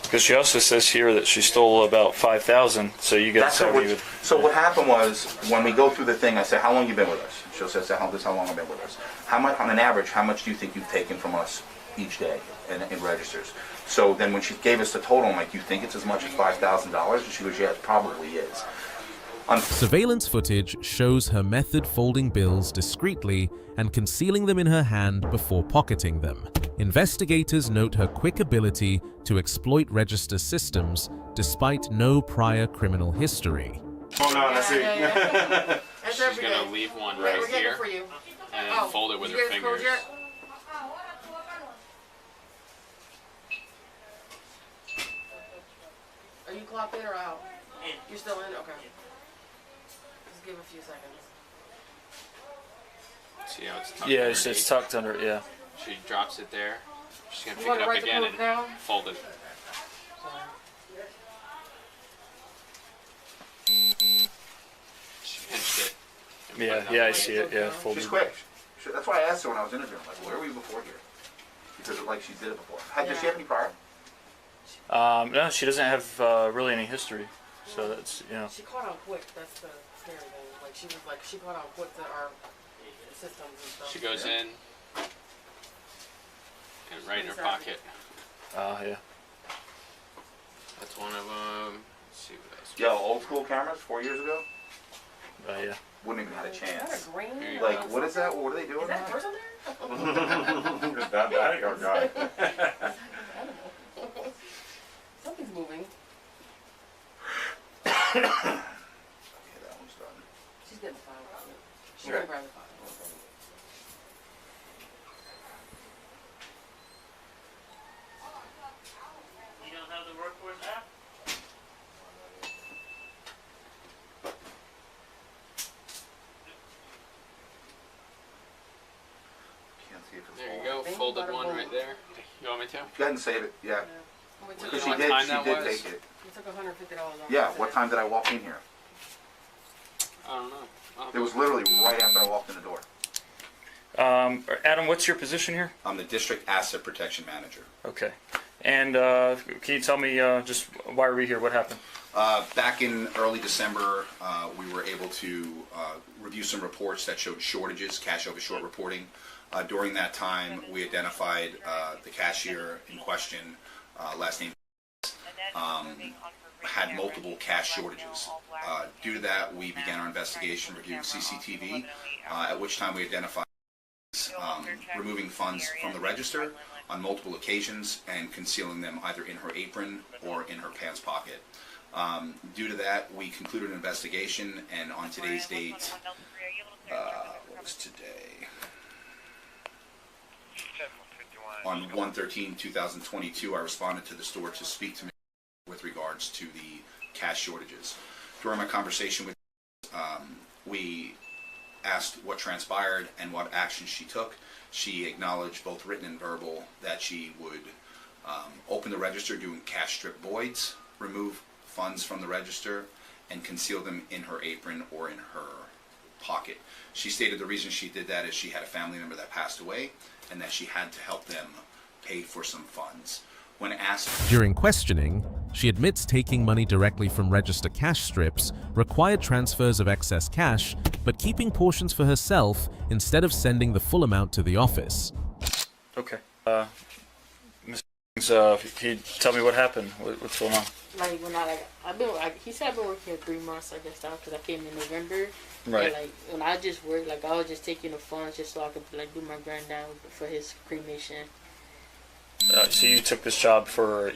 Speaker 8: Because she also says here that she stole about 5,000. So you get
Speaker 22: So what happened was, when we go through the thing, I said, how long you been with us? She'll say, this is how long I've been with us. How much, on an average, how much do you think you've taken from us each day in registers? So then when she gave us the total, I'm like, you think it's as much as $5,000? And she goes, yeah, it probably is.
Speaker 3: Surveillance footage shows her method folding bills discreetly and concealing them in her hand before pocketing them. Investigators note her quick ability to exploit register systems despite no prior criminal history.
Speaker 22: Oh no, that's it.
Speaker 2: She's gonna leave one right here and then fold it with her fingers.
Speaker 18: Are you clocked in or out? You're still in? Okay. Just give a few seconds.
Speaker 2: See how it's tucked
Speaker 8: Yeah,
Speaker 2: underneath?
Speaker 8: it's tucked under. Yeah.
Speaker 2: She drops it there. She's gonna
Speaker 18: You
Speaker 2: pick
Speaker 18: want
Speaker 2: it
Speaker 18: to
Speaker 2: up
Speaker 18: write the
Speaker 2: again
Speaker 18: code
Speaker 2: and
Speaker 18: down?
Speaker 2: fold it. She pinched it. and put it
Speaker 8: Yeah,
Speaker 2: on
Speaker 8: yeah,
Speaker 2: the
Speaker 8: I see it. Yeah, folded.
Speaker 22: She's quick. That's why I asked her when I was interviewing, like, where were you before here? Because like she did it before. Does she have any prior?
Speaker 8: No, she doesn't have really any history. So that's, you know.
Speaker 18: She caught on quick. That's the scary thing. Like she caught on quick to our systems and stuff.
Speaker 2: She goes in and right in her pocket.
Speaker 8: Yeah.
Speaker 2: That's one of them. Let's see what else.
Speaker 22: Yo, old school cameras 4 years ago?
Speaker 8: Yeah.
Speaker 22: Wouldn't even have had a chance.
Speaker 18: Is that a green?
Speaker 22: Like, what is that? What are they doing?
Speaker 18: Is that a person there?
Speaker 22: Is that bad or guy?
Speaker 18: Something's moving.
Speaker 22: Okay, that one's done.
Speaker 18: She's getting the file. She's gonna grab the file.
Speaker 4: You don't have the workforce app?
Speaker 22: Can't see if it's
Speaker 2: There you go, folded one right there. You want me to?
Speaker 22: Go ahead and save it, yeah. Because she
Speaker 2: What
Speaker 22: did
Speaker 2: time that was?
Speaker 22: take it.
Speaker 18: You took $150 off.
Speaker 22: Yeah, what time did I walk in here?
Speaker 2: I don't know.
Speaker 22: It was literally right after I walked in the door.
Speaker 8: Adam, what's your position here?
Speaker 22: I'm the District Asset Protection Manager.
Speaker 8: Okay. And can you tell me just why are we here? What happened?
Speaker 22: Back in early December, we were able to review some reports that showed shortages, cash over short reporting. During that time, we identified the cashier in question, last name, had multiple cash shortages. Due to that, we began our investigation reviewing CCTV, at which time we identified removing funds from the register on multiple occasions and concealing them either in her apron or in her pants pocket. Due to that, we concluded an investigation, and on today's date, what was today? On 1/13/2022, I responded to the store to speak to me with regards to the cash shortages. During my conversation with we asked what transpired and what actions she took. She acknowledged, both written and verbal, that she would open the register doing cash strip voids, remove funds from the register, and conceal them in her apron or in her pocket. She stated the reason she did that is she had a family member that passed away and that she had to help them pay for some funds. When asked
Speaker 3: During questioning, she admits taking money directly from register cash strips required transfers of excess cash, but keeping portions for herself instead of sending the full amount to the office.
Speaker 8: Okay. Ms. Can you tell me what happened? What's going on?
Speaker 19: Like when he said I've been working here 3 months, I guess, now, because I came in November.
Speaker 8: Right.
Speaker 19: And, like when I just worked, like I was just taking the funds just so I could like do my grind down for his cremation.
Speaker 8: So you took this job for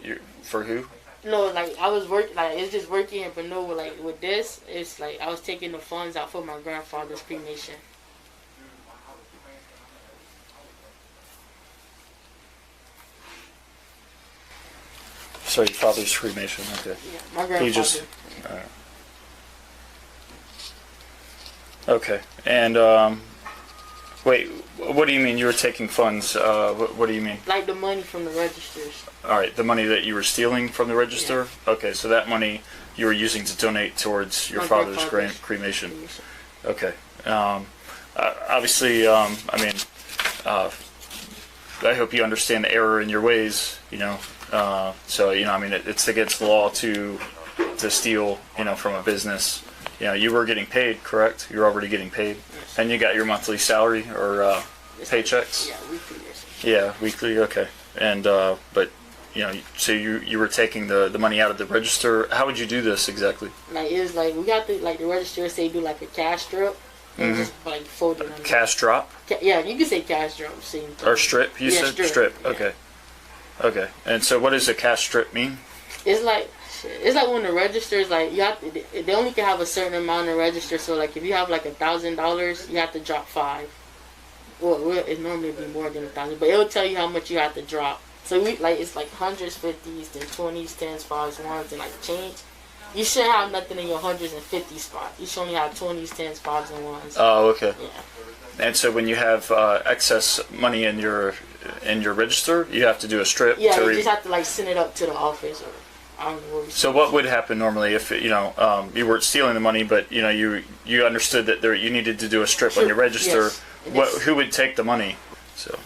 Speaker 8: who?
Speaker 19: No, like I was working, like it's just working here, but no, like with this, it's like I was taking the funds out for my grandfather's cremation.
Speaker 5: So your father's cremation. Okay.
Speaker 19: Yeah, my grandfather.
Speaker 5: He just. Okay. And wait, what do you mean you were taking funds? What do you mean?
Speaker 19: Like the money from the registers.
Speaker 5: All right, the money that you were stealing from the register. Yeah. Okay, so that money you were using to donate towards your father's cremation. Okay. Obviously, I mean, I hope you understand the error in your ways. You know, so you know, I mean, it's against the law to steal, you know, from a business. You know, you were getting paid, correct? You're already getting paid, yes. And you got your monthly salary or paychecks.
Speaker 19: Yeah, weekly.
Speaker 5: Yeah, weekly. Okay, and but you know, so you were taking the money out of the register. How would you do this exactly?
Speaker 19: Like it was like we got the register say do like a cash drop and just like fold it.
Speaker 5: Cash drop.
Speaker 19: Yeah, you can say cash drop. Same thing.
Speaker 5: Or strip. You said strip. Yeah. Okay. Okay. And so, what does a cash strip mean?
Speaker 19: It's like when the register is like you have to, they only can have a certain amount of register. So like if you have like $1,000, you have to drop 5. Well, it normally be more than 1,000, but it'll tell you how much you have to drop. So we like it's like hundreds, 50s, then 20s, 10s, 5s, 1s, and like change. You shouldn't have nothing in your 100s and 50s spot. You should only have 20s, 10s, 5s, and 1s.
Speaker 5: Oh, okay.
Speaker 19: Yeah.
Speaker 5: And so when you have excess money in your register, you have to do a strip.
Speaker 19: Yeah, you just have to like send it up to the office or. I don't know what
Speaker 5: so what would happen normally if you know you weren't stealing the money, but you know you understood that you needed to do a strip on your register? Yes. Who would take the money? So.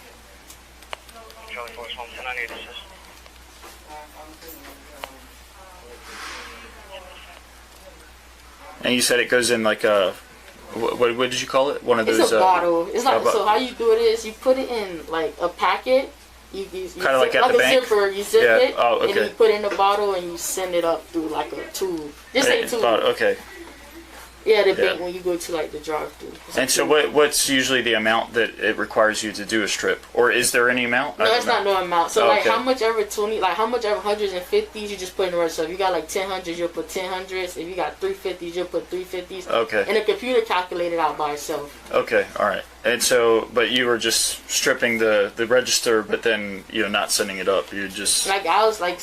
Speaker 5: And you said it goes in like a what did you call it? One of those.
Speaker 19: It's a bottle. It's like so. How you do it is you put it in like a packet. You
Speaker 5: kind of like at the bank?
Speaker 19: Zipper, you zip it,
Speaker 5: oh, okay.
Speaker 19: And then you put it in a bottle and you send it up through like a tube. Just say tube.
Speaker 5: Okay.
Speaker 19: Yeah, the bank when you go to like the drive-through.
Speaker 5: And so what's usually the amount that it requires you to do a strip? Or is there any amount?
Speaker 19: No, it's not no amount. So like how much ever 100s and 50s, you just put in the register. If you got like 1000s, you'll put 1000s. If you got 350s, you'll put 350s.
Speaker 5: Okay.
Speaker 19: And the computer calculated out by itself.
Speaker 5: Okay, all right. And so, but you were just stripping the register, but then not sending it up. You just
Speaker 19: like I was like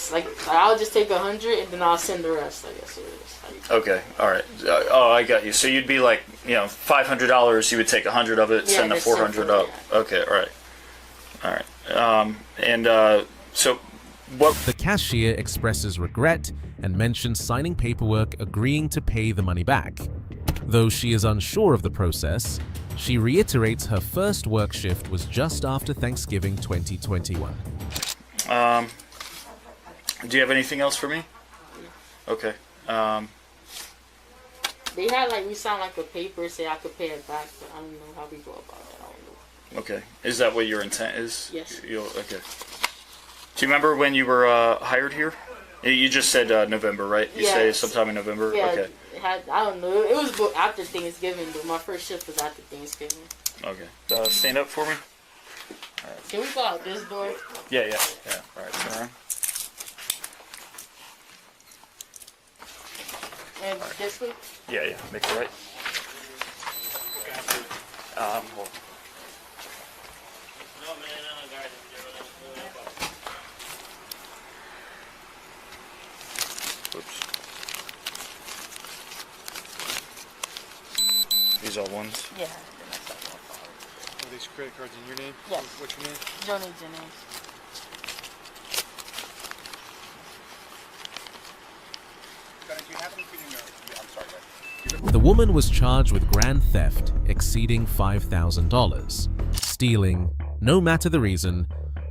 Speaker 19: I'll just take 100 and then I'll send the rest. I guess it is.
Speaker 5: Okay, all right. Oh, I got you. So you'd be like, $500. You would take 100 of it, send the 400 up. Yeah. Okay, all right. So what?
Speaker 3: The cashier expresses regret and mentions signing paperwork agreeing to pay the money back. Though she is unsure of the process, she reiterates her first work shift was just after Thanksgiving 2021.
Speaker 5: Do you have anything else for me? Okay.
Speaker 19: They had we signed like a paper say I could pay it back, but I don't know how we go about that. I don't know.
Speaker 5: Okay. Is that what your intent is?
Speaker 19: Yes.
Speaker 5: Okay. Do you remember when you were hired here? You just said November, right? You say sometime in November?
Speaker 19: Yeah,
Speaker 5: okay.
Speaker 19: I don't know. It was after Thanksgiving, but my first shift was after Thanksgiving.
Speaker 5: Okay. Stand up for me.
Speaker 19: All right. Can we go out this door?
Speaker 5: Yeah. All right, turn around.
Speaker 19: And this way?
Speaker 5: Yeah. Make it right. Hold on. Oops. These all ones?
Speaker 19: Yeah.
Speaker 1: Are these credit cards in your name?
Speaker 19: Yes.
Speaker 1: What's your name?
Speaker 19: Joni Jennings.
Speaker 3: The woman was charged with grand theft exceeding $5,000. Stealing, no matter the reason,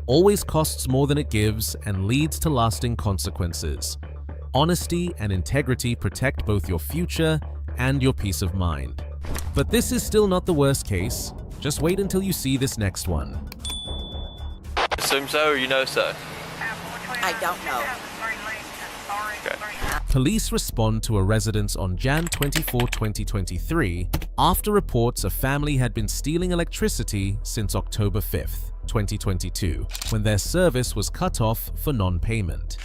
Speaker 3: always costs more than it gives and leads to lasting consequences. Honesty and integrity protect both your future and your peace of mind. But this is still not the worst case. Just wait until you see this next one.
Speaker 12: Assume so, or you know so?
Speaker 18: I don't know.
Speaker 3: Police respond to a residence on Jan 24, 2023 after reports a family had been stealing electricity since October 5th, 2022, when their service was cut off for non-payment.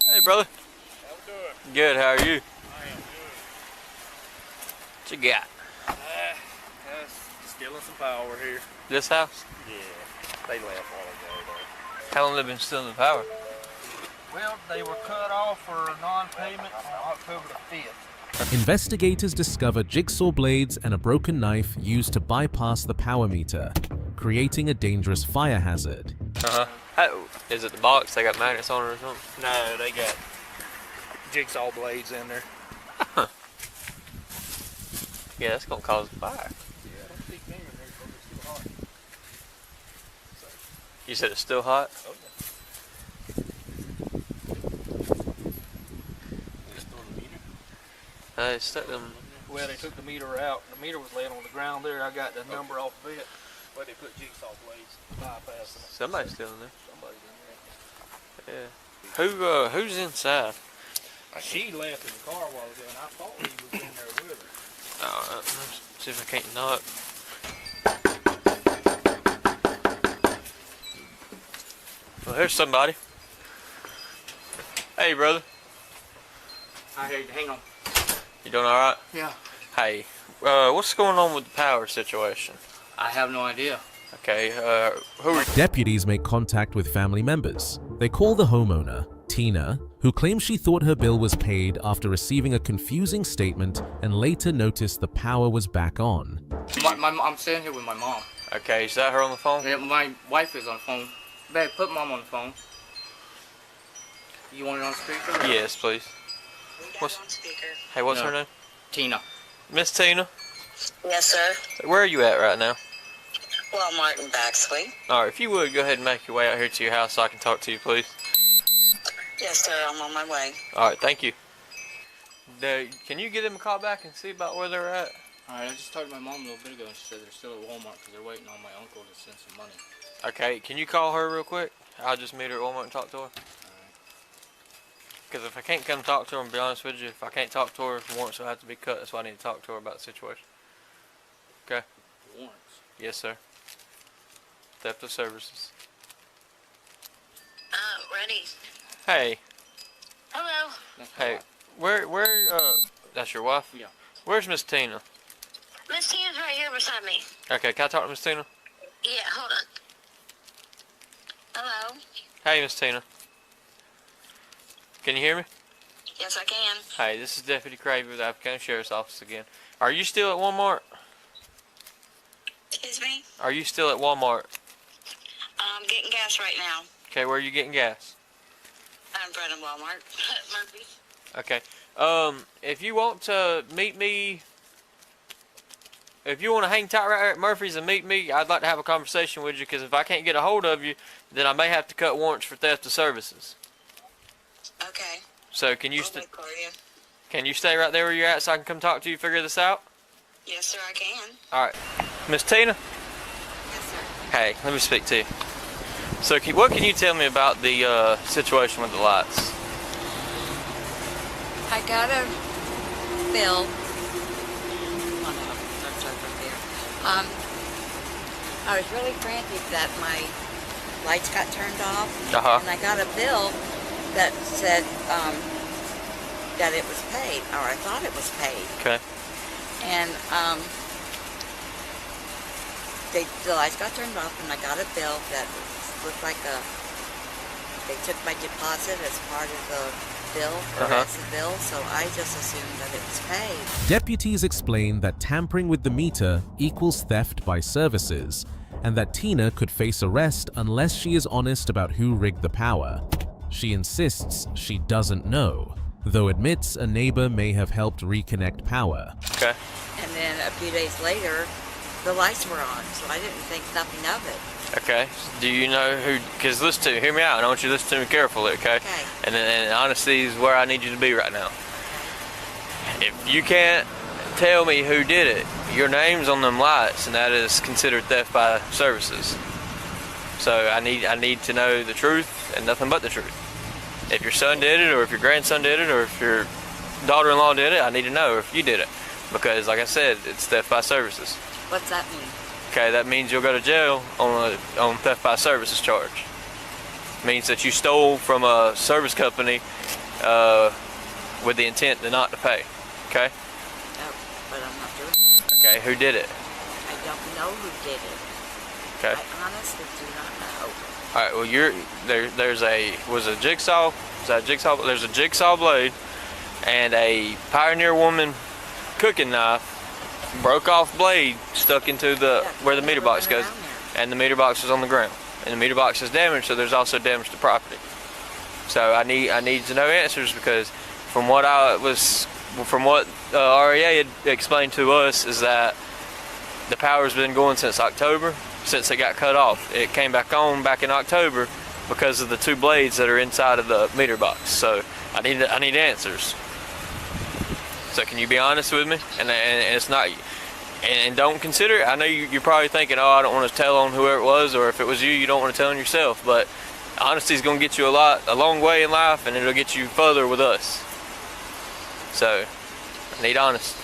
Speaker 12: Hey, brother. How we doing? Good, how are you? I am good. What you got?
Speaker 20: Stealing some power here.
Speaker 12: This house?
Speaker 20: Yeah, they left all ago though.
Speaker 12: How long have they been stealing the power?
Speaker 17: Well, they were cut off for non-payment on October the 5th.
Speaker 3: Investigators discover jigsaw blades and a broken knife used to bypass the power meter, creating a dangerous fire hazard.
Speaker 12: Oh, is it the box? They got magnets on it or something?
Speaker 17: No, they got jigsaw blades in there.
Speaker 12: Yeah, that's gonna cause a fire. You said it's still hot?
Speaker 17: Oh,
Speaker 12: They stuck them.
Speaker 17: Well, they took the meter out. The meter was laying on the ground there. I got the number off of it. But they put jigsaw blades bypassing it.
Speaker 12: Somebody's still in there.
Speaker 17: Somebody's in there.
Speaker 12: Yeah. Who's inside?
Speaker 17: She left in the car while ago, and I thought he was in there with her.
Speaker 12: Alright, let's see if I can't knock. Well, here's somebody. Hey, brother.
Speaker 17: Hang on.
Speaker 12: You doing alright?
Speaker 17: Yeah.
Speaker 12: Hey, what's going on with the power situation?
Speaker 17: I have no idea.
Speaker 12: Okay, who are...
Speaker 3: Deputies make contact with family members. They call the homeowner, Tina, who claims she thought her bill was paid after receiving a confusing statement and later noticed the power was back on.
Speaker 9: I'm sitting here with my mom.
Speaker 12: Okay, is that her on the phone?
Speaker 9: Yeah, my wife is on the phone. Babe, put mom on the phone. You want it on speaker?
Speaker 12: Yes, please. Hey, what's her name?
Speaker 9: Tina.
Speaker 12: Miss Tina?
Speaker 16: Yes, sir.
Speaker 12: Where are you at right now?
Speaker 16: Walmart in Baxley.
Speaker 12: Alright, if you would, go ahead and make your way out here to your house so I can talk to you, please.
Speaker 16: Yes, sir. I'm on my way.
Speaker 12: Alright, thank you. Can you give them a call back and see about where they're at?
Speaker 9: Alright, I just talked to my mom a little bit ago and she said they're still at Walmart because they're waiting on my uncle to send some money.
Speaker 12: Okay, can you call her real quick? I'll just meet her at Walmart and talk to her. Because if I can't come talk to her, and be honest with you, if I can't talk to her, warrants will have to be cut. That's why I need to talk to her about the situation. Okay?
Speaker 9: Warrants?
Speaker 12: Yes, sir. Theft of services.
Speaker 16: Ready.
Speaker 12: Hey.
Speaker 16: Hello.
Speaker 12: Hey, that's your wife?
Speaker 9: Yeah.
Speaker 12: Where's Miss Tina?
Speaker 16: Miss Tina's right here beside me.
Speaker 12: Okay, can I talk to Miss Tina?
Speaker 16: Yeah, hold on. Hello.
Speaker 12: Hey, Miss Tina. Can you hear me?
Speaker 16: Yes, I can.
Speaker 12: Hey, this is Deputy Cravey with the Alpha County Sheriff's Office again. Are you still at Walmart?
Speaker 16: Excuse me?
Speaker 12: Are you still at Walmart?
Speaker 16: I'm getting gas right now.
Speaker 12: Okay, where are you getting gas?
Speaker 16: I'm in front of Walmart. Murphy's.
Speaker 12: Okay. If you want to meet me, if you want to hang tight right there at Murphy's and meet me, I'd like to have a conversation with you, because if I can't get a hold of you, then I may have to cut warrants for theft of services.
Speaker 16: Okay.
Speaker 12: So can you stay right there where you're at so I can come talk to you, figure this out?
Speaker 16: Yes, sir, I can.
Speaker 12: Alright. Miss Tina?
Speaker 16: Yes, sir.
Speaker 12: Hey, let me speak to you. So what can you tell me about the situation with the lights?
Speaker 16: I got a bill. I was really frantic that my lights got turned off. And I got a bill that said that it was paid, or I thought it was paid.
Speaker 12: Okay.
Speaker 16: And the lights got turned off, and I got a bill that looked like they took my deposit as part of the bill, or as the bill, so I just assumed that it was paid.
Speaker 3: Deputies explain that tampering with the meter equals theft by services, and that Tina could face arrest unless she is honest about who rigged the power. She insists she doesn't know, though admits a neighbor may have helped reconnect power.
Speaker 12: Okay.
Speaker 16: And then a few days later, the lights were on, so I didn't think nothing of it.
Speaker 12: Okay. Do you know who? Because listen to me, hear me out. I want you to listen to me carefully, okay?
Speaker 16: Okay.
Speaker 12: And honesty is where I need you to be right now. If you can't tell me who did it, your name's on them lights, and that is considered theft by services. So I need to know the truth and nothing but the truth. If your son did it, or if your grandson did it, or if your daughter-in-law did it, I need to know if you did it. Because, like I said, it's theft by services.
Speaker 16: What's that mean?
Speaker 12: Okay, that means you'll go to jail on theft by services charge. Means that you stole from a service company with the intent not to pay. Okay?
Speaker 16: No, but I'm not doing it.
Speaker 12: Okay, who did it?
Speaker 16: I don't know who did it.
Speaker 12: Okay.
Speaker 16: I honestly do not know.
Speaker 12: All right. Well, there's a jigsaw. Is that a jigsaw? There's a jigsaw blade and a Pioneer Woman cooking knife. Broke off blade stuck into where the meter box goes, and the meter box is on the ground, and the meter box is damaged, so there's also damage to property. So I need to know answers, because from what REA had explained to us is that the power's been going since October, since it got cut off. It came back on back in October because of the 2 blades that are inside of the meter box. So I need answers. So can you be honest with me? And it's not, and don't consider, I know you're probably thinking, oh, I don't want to tell on whoever it was, or if it was you don't want to tell on yourself, but honesty is going to get you a long way in life, and it'll get you further with us. So I need honest.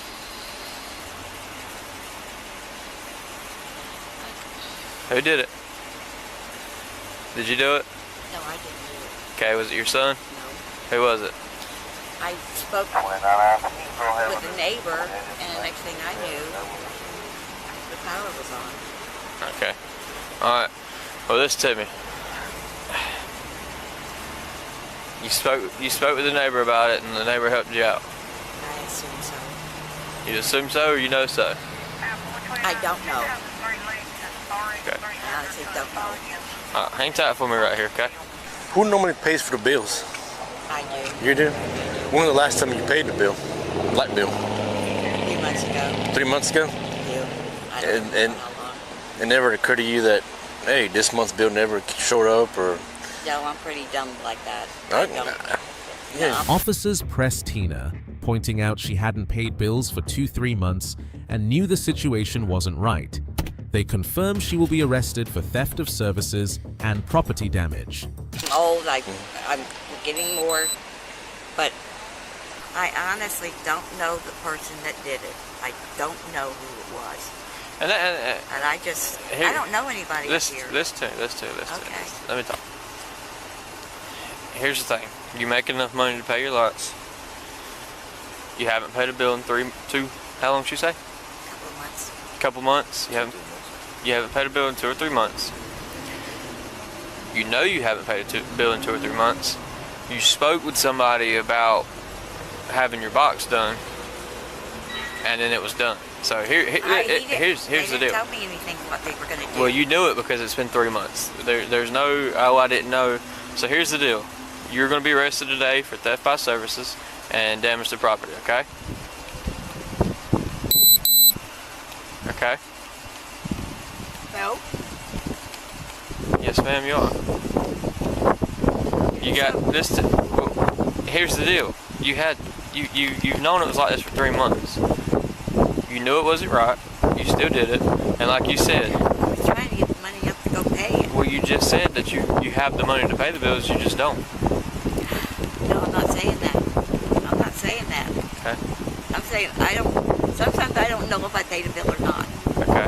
Speaker 12: Who did it? Did you do it?
Speaker 16: No, I didn't do it.
Speaker 12: Okay, was it your son?
Speaker 16: No.
Speaker 12: Who was it?
Speaker 16: I spoke with the neighbor, and the next thing I knew, the power was on.
Speaker 12: Okay. Alright. Well, listen to me. You spoke with the neighbor about it, and the neighbor helped you out.
Speaker 16: I assume so.
Speaker 12: You assume so, or you know so?
Speaker 16: I don't know.
Speaker 12: Okay.
Speaker 16: I honestly don't know.
Speaker 12: Alright, hang tight for me right here, okay?
Speaker 6: Who normally pays for the bills?
Speaker 16: I do.
Speaker 6: You do? When was the last time you paid the bill? Light bill?
Speaker 16: 3 months ago.
Speaker 6: 3 months ago?
Speaker 16: Yeah.
Speaker 6: And it never occurred to you that, hey, this month's bill never showed up, or?
Speaker 16: No, I'm pretty dumb like that.
Speaker 6: Yeah.
Speaker 3: Officers pressed Tina, pointing out she hadn't paid bills for 2-3 months and knew the situation wasn't right. They confirmed she will be arrested for theft of services and property damage.
Speaker 16: Old, I'm getting more, but I honestly don't know the person that did it. I don't know who it was.
Speaker 12: And
Speaker 16: I just, I don't know anybody here.
Speaker 12: Listen to Let me talk. Here's the thing. You make enough money to pay your lights. You haven't paid a bill in how long did you say?
Speaker 16: Couple months.
Speaker 12: Couple months? You haven't paid a bill in 2 or 3 months. You know you haven't paid a bill in 2 or 3 months. You spoke with somebody about having your box done, and then it was done. So here's the deal.
Speaker 16: They didn't tell me anything what they were going to do.
Speaker 12: Well, you knew it because it's been 3 months. There's no, oh, I didn't know. So here's the deal. You're going to be arrested today for theft by services and damage to property, okay? Okay?
Speaker 16: No.
Speaker 12: Yes, ma'am, you are. You got this. Here's the deal. You've known it was like this for 3 months. You knew it wasn't right. You still did it, and like you said,
Speaker 16: I'm trying to get the money up to go pay it.
Speaker 12: Well, you just said that you have the money to pay the bills. You just don't.
Speaker 16: No, I'm not saying that. I'm not saying that.
Speaker 12: Okay.
Speaker 16: I'm saying I don't. Sometimes I don't know if I paid a bill or not.
Speaker 12: Okay.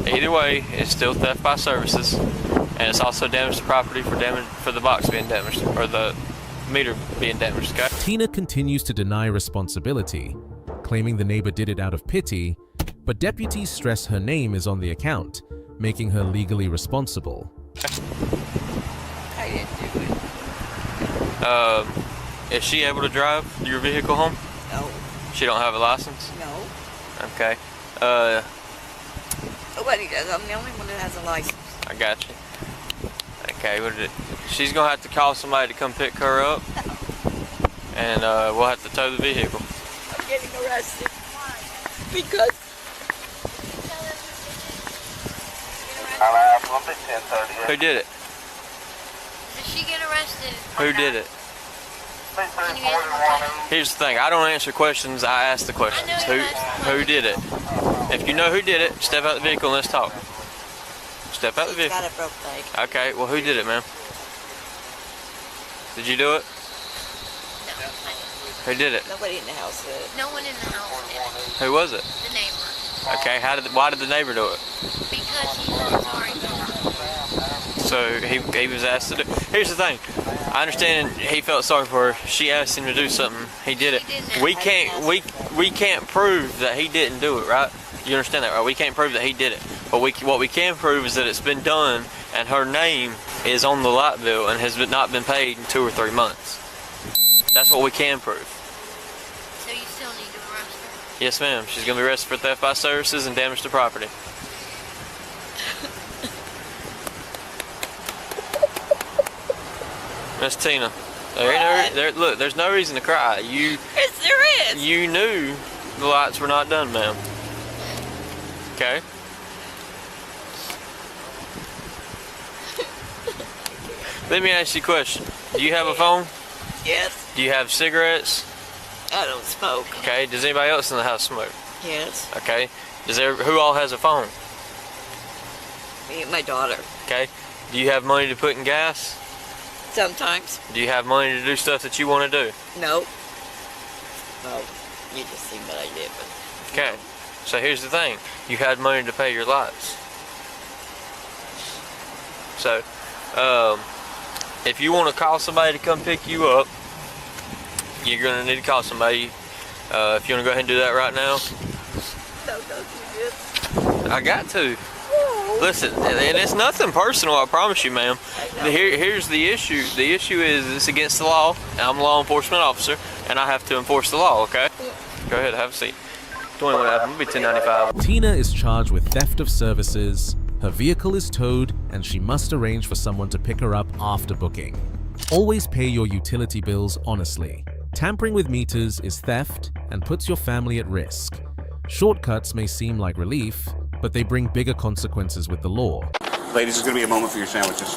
Speaker 12: Either way, it's still theft by services, and it's also damage to property for the box being damaged, or the meter being damaged, okay?
Speaker 3: Tina continues to deny responsibility, claiming the neighbor did it out of pity, but deputies stress her name is on the account, making her legally responsible.
Speaker 16: I didn't do it.
Speaker 12: Is she able to drive your vehicle home?
Speaker 16: No.
Speaker 12: She don't have a license?
Speaker 16: No.
Speaker 12: Okay.
Speaker 16: Nobody does. I'm the only one that has a license.
Speaker 12: I got you. Okay, she's gonna have to call somebody to come pick her up, and we'll have to tow the vehicle.
Speaker 16: I'm getting arrested. Because
Speaker 12: who did it?
Speaker 11: Did she get arrested?
Speaker 12: Who did it? Here's the thing. I don't answer questions. I ask the questions. Who did it? If you know who did it, step out the vehicle and let's talk. Step out the vehicle.
Speaker 16: Got a broke leg.
Speaker 12: Okay. Well, who did it, ma'am? Did you do it?
Speaker 11: No.
Speaker 12: Who did it?
Speaker 16: Nobody in the house did it.
Speaker 11: No one in the house did it.
Speaker 12: Who was it?
Speaker 11: The neighbor.
Speaker 12: Okay. Why did the neighbor do it?
Speaker 11: Because he felt sorry for her.
Speaker 12: So he was asked to do. Here's the thing. I understand he felt sorry for her. She asked him to do something. He did it. We can't prove that he didn't do it, right? You understand that, right? We can't prove that he did it. But what we can prove is that it's been done and her name is on the light bill and has not been paid in 2 or 3 months. That's what we can prove.
Speaker 11: So you still need to arrest her?
Speaker 12: Yes, ma'am. She's going to be arrested for theft by services and damage to property. Miss Tina, look, there's no reason to cry.
Speaker 16: Yes, there is.
Speaker 12: You knew the lights were not done, ma'am. Okay? Let me ask you a question. Do you have a phone?
Speaker 16: Yes.
Speaker 12: Do you have cigarettes?
Speaker 16: I don't smoke.
Speaker 12: Okay. Does anybody else in the house smoke?
Speaker 16: Yes.
Speaker 12: Okay. Who all has a phone?
Speaker 16: Me and my daughter.
Speaker 12: Okay. Do you have money to put in gas?
Speaker 16: Sometimes.
Speaker 12: Do you have money to do stuff that you want to do?
Speaker 16: No. No. You just seen what I did, but.
Speaker 12: Okay. So here's the thing. You had money to pay your lights. So, if you want to call somebody to come pick you up, you're going to need to call somebody. If you want to go ahead and do that right now.
Speaker 16: No, don't do this.
Speaker 12: I got to. Listen, and it's nothing personal, I promise you, ma'am. Here's the issue. The issue is it's against the law, and I'm a law enforcement officer, and I have to enforce the law, okay? Go ahead, have a seat. 21 I'm gonna be $10.95.
Speaker 3: Tina is charged with theft of services, her vehicle is towed, and she must arrange for someone to pick her up after booking. Always pay your utility bills honestly. Tampering with meters is theft and puts your family at risk. Shortcuts may seem like relief, but they bring bigger consequences with the law.
Speaker 14: Ladies, it's going to be a moment for your sandwiches.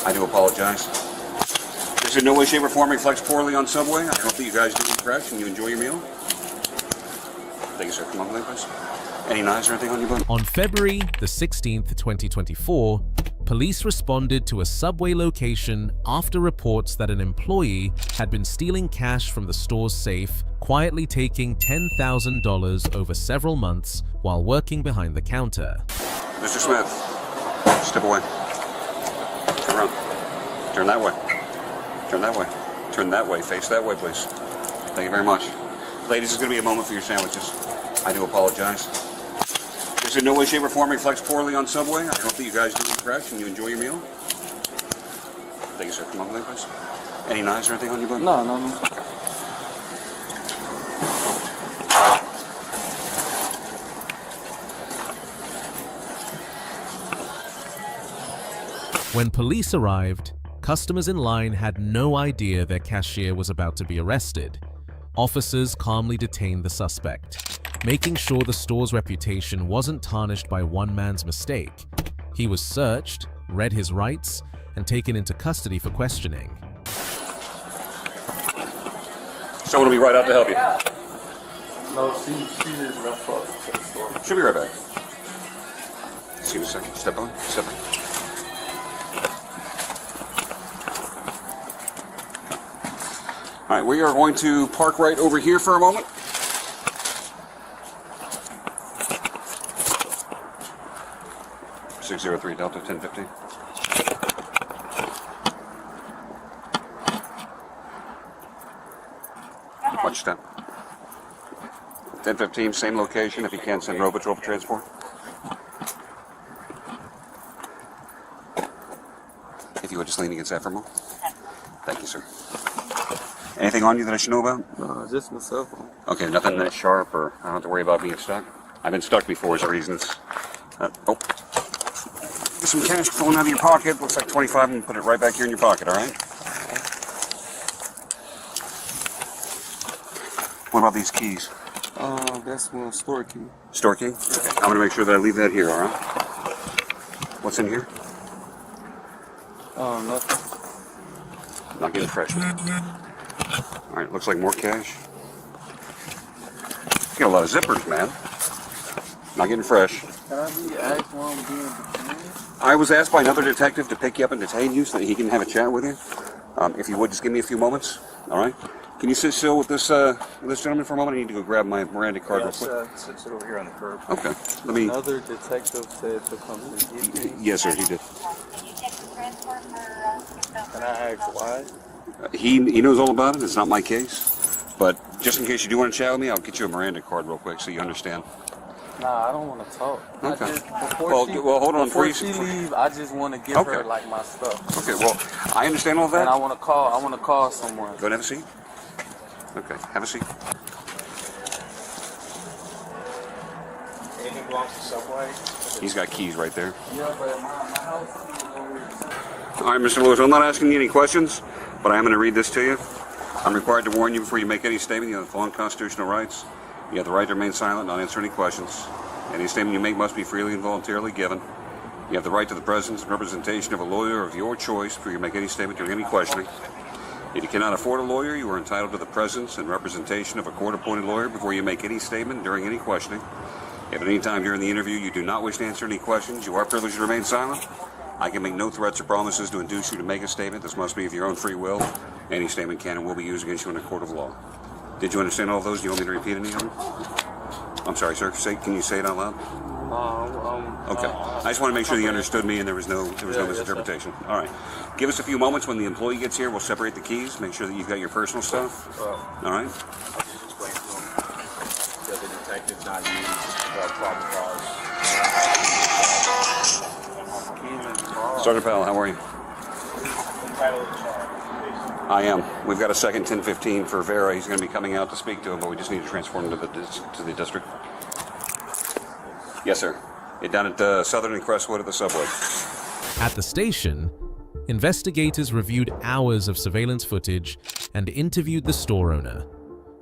Speaker 14: I do apologize. This in no way, shape, or form reflects poorly on Subway. I hope that you guys do eat fresh and you enjoy your meal. Thank you, sir. Come on, please. Any knives or anything on your bun?
Speaker 3: On February the 16th, 2024, police responded to a Subway location after reports that an employee had been stealing cash from the store's safe, quietly taking $10,000 over several months while working behind the counter.
Speaker 14: Mr. Smith, step away. Turn around. Turn that way. Turn that way. Turn that way. Face that way, please. Thank you very much. Ladies, it's going to be a moment for your sandwiches. I do apologize. This in no way, shape, or form reflects poorly on Subway. I hope that you guys do eat fresh and you enjoy your meal. Thank you, sir. Come on, please. Any knives or anything on your bun?
Speaker 17: No, no, no.
Speaker 3: When police arrived, customers in line had no idea their cashier was about to be arrested. Officers calmly detained the suspect, making sure the store's reputation wasn't tarnished by one man's mistake. He was searched, read his rights, and taken into custody for questioning.
Speaker 14: Someone will be right out to help you.
Speaker 20: No, she is left for the store.
Speaker 14: She'll be right back. See you in a second. Step on. Step on. All right, we are going to park right over here for a moment. (603 Delta 1015). Watch your step. 1015, same location. If you can, send road patrol for transport. If you would just lean against that for a moment. Thank you, sir. Anything on you that I should know about?
Speaker 20: No, just my cell phone.
Speaker 14: Okay, nothing that's sharp, or I don't have to worry about being stuck. I've been stuck before as a reason. Oh. Get some cash falling out of your pocket. Looks like 25 and put it right back here in your pocket, all right? What about these keys?
Speaker 20: That's my store key.
Speaker 14: Store key? Okay. I'm going to make sure that I leave that here, all right? What's in here?
Speaker 20: Nothing.
Speaker 14: Not getting fresh. All right, looks like more cash. Got a lot of zippers, man. Not getting fresh.
Speaker 20: Can I be asked while I'm being detained?
Speaker 14: I was asked by another detective to pick you up and detain you so that he can have a chat with you. If you would, just give me a few moments, all right? Can you sit still with this gentleman for a moment? I need to go grab my Miranda card real quick.
Speaker 20: Sit over here on the curb.
Speaker 14: Okay, let me...
Speaker 20: Another detective said to come and get me.
Speaker 14: Yes, sir, he did.
Speaker 20: Can I ask why?
Speaker 14: He knows all about it. It's not my case. But just in case you do want to chat with me, I'll get you a Miranda card real quick so you understand.
Speaker 20: Nah, I don't want to talk.
Speaker 14: Okay.
Speaker 20: Before
Speaker 14: Well,
Speaker 20: she,
Speaker 14: hold on.
Speaker 20: Before she leave, I just want to give her like my stuff.
Speaker 14: Okay. Well, I understand all that.
Speaker 20: And I want to call someone.
Speaker 14: Go and have a seat. Okay. Have a seat.
Speaker 8: Anything belongs to Subway?
Speaker 14: He's got keys right there.
Speaker 20: Yeah, but my house is over here.
Speaker 14: All right, Mr. Lewis. I'm not asking you any questions, but I am going to read this to you. I'm required to warn you before you make any statement. You have the following constitutional rights. You have the right to remain silent and not answer any questions. Any statement you make must be freely and voluntarily given. You have the right to the presence and representation of a lawyer of your choice before you make any statement during any questioning. If you cannot afford a lawyer, you are entitled to the presence and representation of a court-appointed lawyer before you make any statement during any questioning. If at any time during the interview you do not wish to answer any questions, you are privileged to remain silent. I can make no threats or promises to induce you to make a statement. This must be of your own free will. Any statement can and will be used against you in a court of law. Did you understand all of those? Do you want me to repeat any of them? I'm sorry, sir. Can you say it out loud? Okay. I just want to make sure that you understood me and there was no misinterpretation. All right. Give us a few moments. When the employee gets here, we'll separate the keys. Make sure that you've got your personal stuff. All right.
Speaker 8: Explain to him that the detective's not used for problem cause.
Speaker 14: Sergeant Powell, how are you? I am. We've got a second 1015 for Vera. He's going to be coming out to speak to him, but we just need to transfer him to the district. Yes, sir. Down at Southern and Crestwood at the subway.
Speaker 3: At the station, investigators reviewed hours of surveillance footage and interviewed the store owner,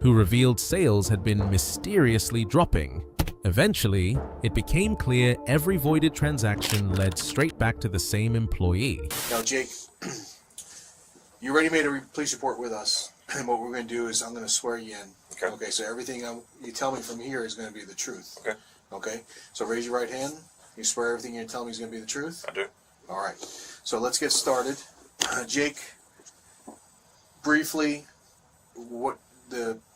Speaker 3: who revealed sales had been mysteriously dropping. Eventually, it became clear every voided transaction led straight back to the same employee.
Speaker 1: Now, Jake, you already made a police report with us, and what we're going to do is I'm going to swear you in. Okay, so everything you tell me from here is going to be the truth. Okay, so raise your right hand. You swear everything you're telling me is going to be the truth?
Speaker 6: I do.
Speaker 1: All right, so let's get started. Jake, briefly, what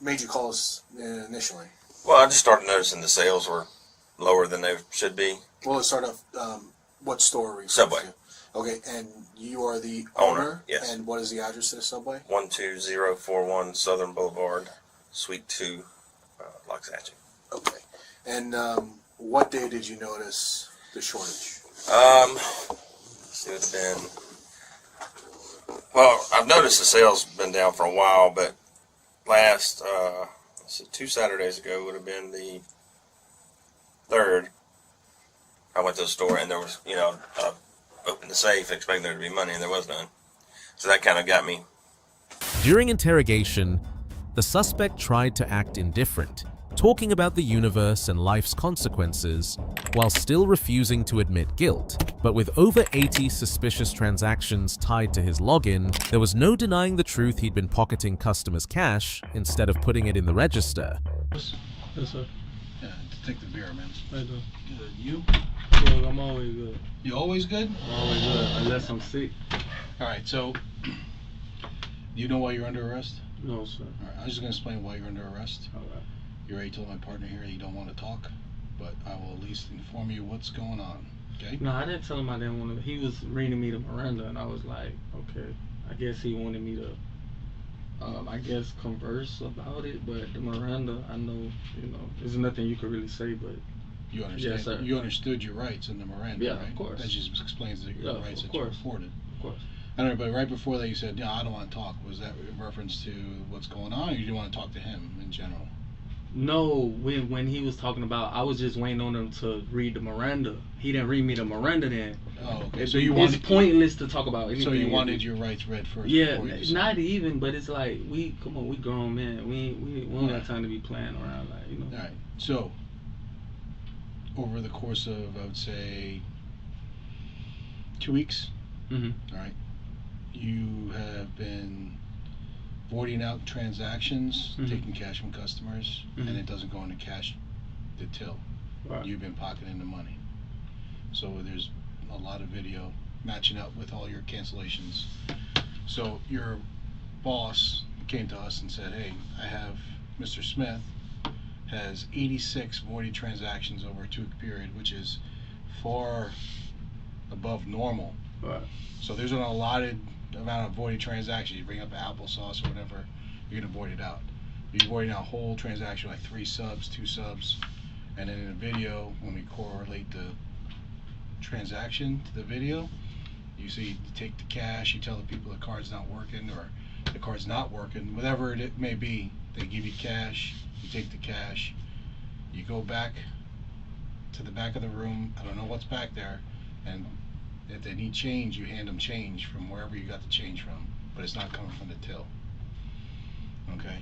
Speaker 1: made you call us initially?
Speaker 6: Well, I just started noticing the sales were lower than they should be.
Speaker 1: Well, let's start off, what store are you
Speaker 6: Subway.
Speaker 1: to? Okay, and you are the
Speaker 6: Owner, yes.
Speaker 1: And what is the address to the Subway?
Speaker 6: 12041 Southern Boulevard, Suite 2, Loxatchee.
Speaker 1: Okay, and what day did you notice the shortage?
Speaker 6: It would have been, well, I've noticed the sales been down for a while, but last, 2 Saturdays ago would have been the 3rd. I went to the store and there was, I opened the safe expecting there to be money and there was none. So that kind of got me.
Speaker 3: During interrogation, the suspect tried to act indifferent, talking about the universe and life's consequences, while still refusing to admit guilt. But with over 80 suspicious transactions tied to his login, there was no denying the truth he'd been pocketing customers' cash instead of putting it in the register.
Speaker 13: Yes, sir.
Speaker 1: Yeah, take the beer, man.
Speaker 13: I do.
Speaker 1: Good. You?
Speaker 13: Well, I'm always good.
Speaker 1: You always good?
Speaker 13: I'm always good, unless I'm sick.
Speaker 1: All right, so you know why you're under arrest?
Speaker 13: No, sir.
Speaker 1: All right, I'm just going to explain why you're under arrest.
Speaker 13: All right.
Speaker 1: You already told my partner here you don't want to talk, but I will at least inform you what's going on, okay?
Speaker 13: No, I didn't tell him I didn't want to. He was reading me the Miranda, and I was like, okay. I guess he wanted me to, converse about it, but the Miranda, I know, there's nothing you could really say, but...
Speaker 1: You understand?
Speaker 13: Yes, sir.
Speaker 1: You understood your rights in the Miranda,
Speaker 13: yeah,
Speaker 1: right?
Speaker 13: Of course.
Speaker 1: That just explains your rights that you afforded.
Speaker 13: Of course.
Speaker 1: I don't know, but right before that you said, no, I don't want to talk. Was that in reference to what's going on, or you didn't want to talk to him in general?
Speaker 13: No, when he was talking about, I was just waiting on him to read the Miranda. He didn't read me the Miranda then.
Speaker 1: Oh, okay.
Speaker 13: It's pointless to talk about anything.
Speaker 1: So you wanted your rights read first?
Speaker 13: Yeah, not even, but it's like, we grown men. We don't have time to be playing around,
Speaker 1: All right, so over the course of, I would say, 2 weeks, all right, you have been voiding out transactions, taking cash from customers, and it doesn't go into cash to till. Right. You've been pocketing the money. So there's a lot of video matching up with all your cancellations. So your boss came to us and said, hey, I have Mr. Smith has 86 voided transactions over a 2-week period, which is far above normal.
Speaker 13: Right.
Speaker 1: So there's an allotted amount of voided transactions. You bring up applesauce or whatever, you're gonna void it out. You're voiding out a whole transaction, like 3 subs, 2 subs, And then in the video, when we correlate the transaction to the video, you see you take the cash, you tell the people the card's not working or the card's not working, whatever it may be. They give you cash, you take the cash, you go back to the back of the room, I don't know what's back there, and if they need change, you hand them change from wherever you got the change from, but it's not coming from the till. Okay.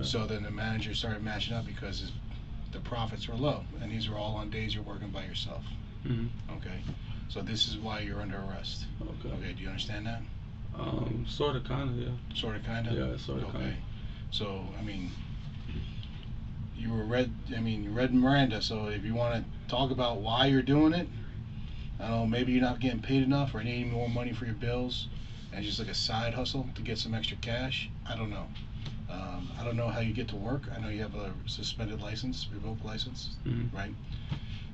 Speaker 1: So then the manager started matching up because the profits were low, and these are all on days you're working by yourself. Okay. So this is why you're under arrest. Okay. Do you understand that?
Speaker 13: Sort of, kind of, yeah.
Speaker 1: Sort of, kind of.
Speaker 13: Yeah, sort of, kind of.
Speaker 1: So I mean, you read Miranda. So if you want to talk about why you're doing it, I don't know, maybe you're not getting paid enough or needing more money for your bills, and just like a side hustle to get some extra cash. I don't know. I don't know how you get to work. I know you have a suspended license, revoked license, right?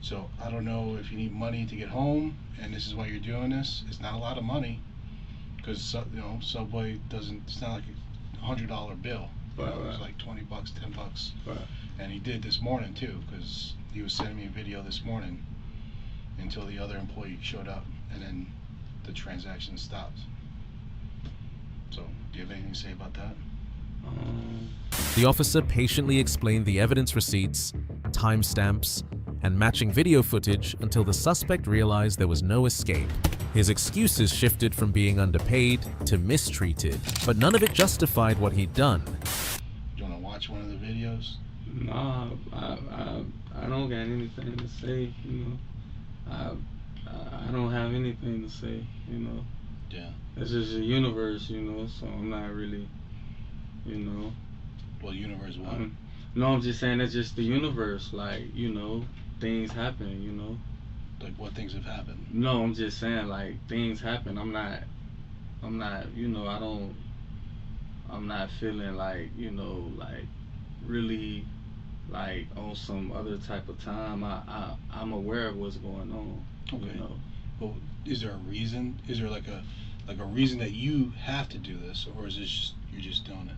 Speaker 1: So I don't know if you need money to get home, and this is why you're doing this. It's not a lot of money, because you know Subway doesn't. It's not like a $100 bill. It's like $20, $10. And he did this morning too, because he was sending me a video this morning until the other employee showed up, and then the transaction stopped. So, do you have anything to say about that?
Speaker 3: The officer patiently explained the evidence receipts, timestamps, and matching video footage until the suspect realized there was no escape. His excuses shifted from being underpaid to mistreated, but none of it justified what he'd done.
Speaker 1: Do you want to watch one of the videos?
Speaker 13: Nah, I don't got anything to say, you know. I don't have anything to say, you know.
Speaker 1: Yeah.
Speaker 13: It's just a universe, you know, so I'm not really, you know.
Speaker 1: Well, universe what?
Speaker 13: No, I'm just saying it's just the universe, like, you know, things happen, you know.
Speaker 1: Like what things have happened?
Speaker 13: No, I'm just saying like things happen. I'm not, you know, I'm not feeling like, you know, like really like on some other type of time. I'm aware of what's going on.
Speaker 1: Okay.
Speaker 13: You know.
Speaker 1: Well, is there a reason? Is there like a reason that you have to do this, or is this just, you're just doing it?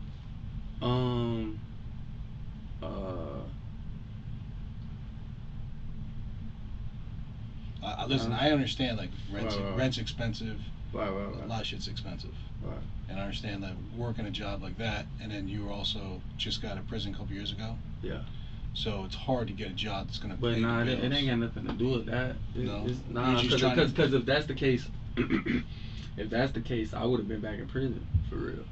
Speaker 1: Listen, I understand like rent's expensive. A lot of shit's expensive. And I understand that working a job like that, and then you also just got out of prison a couple years ago.
Speaker 13: Yeah.
Speaker 1: So it's hard to get a job that's gonna.
Speaker 13: But nah, it ain't got nothing to do with that.
Speaker 1: No.
Speaker 13: Because if that's the case, I would have been back in prison for real.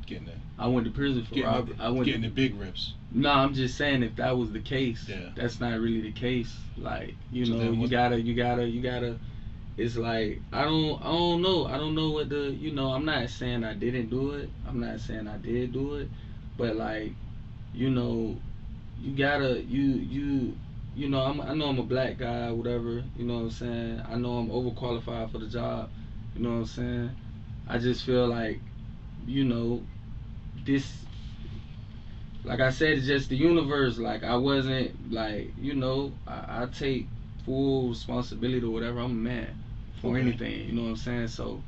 Speaker 1: Getting it.
Speaker 13: I went to prison for robbery.
Speaker 1: Getting the big rips.
Speaker 13: No, I'm just saying if that was the case, that's not really the case. Like, you know, you gotta. It's like I don't know. I don't know what the, you know. I'm not saying I didn't do it. I'm not saying I did do it, but like, you know, you gotta you know. I know I'm a black guy, whatever. You know what I'm saying. I know I'm overqualified for the job. You know what I'm saying. I just feel like, you know, this, like I said, it's just the universe. Like I wasn't like, you know, I take full responsibility or whatever. I'm a man for anything, you know what I'm saying? So,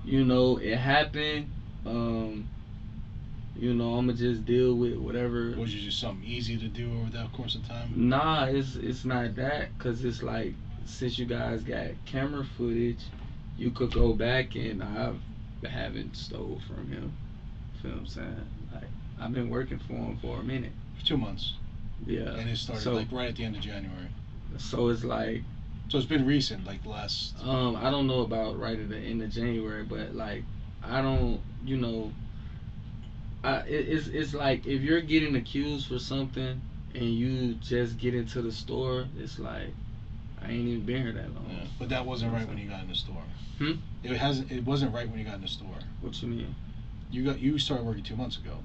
Speaker 13: you know, it happened. You know, I'ma just deal with whatever.
Speaker 1: Was it just something easy to do over that course of time?
Speaker 13: Nah, it's not that, cause it's like, since you guys got camera footage, you could go back and I haven't stole from him. Feel what I'm saying? Like, I've been working for him for a minute.
Speaker 1: For 2 months.
Speaker 13: Yeah.
Speaker 1: And it started like right at the end of January.
Speaker 13: So it's like.
Speaker 1: So it's been recent, like last.
Speaker 13: I don't know about right at the end of January, but like, I don't, you know. It's like if you're getting accused for something and you just get into the store, it's like I ain't even been here that long.
Speaker 1: Yeah, but that wasn't right when you got in the store. It wasn't right when you got in the store.
Speaker 13: What you mean?
Speaker 1: You started working 2 months ago,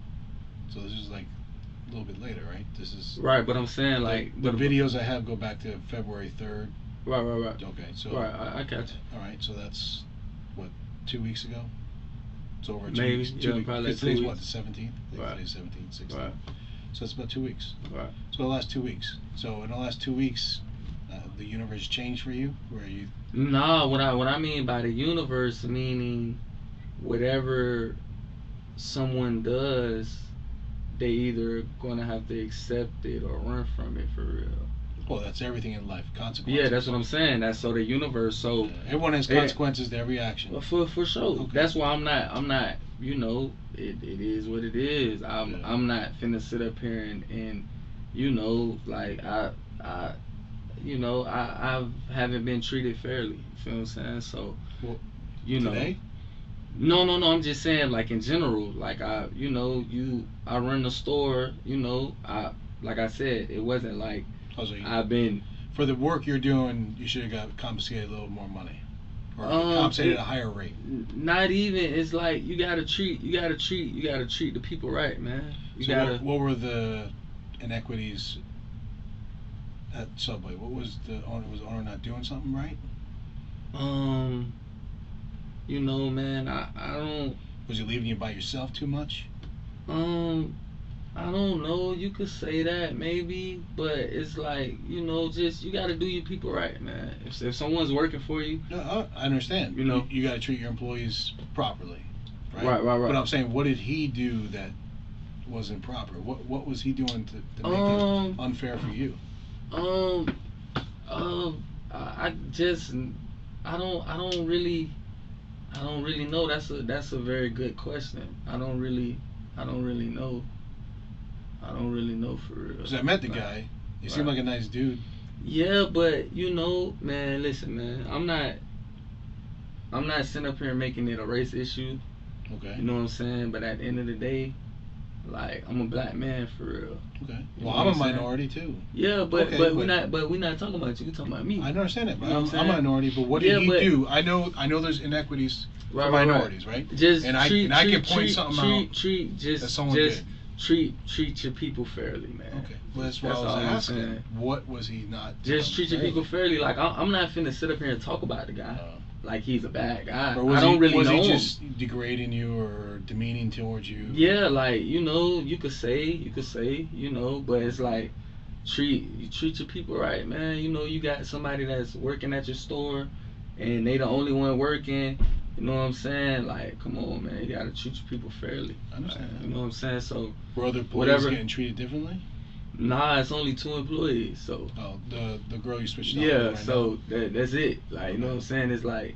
Speaker 1: so this is like a little bit later, right? This is
Speaker 13: right, but I'm saying like
Speaker 1: the videos I have go back to February 3rd.
Speaker 13: Right.
Speaker 1: Okay, so
Speaker 13: right, I catch you.
Speaker 1: All right, so that's what, 2 weeks ago. It's over 2
Speaker 13: Maybe,
Speaker 1: weeks.
Speaker 13: probably like 2
Speaker 1: today's
Speaker 13: weeks.
Speaker 1: what, the 17th?
Speaker 13: Right.
Speaker 1: Today's 17th, 16th.
Speaker 13: Right.
Speaker 1: So it's about 2 weeks.
Speaker 13: Right.
Speaker 1: So the last 2 weeks. So in the last 2 weeks, the universe changed for you, where you?
Speaker 13: No, what I mean by the universe, meaning whatever someone does, they either gonna have to accept it or run from it for real.
Speaker 1: Well, that's everything in life. Consequences.
Speaker 13: Yeah, that's what I'm saying. That's so the universe. So
Speaker 1: everyone has consequences to every action.
Speaker 13: Well, for sure. Okay. That's why I'm not. You know, it is what it is. I'm not finna sit up here and you know, like I haven't been treated fairly. You feel what I'm saying? So,
Speaker 1: well,
Speaker 13: you know.
Speaker 1: Today?
Speaker 13: No. I'm just saying, like in general, like I run the store. You know, like I said, it wasn't like I've been
Speaker 1: for the work you're doing. You should have got compensated a little more money, or compensated at a higher rate.
Speaker 13: Not even. It's like you gotta treat the people right, man.
Speaker 1: What were the inequities at Subway? What was the owner? Was the owner not doing something right?
Speaker 13: You know, man, I don't.
Speaker 1: Was he leaving you by yourself too much?
Speaker 13: I don't know. You could say that maybe, but it's like, you know, just you got to do your people right, man. If someone's working for you,
Speaker 1: no, I understand. You know, you got to treat your employees properly, right? Right. But I'm saying, what did he do that wasn't proper? What was he doing to make it unfair for you? I don't really know. That's a very good question. I don't really know. I don't really know for real. Because I met the guy. He seemed like a nice dude.
Speaker 13: Yeah, but you know, man, listen, man. I'm not sitting up here making it a race issue.
Speaker 1: Okay.
Speaker 13: You know what I'm saying? But at the end of the day, like, I'm a black man for real.
Speaker 1: Okay. Well, I'm a minority too.
Speaker 13: Yeah, but we're not talking about you. We're talking about me.
Speaker 1: I understand it, but I'm a minority. But what did he do? I know there's inequities for minorities, right? I can point something out that someone did.
Speaker 13: Treat your people fairly, man.
Speaker 1: Okay. Well, that's what I was asking. What was he not doing?
Speaker 13: Just treat your people fairly. Like, I'm not finna sit up here and talk about the guy like he's a bad guy.
Speaker 1: Or was he just degrading you or demeaning towards you?
Speaker 13: Yeah, like, you know, you could say, you know, but it's like treat your people right, man. You know, you got somebody that's working at your store and they the only one working. You know what I'm saying? Like, come on, man. You gotta treat your people fairly.
Speaker 1: I understand.
Speaker 13: You know what I'm saying? So,
Speaker 1: were other employees getting treated differently?
Speaker 13: Nah, it's only 2 employees. So.
Speaker 1: Oh, the girl you switched.
Speaker 13: Yeah. Right so that's it. Like, you know what I'm saying? It's like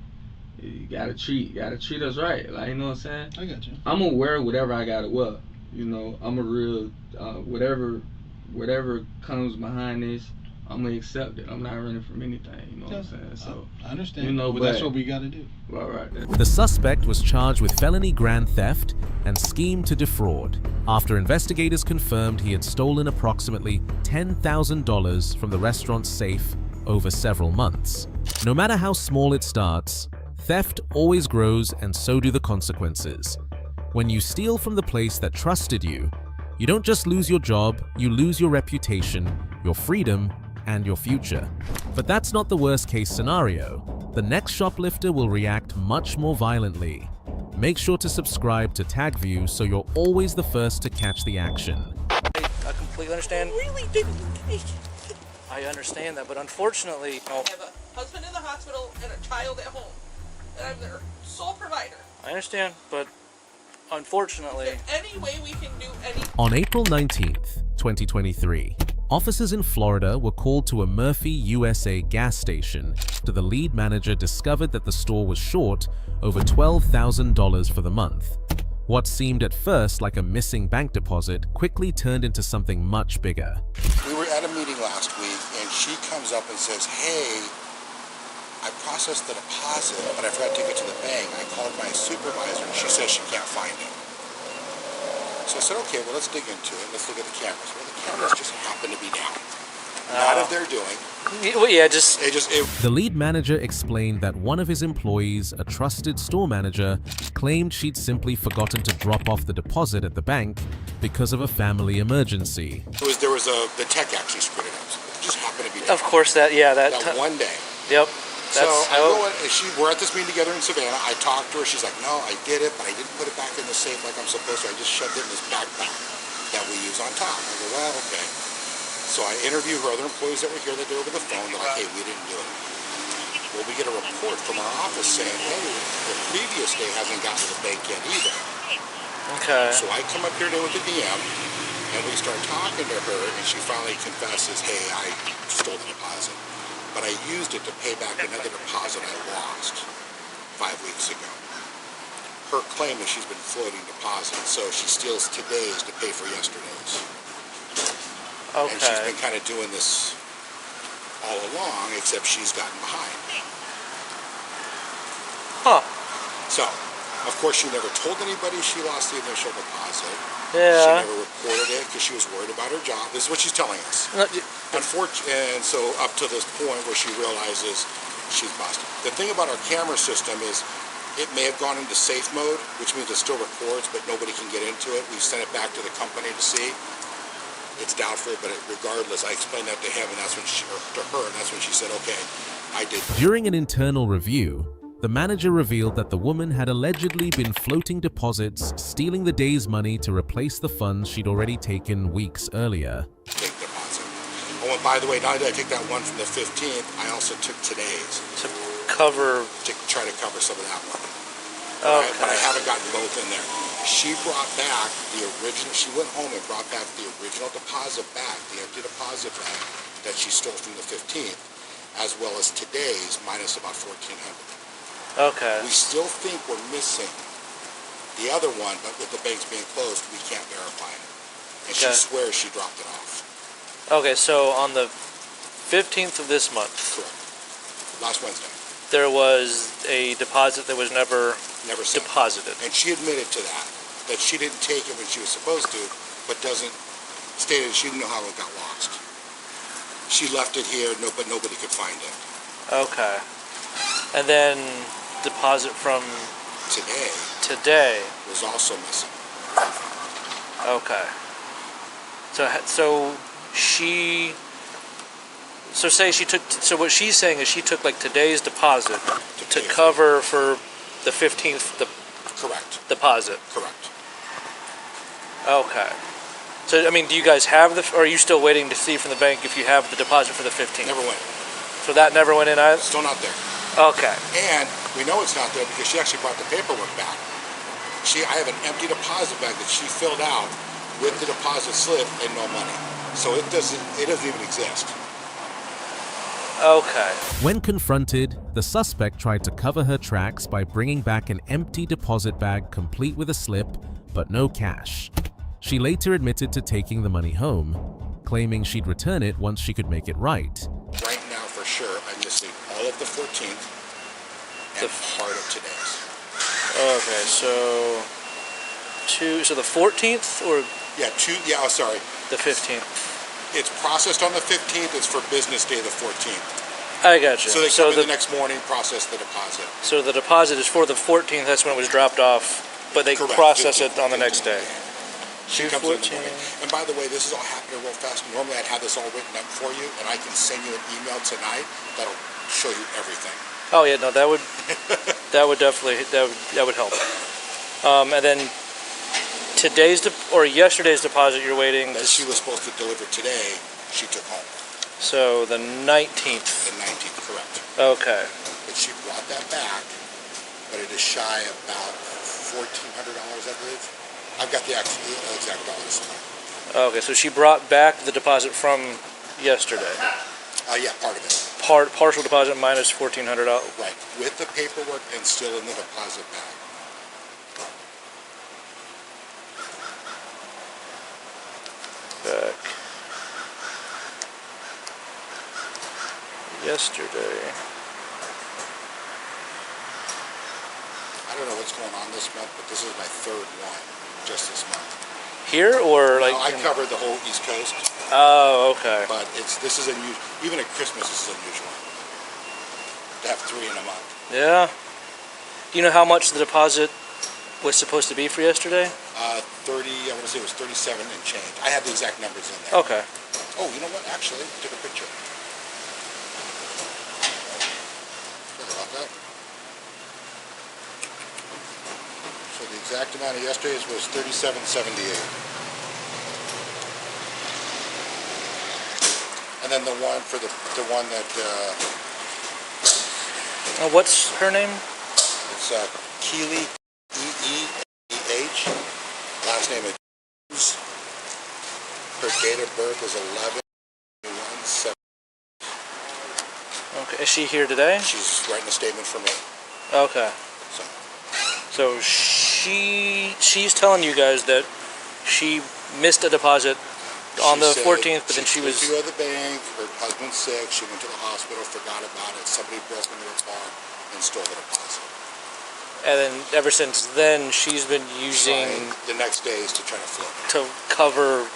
Speaker 13: you gotta treat us right. Like, you know what I'm saying?
Speaker 1: I got you.
Speaker 13: I'm gonna wear whatever I gotta wear. You know, I'm a real whatever comes behind this. I'm gonna accept it. I'm not running from anything, you know what I'm saying? So
Speaker 1: I understand.
Speaker 13: You know,
Speaker 1: but that's what we gotta do.
Speaker 13: Right.
Speaker 3: The suspect was charged with felony grand theft and scheme to defraud after investigators confirmed he had stolen approximately $10,000 from the restaurant's safe over several months. No matter how small it starts, theft always grows, and so do the consequences. When you steal from the place that trusted you, you don't just lose your job, you lose your reputation, your freedom, and your future. But that's not the worst case scenario. The next shoplifter will react much more violently. Make sure to subscribe to TagView so you're always the first to catch the action.
Speaker 17: I completely understand. Really didn't. I understand that, but unfortunately,
Speaker 18: I have a husband in the hospital and a child at home, and I'm their sole provider.
Speaker 17: I understand, but unfortunately,
Speaker 18: is there any way we can do anything?
Speaker 3: On April 19th, 2023, officers in Florida were called to a Murphy USA gas station after the lead manager discovered that the store was short over $12,000 for the month. What seemed at first like a missing bank deposit quickly turned into something much bigger.
Speaker 7: We were at a meeting last week and she comes up and says, hey, I processed the deposit, but I forgot to take it to the bank. I called my supervisor and she says she can't find it. So I said, okay, well, let's dig into it. Let's look at the cameras. Well, the cameras just happen to be down. Not if they're doing.
Speaker 17: Well, yeah,
Speaker 3: The lead manager explained that one of his employees, a trusted store manager, claimed she'd simply forgotten to drop off the deposit at the bank because of a family emergency.
Speaker 7: There was the tech actually screwed it up. It just happened to be down.
Speaker 17: Of course, that
Speaker 7: one day.
Speaker 17: Yep.
Speaker 7: So we're at this meeting together in Savannah. I talked to her. She's like, no, I did it, but I didn't put it back in the safe like I'm supposed to. I just shoved it in this backpack that we use on top. I go, well, okay. So I interview her other employees that were here. They did over the phone. They're like, hey, we didn't do it. Well, we get a report from our office saying, hey, the previous day hasn't gotten to the bank yet either.
Speaker 17: Okay.
Speaker 7: So I come up here today with the DM. And we start talking to her, and she finally confesses, hey, I stole the deposit. But I used it to pay back another deposit I lost 5 weeks ago. Her claim is she's been floating deposits, so she steals today's to pay for yesterday's.
Speaker 10: Okay.
Speaker 7: And she's been kind of doing this all along, except she's gotten behind.
Speaker 10: Huh.
Speaker 7: So, of course, she never told anybody she lost the initial deposit.
Speaker 10: Yeah.
Speaker 7: She never reported it because she was worried about her job. This is what she's telling us. And so up to this point where she realizes she's busted. The thing about our camera system is it may have gone into safe mode, which means it still records, but nobody can get into it. We've sent it back to the company to see. It's doubtful, but regardless, I explained that to him, and that's when to her, and that's when she said, okay, I did.
Speaker 3: During an internal review, the manager revealed that the woman had allegedly been floating deposits, stealing the day's money to replace the funds she'd already taken weeks earlier.
Speaker 7: Big deposit. Oh, and by the way, not only did I take that one from the 15th, I also took today's.
Speaker 10: To cover...
Speaker 7: To try to cover some of that one.
Speaker 10: Okay.
Speaker 7: But I haven't gotten both in there. She brought back the original, she went home and brought back the original deposit back, the empty deposit bag that she stole from the 15th, as well as today's, minus about $1,400.
Speaker 10: Okay.
Speaker 7: We still think we're missing the other one, but with the banks being closed, we can't verify it. And she swears she dropped it off.
Speaker 10: Okay, so on the 15th of this month.
Speaker 7: Correct. Last Wednesday.
Speaker 10: There was a deposit that was never
Speaker 7: sent.
Speaker 10: Deposited.
Speaker 7: And she admitted to that she didn't take it when she was supposed to, but stated she didn't know how it got lost. She left it here, but nobody could find it.
Speaker 10: Okay. And then deposit from today
Speaker 7: was also missing.
Speaker 10: Okay. So say she took. So what she's saying is she took like today's deposit to cover for the 15th.
Speaker 7: Correct.
Speaker 10: Deposit.
Speaker 7: Correct.
Speaker 10: Okay. So I mean, do you guys have or are you still waiting to see from the bank if you have the deposit for the 15th?
Speaker 7: Never went.
Speaker 10: So that never went in either.
Speaker 7: Still not there.
Speaker 10: Okay.
Speaker 7: And we know it's not there because she actually brought the paperwork back. I have an empty deposit bag that she filled out with the deposit slip and no money. So it doesn't even exist.
Speaker 10: Okay.
Speaker 3: When confronted, the suspect tried to cover her tracks by bringing back an empty deposit bag complete with a slip, but no cash. She later admitted to taking the money home, claiming she'd return it once she could make it right.
Speaker 7: Right now, for sure, I'm missing all of the 14th and part of today's.
Speaker 10: Okay, so the 14th or
Speaker 7: sorry,
Speaker 10: the 15th.
Speaker 7: It's processed on the 15th. It's for business day the 14th.
Speaker 10: I got you.
Speaker 7: So they come in the next morning, process the deposit.
Speaker 10: So the deposit is for the 14th. That's when it was dropped off, but they process it on the next day.
Speaker 7: She comes in the morning. And by the way, this is all happening real fast. Normally I'd have this all written up for you, and I can send you an email tonight that'll show you everything.
Speaker 10: Oh yeah, no, that would definitely that would help. And then yesterday's deposit you're waiting.
Speaker 7: That she was supposed to deliver today, she took home.
Speaker 10: So the 19th.
Speaker 7: The 19th, correct.
Speaker 10: Okay.
Speaker 7: But she brought that back, but it is shy about $1,400, I believe. I've got the exact dollars.
Speaker 10: Okay, so she brought back the deposit from yesterday.
Speaker 7: Yeah, part of it.
Speaker 10: Partial deposit minus $1,400.
Speaker 7: Right, with the paperwork and still in the deposit bag.
Speaker 10: Back yesterday.
Speaker 7: I don't know what's going on this month, but this is my third one just this month.
Speaker 10: Here or like?
Speaker 7: No, I covered the whole East Coast.
Speaker 10: Oh, okay.
Speaker 7: But this is unusual. Even at Christmas, this is unusual to have 3 in a month.
Speaker 10: Yeah. Do you know how much the deposit was supposed to be for yesterday?
Speaker 7: 30. I want to say it was 37 and change. I have the exact numbers in there.
Speaker 10: Okay.
Speaker 7: Oh, you know what? Actually, I took a picture. Sorry about that. So the exact amount of yesterday's was $37.78. And then the one for the one that.
Speaker 10: What's her name?
Speaker 7: It's Keely, E-E-E-H. Last name is birth is 11/1/7.
Speaker 10: Okay. Is she here today?
Speaker 7: She's writing a statement for me.
Speaker 10: Okay. So she's telling you guys that she missed a deposit on the 14th, but then she was...
Speaker 7: She went to the bank, her husband's sick, she went to the hospital, forgot about it, somebody broke into her car and stole the deposit.
Speaker 10: And then ever since then, she's been using...
Speaker 7: The next day is to try to flip it.
Speaker 10: To cover...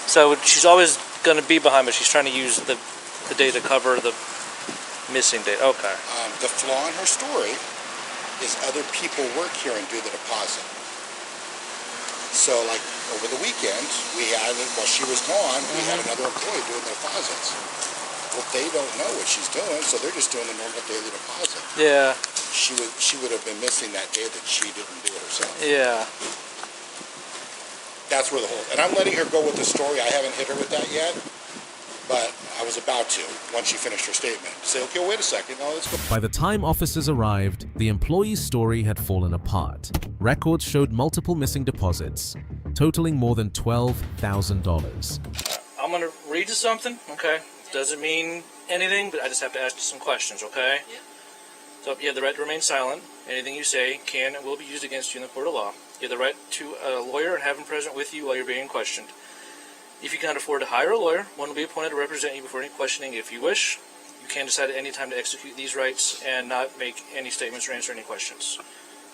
Speaker 10: So she's always going to be behind, but she's trying to use the day to cover the missing date. Okay.
Speaker 7: The flaw in her story is other people work here and do the deposit. So, like, over the weekend, we had, while she was gone, we had another employee doing the deposits. Well, they don't know what she's doing, so they're just doing the normal daily deposit.
Speaker 10: Yeah.
Speaker 7: She would have been missing that day that she didn't do it herself.
Speaker 10: Yeah.
Speaker 7: That's where the whole... And I'm letting her go with the story. I haven't hit her with that yet, but I was about to, once she finished her statement. Say, okay, wait a second. No, let's go.
Speaker 3: By the time officers arrived, the employee's story had fallen apart. Records showed multiple missing deposits, totaling more than $12,000.
Speaker 10: I'm going to read you something, okay? Doesn't mean anything, but I just have to ask you some questions, okay? Yeah. So, you have the right to remain silent. Anything you say can and will be used against you in the court of law. You have the right to a lawyer and have him present with you while you're being questioned. If you cannot afford to hire a lawyer, one will be appointed to represent you before any questioning if you wish. You can decide at any time to execute these rights and not make any statements or answer any questions.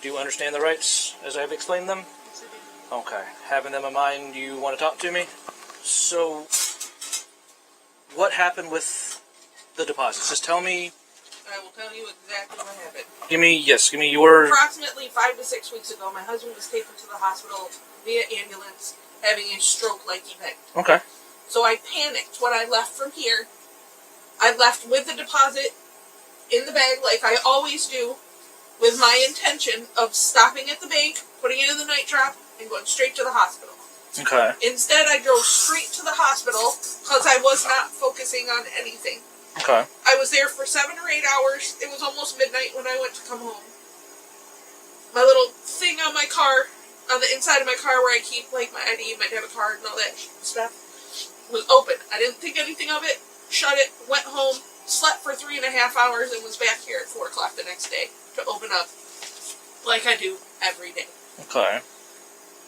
Speaker 10: Do you understand the rights as I have explained them? Yes, I do. Okay. Having them in mind, you want to talk to me? So, what happened with the deposits? Just tell me.
Speaker 18: I will tell you exactly what happened.
Speaker 10: Give me your...
Speaker 18: Approximately 5 to 6 weeks ago, my husband was taken to the hospital via ambulance having a stroke-like event.
Speaker 10: Okay.
Speaker 18: So I panicked when I left from here. I left with the deposit in the bag like I always do, with my intention of stopping at the bank, putting it in the night drop, and going straight to the hospital.
Speaker 10: Okay.
Speaker 18: Instead, I drove straight to the hospital because I was not focusing on anything.
Speaker 10: Okay.
Speaker 18: I was there for 7 or 8 hours. It was almost midnight when I went to come home. My little thing on my car, on the inside of my car where I keep like my ID, my debit card, and all that stuff, was open. I didn't think anything of it, shut it, went home, slept for 3.5 hours, and was back here at 4 o'clock the next day to open up like I do every day.
Speaker 10: Okay.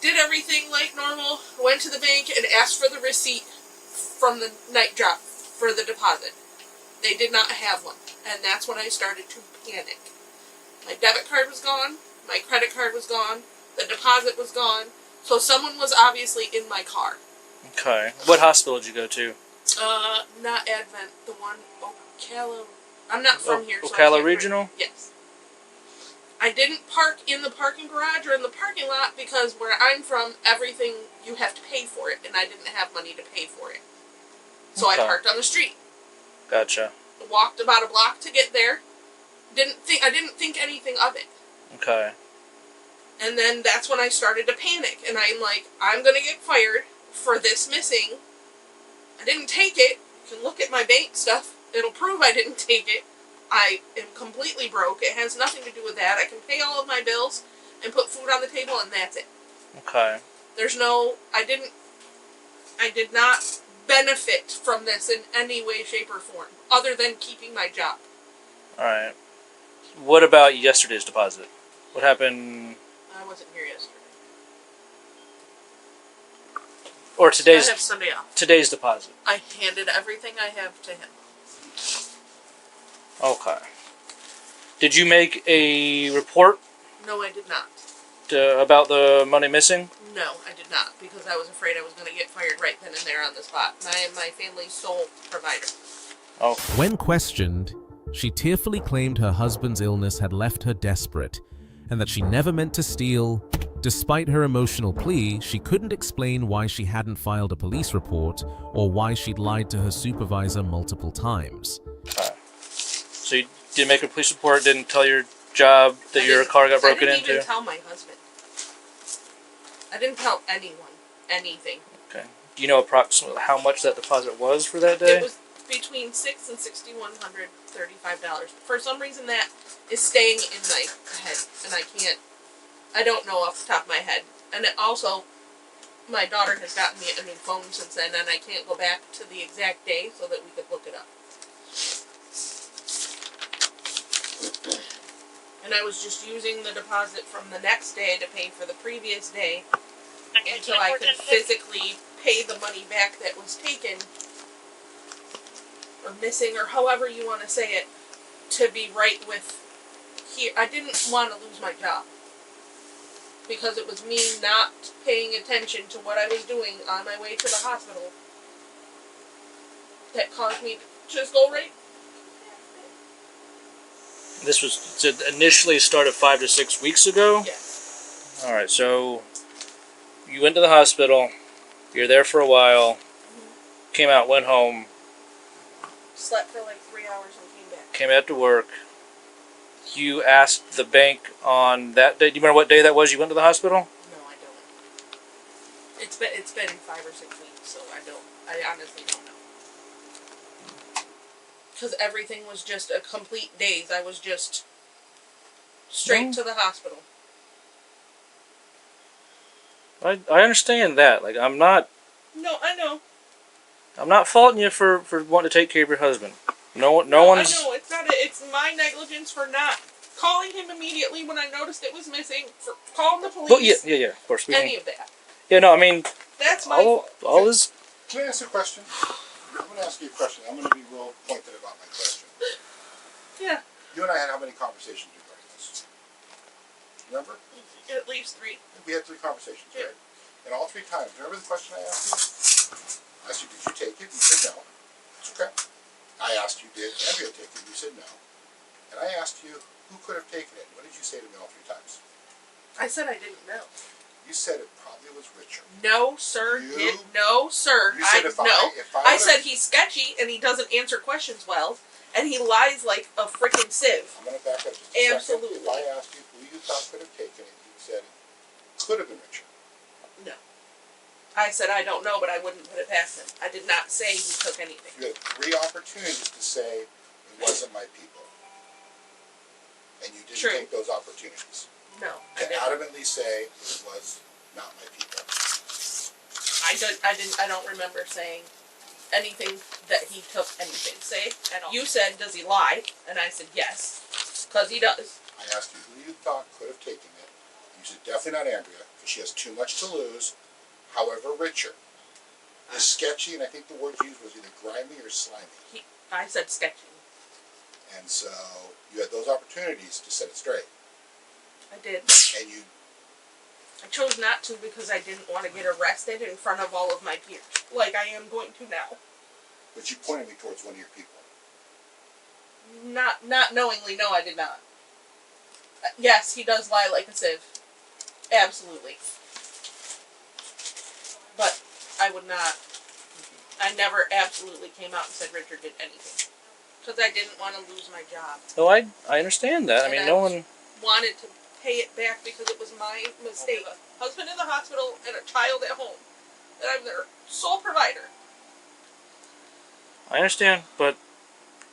Speaker 18: Did everything like normal, went to the bank and asked for the receipt from the night drop for the deposit. They did not have one, and that's when I started to panic. My debit card was gone, my credit card was gone, the deposit was gone, so someone was obviously in my car.
Speaker 10: Okay. What hospital did you go to?
Speaker 18: Not Advent, the one, Ocala. I'm not from here, so
Speaker 10: Ocala Regional?
Speaker 18: Yes. I didn't park in the parking garage or in the parking lot because where I'm from, everything, you have to pay for it, and I didn't have money to pay for it. So I parked on the street.
Speaker 10: Gotcha.
Speaker 18: Walked about a block to get there. I didn't think anything of it.
Speaker 10: Okay.
Speaker 18: And then that's when I started to panic, and I'm like, I'm gonna get fired for this missing. I didn't take it. You can look at my bank stuff. It'll prove I didn't take it. I am completely broke. It has nothing to do with that. I can pay all of my bills and put food on the table, and that's it.
Speaker 10: Okay.
Speaker 18: There's no, I did not benefit from this in any way, shape, or form, other than keeping my job.
Speaker 10: Alright. What about yesterday's deposit? What happened?
Speaker 18: I wasn't here yesterday.
Speaker 10: Or today's...
Speaker 18: I have Sunday off.
Speaker 10: Today's deposit.
Speaker 18: I handed everything I have to him.
Speaker 10: Okay. Did you make a report?
Speaker 18: No, I did not.
Speaker 10: About the money missing?
Speaker 18: No, I did not, because I was afraid I was going to get fired right then and there on the spot. I am my family's sole provider.
Speaker 10: Oh.
Speaker 3: When questioned, she tearfully claimed her husband's illness had left her desperate, and that she never meant to steal. Despite her emotional plea, she couldn't explain why she hadn't filed a police report or why she'd lied to her supervisor multiple times.
Speaker 10: So you didn't make a police report, didn't tell your job that your car got broken into?
Speaker 18: I didn't even tell my husband. I didn't tell anyone anything.
Speaker 10: Okay. Do you know approximately how much that deposit was for that day?
Speaker 18: It was between $600 and $6,135. For some reason, that is staying in my head, and I don't know off the top of my head. And it also,
Speaker 15: my daughter has gotten me a new phone since then, and I can't go back to the exact day so that we could look it up. And I was just using the deposit from the next day to pay for the previous day until I could physically pay the money back that was taken or missing, or however you want to say it, to be right with here. I didn't want to lose my job because it was me not paying attention to what I was doing on my way to the hospital that caused me to just go right.
Speaker 10: This was initially started 5 to 6 weeks ago?
Speaker 15: Yes.
Speaker 10: Alright, so you went to the hospital, you're there for a while, came out, went home,
Speaker 15: Slept for like 3 hours and came back.
Speaker 10: came out to work. You asked the bank on that day. Do you remember what day that was you went to the hospital?
Speaker 15: No, I don't. It's been 5 or 6 weeks, so I honestly don't know. Because everything was just a complete daze. I was just straight to the hospital.
Speaker 10: I understand that. Like, I'm not
Speaker 15: No, I know.
Speaker 10: I'm not faulting you for wanting to take care of your husband. No one's.
Speaker 15: I know, it's not. It's my negligence for not calling him immediately when I noticed it was missing. For calling the police.
Speaker 10: Well, yeah, of course.
Speaker 15: Any of that.
Speaker 10: Yeah, no, I mean.
Speaker 15: That's my fault.
Speaker 10: All is.
Speaker 7: Can I ask you a question? I'm going to ask you a question. I'm going to be real pointed about my question.
Speaker 15: Yeah.
Speaker 7: You and I had how many conversations regarding this? Remember?
Speaker 15: At least 3.
Speaker 7: We had 3 conversations, right? And all 3 times, remember the question I asked you? I asked you, did you take it? You said no. It's okay. I asked you, did Andrea take it? You said no. And I asked you, who could have taken it? What did you say to me all 3 times?
Speaker 15: I said I didn't know.
Speaker 7: You said it probably was Richard.
Speaker 15: No, sir. No, sir.
Speaker 7: You said
Speaker 15: I said he's sketchy and he doesn't answer questions well, and he lies like a freaking sieve.
Speaker 7: I'm going to back up just a
Speaker 15: Absolutely.
Speaker 7: second. If I asked you who you thought could have taken it, you said it could have been Richard.
Speaker 15: No. I said I don't know, but I wouldn't put it past him. I did not say he took anything.
Speaker 7: You had 3 opportunities to say it wasn't my people. And you didn't take those opportunities.
Speaker 15: No,
Speaker 7: to adamantly say it was not my people.
Speaker 15: I don't remember saying anything that he took anything. Say at all. You said, does he lie? And I said yes, because he does.
Speaker 7: I asked you who you thought could have taken it. You said definitely not Andrea, because she has too much to lose. However, Richard is sketchy, and I think the word used was either grimy or slimy.
Speaker 15: I said sketchy.
Speaker 7: And so you had those opportunities to set it straight.
Speaker 15: I did.
Speaker 7: And you...
Speaker 15: I chose not to because I didn't want to get arrested in front of all of my peers, like I am going to now.
Speaker 7: But you pointed me towards one of your people.
Speaker 15: Not knowingly, no, I did not. Yes, he does lie like a sieve. Absolutely. But I would not... I never absolutely came out and said Richard did anything. Because I didn't want to lose my job.
Speaker 10: Oh, I understand that.
Speaker 15: And
Speaker 10: I mean, no one
Speaker 15: wanted to pay it back because it was my mistake. A husband in the hospital and a child at home. And I'm their sole provider.
Speaker 10: I understand, but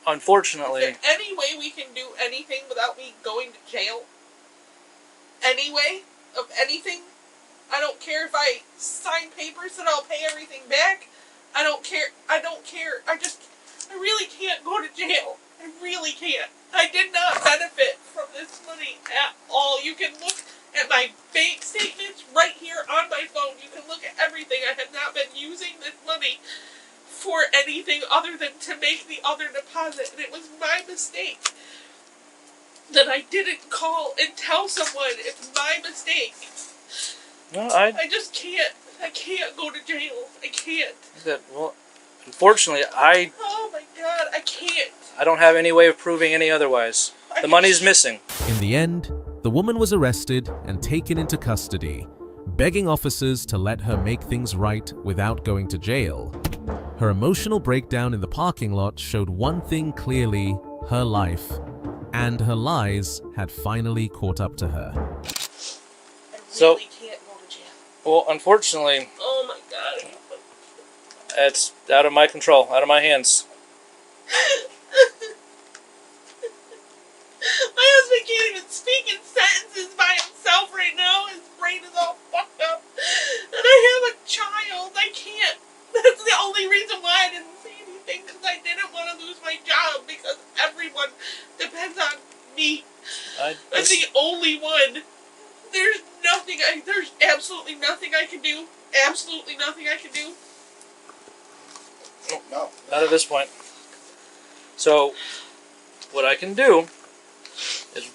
Speaker 10: unfortunately...
Speaker 15: Is there any way we can do anything without me going to jail? Any way of anything? I don't care if I sign papers that I'll pay everything back. I don't care. I really can't go to jail. I really can't. I did not benefit from this money at all. You can look at my bank statements right here on my phone. You can look at everything. I have not been using this money for anything other than to make the other deposit. And it was my mistake that I didn't call and tell someone. It's my mistake.
Speaker 10: No,
Speaker 15: I just can't. I can't go to jail. I can't.
Speaker 10: Well, unfortunately,
Speaker 15: Oh my God, I can't.
Speaker 10: I don't have any way of proving any otherwise. The money's missing.
Speaker 3: In the end, the woman was arrested and taken into custody, begging officers to let her make things right without going to jail. Her emotional breakdown in the parking lot showed one thing clearly: her life. And her lies had finally caught up to her.
Speaker 10: So, well, unfortunately,
Speaker 15: Oh my God.
Speaker 10: it's out of my control, out of my hands.
Speaker 15: My husband can't even speak in sentences by himself right now. His brain is all fucked up. And I have a I'm the only one. There's absolutely nothing I can do. Absolutely nothing I can do.
Speaker 10: No. Not at this point. So, what I can do is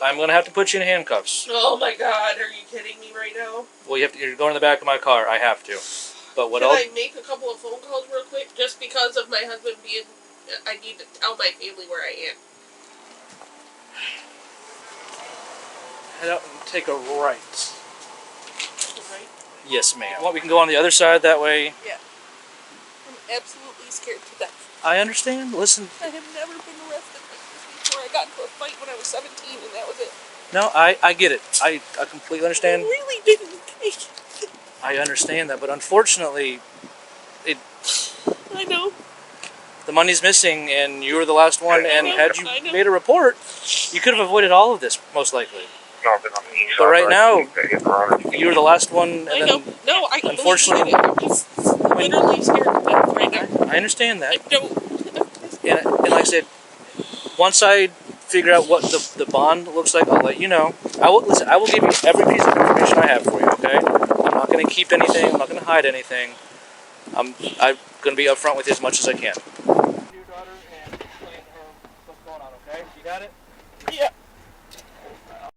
Speaker 10: I'm going to have to put you in handcuffs.
Speaker 15: Oh my God, are you kidding me right now?
Speaker 10: Well, you're going in the back of my car. I have to. But what
Speaker 15: Can I make a couple of phone calls real quick? Just because of my husband being... I need to tell my family where I am.
Speaker 10: Head out and take a right.
Speaker 15: Right?
Speaker 10: Yes, ma'am. Well, we can go on the other side that way.
Speaker 15: Yeah. I'm absolutely scared to death.
Speaker 10: I understand. Listen.
Speaker 15: I have never been arrested like this before. I got into a fight when I was 17 and that was it.
Speaker 10: No, I get it. I completely understand.
Speaker 15: I really didn't take it.
Speaker 10: I understand that, but unfortunately,
Speaker 15: I know.
Speaker 10: The money's missing, and you were the last one, and had you
Speaker 15: I know.
Speaker 10: made a report, you could have avoided all of this, most likely. But right now, you were the last one, and
Speaker 15: I know. No, I
Speaker 10: unfortunately,
Speaker 15: I'm just literally scared to death right now.
Speaker 10: I understand that.
Speaker 15: I don't.
Speaker 10: And like I said, once I figure out what the bond looks like, I'll let you know. I will give you every piece of information I have for you. Okay? I'm not going to keep anything. I'm not going to hide anything. I'm going to be upfront with you as much as I can. Your daughter and explain to her what's going on. Okay? You got it?
Speaker 15: Yeah.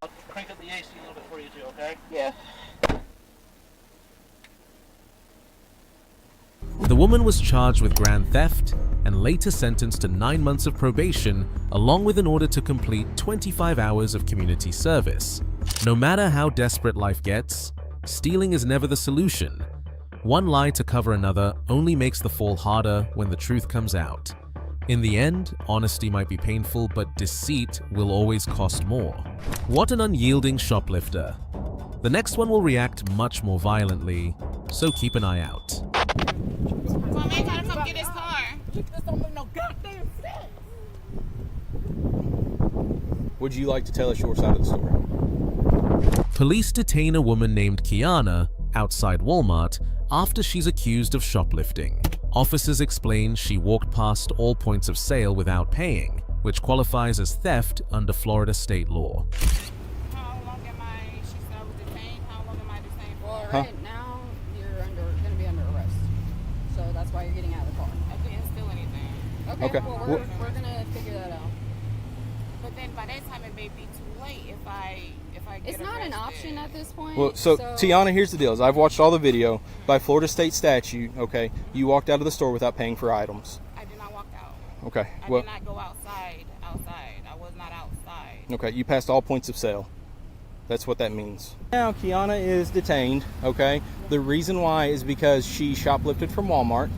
Speaker 10: I'll crank up the AC a little bit for you too. Okay?
Speaker 15: Yeah.
Speaker 3: The woman was charged with grand theft and later sentenced to 9 months of probation, along with an order to complete 25 hours of community service. No matter how desperate life gets, stealing is never the solution. One lie to cover another only makes the fall harder when the truth comes out. In the end, honesty might be painful, but deceit will always cost more. What an unyielding shoplifter. The next one will react much more violently, so keep an eye out.
Speaker 4: My man trying to come get his car.
Speaker 21: Would you like to tell us your side of the story?
Speaker 3: Police detain a woman named Kiana outside Walmart after she's accused of shoplifting. Officers explain she walked past all points of sale without paying, which qualifies as theft under Florida state law.
Speaker 4: How long am I? She said I was detained. How long am I detained for? Well, right now you're going to be under arrest. So that's why you're getting out of the car. I didn't steal anything. Okay. Well, we're going to figure that out. But then by that time it may be too late if I get arrested. It's not an option at this point.
Speaker 21: Well, so Tiana, here's the deal. I've watched all the video. By Florida state statute, okay, you walked out of the store without paying for items.
Speaker 4: I did not walk out.
Speaker 21: Okay.
Speaker 4: I did not go outside. I was not outside.
Speaker 21: Okay, you passed all points of sale. That's what that means. Now, Kiana is detained, okay? The reason why is because she shoplifted from Walmart.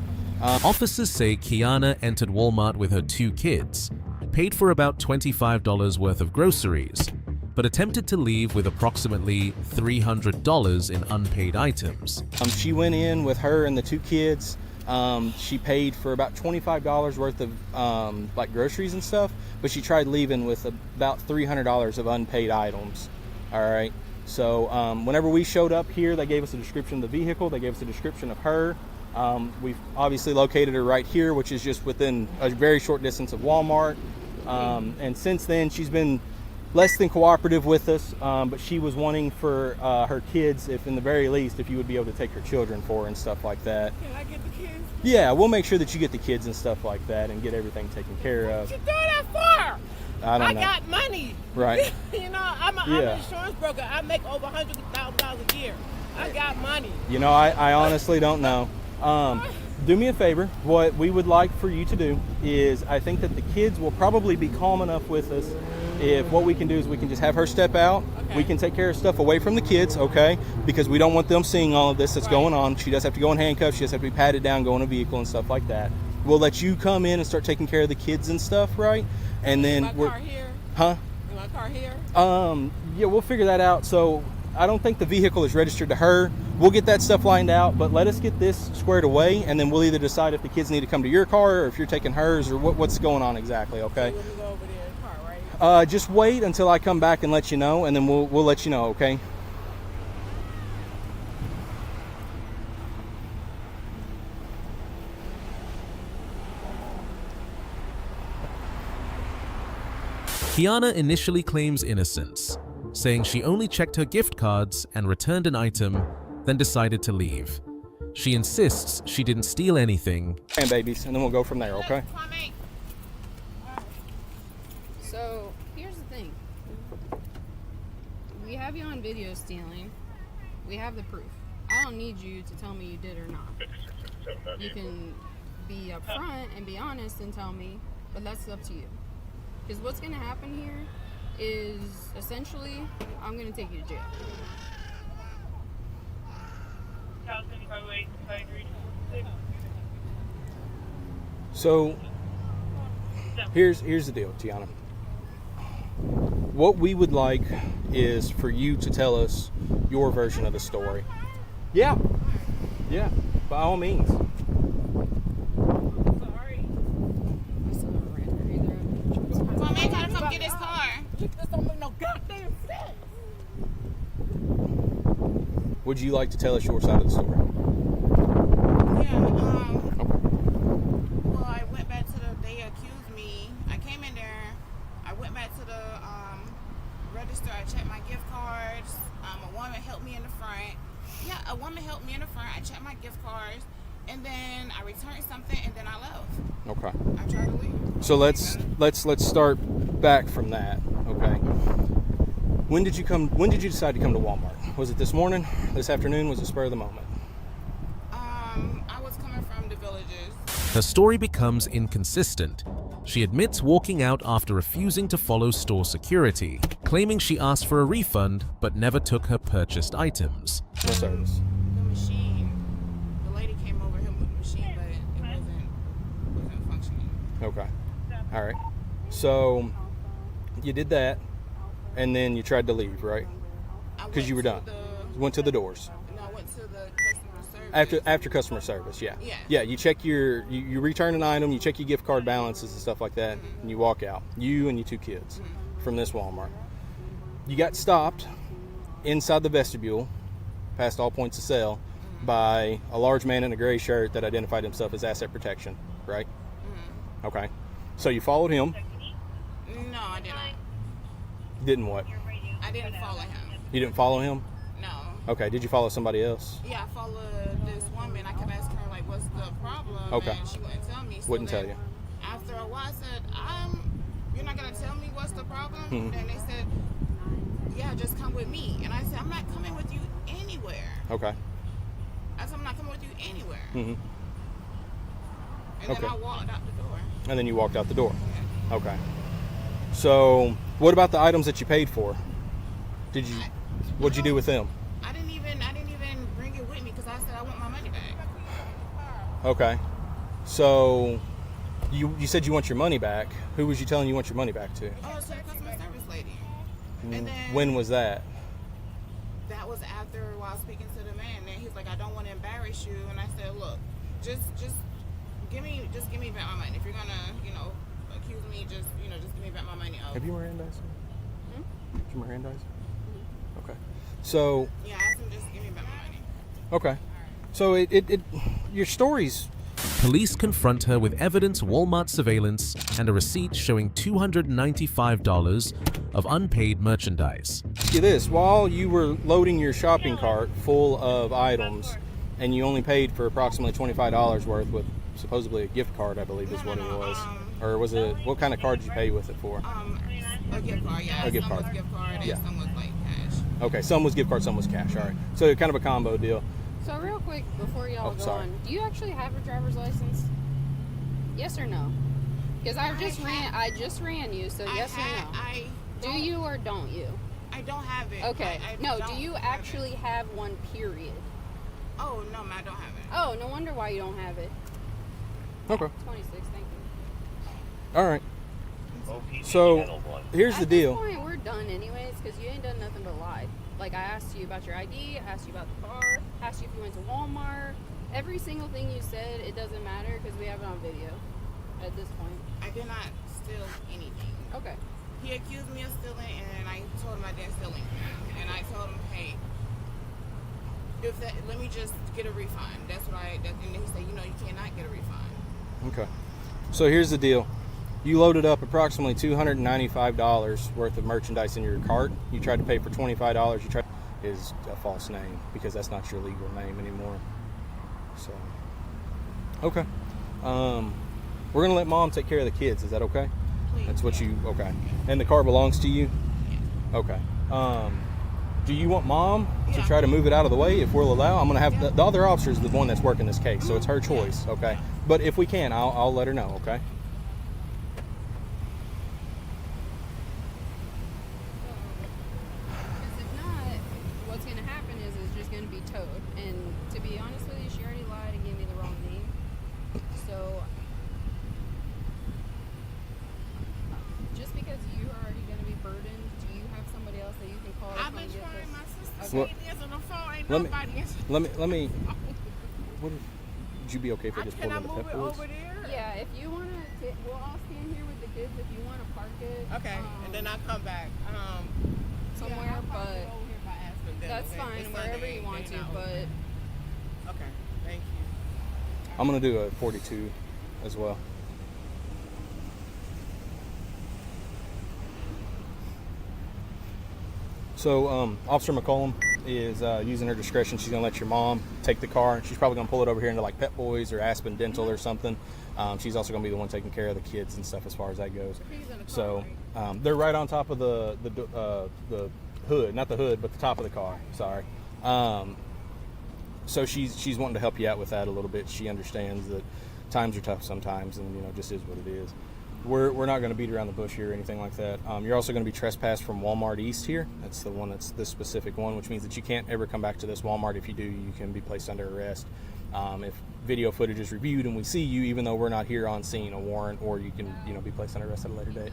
Speaker 3: Officers say Kiana entered Walmart with her 2 kids, paid for about $25 worth of groceries, but attempted to leave with approximately $300 in unpaid items.
Speaker 21: She went in with her and the 2 kids. She paid for about $25 worth of like groceries and stuff, but she tried leaving with about $300 of unpaid items. All right. So whenever we showed up here, they gave us a description of the vehicle. They gave us a description of her. We've obviously located her right here, which is just within a very short distance of Walmart. And since then, she's been less than cooperative with us, but she was wanting for her kids, if in the very least, if you would be able to take her children for her and stuff like that.
Speaker 4: Can I get the kids?
Speaker 21: Yeah, we'll make sure that you get the kids and stuff like that and get everything taken care of.
Speaker 4: What you doing that for?
Speaker 21: I don't know.
Speaker 4: Got money.
Speaker 21: Right.
Speaker 4: You know, I'm an insurance broker. I make over $100,000 a year. I got money.
Speaker 21: You know, I honestly don't know. Do me a favor. What we would like for you to do is, I think that the kids will probably be calm enough with us if what we can do is we can just have her step out. Okay. We can take care of stuff away from the kids, okay? Because we don't want them seeing all of this that's going on. She does have to go in handcuffs. She does have to be patted down, go in a vehicle and stuff like that. We'll let you come in and start taking care of the kids and stuff, right? And then
Speaker 4: we're... car here?
Speaker 21: Huh?
Speaker 4: Is my car here?
Speaker 21: Yeah, we'll figure that out. So I don't think the vehicle is registered to her. We'll get that stuff lined out, but let us get this squared away, and then we'll either decide if the kids need to come to your car or if you're taking hers or what's going on exactly, okay?
Speaker 4: So we'll go over there in the car, right?
Speaker 21: Just wait until I come back and let you know, and then we'll let you know, okay?
Speaker 3: Kiana initially claims innocence, saying she only checked her gift cards and returned an item, then decided to leave. She insists she didn't steal anything.
Speaker 21: And babies, and then we'll go from there, okay?
Speaker 4: So, here's the thing. We have you on video stealing. We have the proof. I don't need you to tell me you did or not. You can be upfront and be honest and tell me, but that's up to you. Because what's going to happen here is essentially I'm going to take you to jail.
Speaker 21: So here's the deal, Tiana. What we would like is for you to tell us your version of the story. Yeah, by all means.
Speaker 15: My man gotta come get his car.
Speaker 18: This don't make no goddamn sense.
Speaker 21: Would you like to tell us your side of the story?
Speaker 15: Well, I went back to they accused me. I came in there, I went back to the register, I checked my gift cards. A woman helped me in the front. Yeah, a woman helped me in the front. I checked my gift cards, and then I returned something, and then I left.
Speaker 21: Okay.
Speaker 15: I tried to leave.
Speaker 21: So let's start back from that. Okay. When did you decide to come to Walmart? Was it this morning, this afternoon? Was it spur of the moment?
Speaker 15: I was coming from the Villages.
Speaker 3: Her story becomes inconsistent. She admits walking out after refusing to follow store security, claiming she asked for a refund but never took her purchased items.
Speaker 21: What service?
Speaker 15: The machine. The lady came over here with the machine, but it wasn't functioning.
Speaker 21: Okay. All right. So you did that, and then you tried to leave, right? Because you were done. Went to the doors.
Speaker 15: No, I went to the customer service.
Speaker 21: After customer service, yeah.
Speaker 15: Yeah.
Speaker 21: Yeah, you check you return an item, you check your gift card balances and stuff like that, and you walk out. You and your two kids from this Walmart. You got stopped inside the vestibule, past all points of sale, by a large man in a gray shirt that identified himself as asset protection, right? Okay. So you followed him.
Speaker 15: No, I didn't.
Speaker 21: Didn't what?
Speaker 15: I didn't follow him.
Speaker 21: You didn't follow him?
Speaker 15: No.
Speaker 21: Okay. Did you follow somebody else?
Speaker 15: Yeah, I followed this woman. I kept asking her, like, what's the problem?
Speaker 21: Okay.
Speaker 15: And she wouldn't tell me. So
Speaker 21: Wouldn't tell you.
Speaker 15: After a while, I said, you're not going to tell me what's the problem?
Speaker 21: Mhm.
Speaker 15: And they said, yeah, just come with me. And I said, I'm not coming with you anywhere.
Speaker 21: Okay.
Speaker 15: I said, I'm not coming with you anywhere.
Speaker 21: Mm-hmm.
Speaker 15: And then I walked out the door.
Speaker 21: And then you walked out the door. Okay. So, what about the items that you paid for? What'd you do with them?
Speaker 15: I didn't even bring it with me because I said I want my money back.
Speaker 21: Okay. So, you said you want your money back. Who was you telling you want your money back to?
Speaker 15: Oh, it's the customer service lady. And then
Speaker 21: When was that?
Speaker 15: that was after while speaking to the man. And he's like, I don't want to embarrass you. And I said, look, just give me back my money. If you're gonna, accuse me, just give me back my money.
Speaker 21: Have you Mirandized? Did you Mirandize? Okay. So.
Speaker 15: Yeah, I asked him just give me back my money.
Speaker 21: Okay. So your story's.
Speaker 3: Police confront her with evidence, Walmart surveillance, and a receipt showing $295 of unpaid merchandise.
Speaker 21: See this, while you were loading your shopping cart full of items, and you only paid for approximately $25 worth with supposedly a gift card, I believe is what it was. Or was it, what kind of card did you pay with it for?
Speaker 15: A gift card, yeah.
Speaker 21: A gift
Speaker 15: some
Speaker 21: card.
Speaker 15: was gift card and
Speaker 21: Yeah.
Speaker 15: some was like cash.
Speaker 21: Okay, some was gift card, some was cash. All right. So kind of a combo deal.
Speaker 4: So real quick, before y'all go
Speaker 21: sorry.
Speaker 4: on, do you actually have a driver's license? Yes or no? Because I just ran you, so yes or no? Do you or don't you?
Speaker 15: I don't have it.
Speaker 4: Okay. No, do
Speaker 15: don't
Speaker 4: you
Speaker 15: have
Speaker 4: actually have one, period?
Speaker 15: Oh, no, I don't have it.
Speaker 4: Oh, no wonder why you don't have it.
Speaker 21: Okay.
Speaker 4: 26, thank you.
Speaker 21: All right. So here's the deal.
Speaker 4: At this point, we're done anyways, because you ain't done nothing but lie. Like, I asked you about your ID, I asked you about the car, asked you if you went to Walmart. Every single thing you said, it doesn't matter because we have it on video at this point.
Speaker 15: I did not steal anything.
Speaker 4: Okay.
Speaker 15: He accused me of stealing, and I told him I didn't steal anything. And I told him, hey, let me just get a refund. That's what and he said, you cannot get a refund.
Speaker 21: Okay. So here's the deal. You loaded up approximately $295 worth of merchandise in your cart. You tried to pay for $25. You tried is a false name because that's not your legal name anymore. So, okay. We're gonna let Mom take care of the kids. Is that okay? Please. That's what you okay. And the car belongs to you. Okay. Do you want Mom to try to move it out of the way if we'll allow? I'm gonna have the other officer is the one that's working this case, so it's her choice. Okay. But if we can, I'll let her know. Okay. Let me. What if, would you be okay if I just pulled in the Pep Boys?
Speaker 4: Yeah, if you want to, we'll all stand here with the kids if you want to park it.
Speaker 2: Okay, and then I'll come back
Speaker 4: somewhere, but that's fine, wherever you want to, but.
Speaker 2: Okay, thank you.
Speaker 21: I'm going to do a 42 as well. So, Officer McCollum is using her discretion. She's going to let your mom take the car. She's probably going to pull it over here into like Pep Boys or Aspen Dental or something. She's also going to be the one taking care of the kids and stuff as far as that goes. So they're right on top of the hood, not the hood, but the top of the car. Sorry. So she's wanting to help you out with that a little bit. She understands that times are tough sometimes, and just is what it is. We're not going to beat around the bush here or anything like that. You're also going to be trespassed from Walmart East here. That's the one that's this specific one, which means that you can't ever come back to this Walmart. If you do, you can be placed under arrest. If video footage is reviewed and we see you, even though we're not here on scene, a warrant, or you can be placed under arrest at a later date.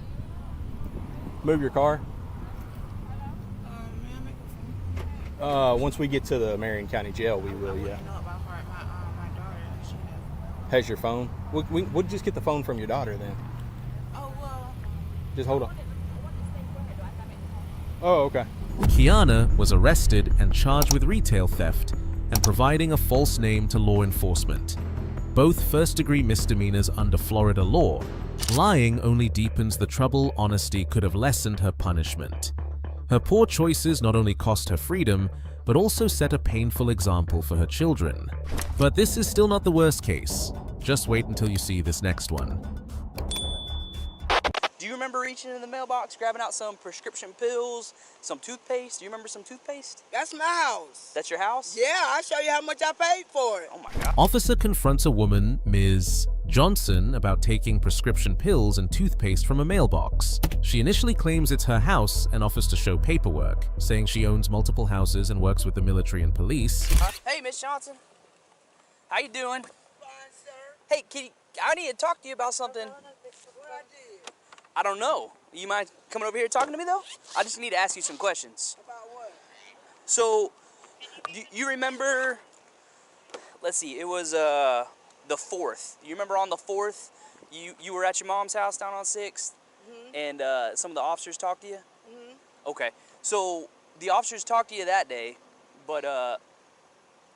Speaker 21: Move your car. Once we get to the Marion County Jail, we will, yeah. Has your phone? We'll just get the phone from your daughter then. Just hold on. Oh, okay.
Speaker 3: Kiana was arrested and charged with retail theft and providing a false name to law enforcement. Both first-degree misdemeanors under Florida law. Lying only deepens the trouble. Honesty could have lessened her punishment. Her poor choices not only cost her freedom, but also set a painful example for her children. But this is still not the worst case. Just wait until you see this next one.
Speaker 22: Do you remember reaching in the mailbox, grabbing out some prescription pills, some toothpaste? Do you remember some toothpaste?
Speaker 2: That's my house.
Speaker 22: That's your house?
Speaker 2: Yeah, I'll show you how much I paid for it.
Speaker 22: Oh my God.
Speaker 3: Officer confronts a woman, Ms. Johnson, about taking prescription pills and toothpaste from a mailbox. She initially claims it's her house and offers to show paperwork, saying she owns multiple houses and works with the military and police.
Speaker 22: Hey, Miss Johnson. How you doing? Fine, sir. Hey, I need to talk to you about something. I don't know. You mind coming over here talking to me, though? I just need to ask you some questions.
Speaker 2: About what?
Speaker 22: So, do you remember, let's see, it was the 4th. You remember on the 4th, you were at your mom's house down on 6th, and some of the officers talked to you? Okay. So, the officers talked to you that day, but,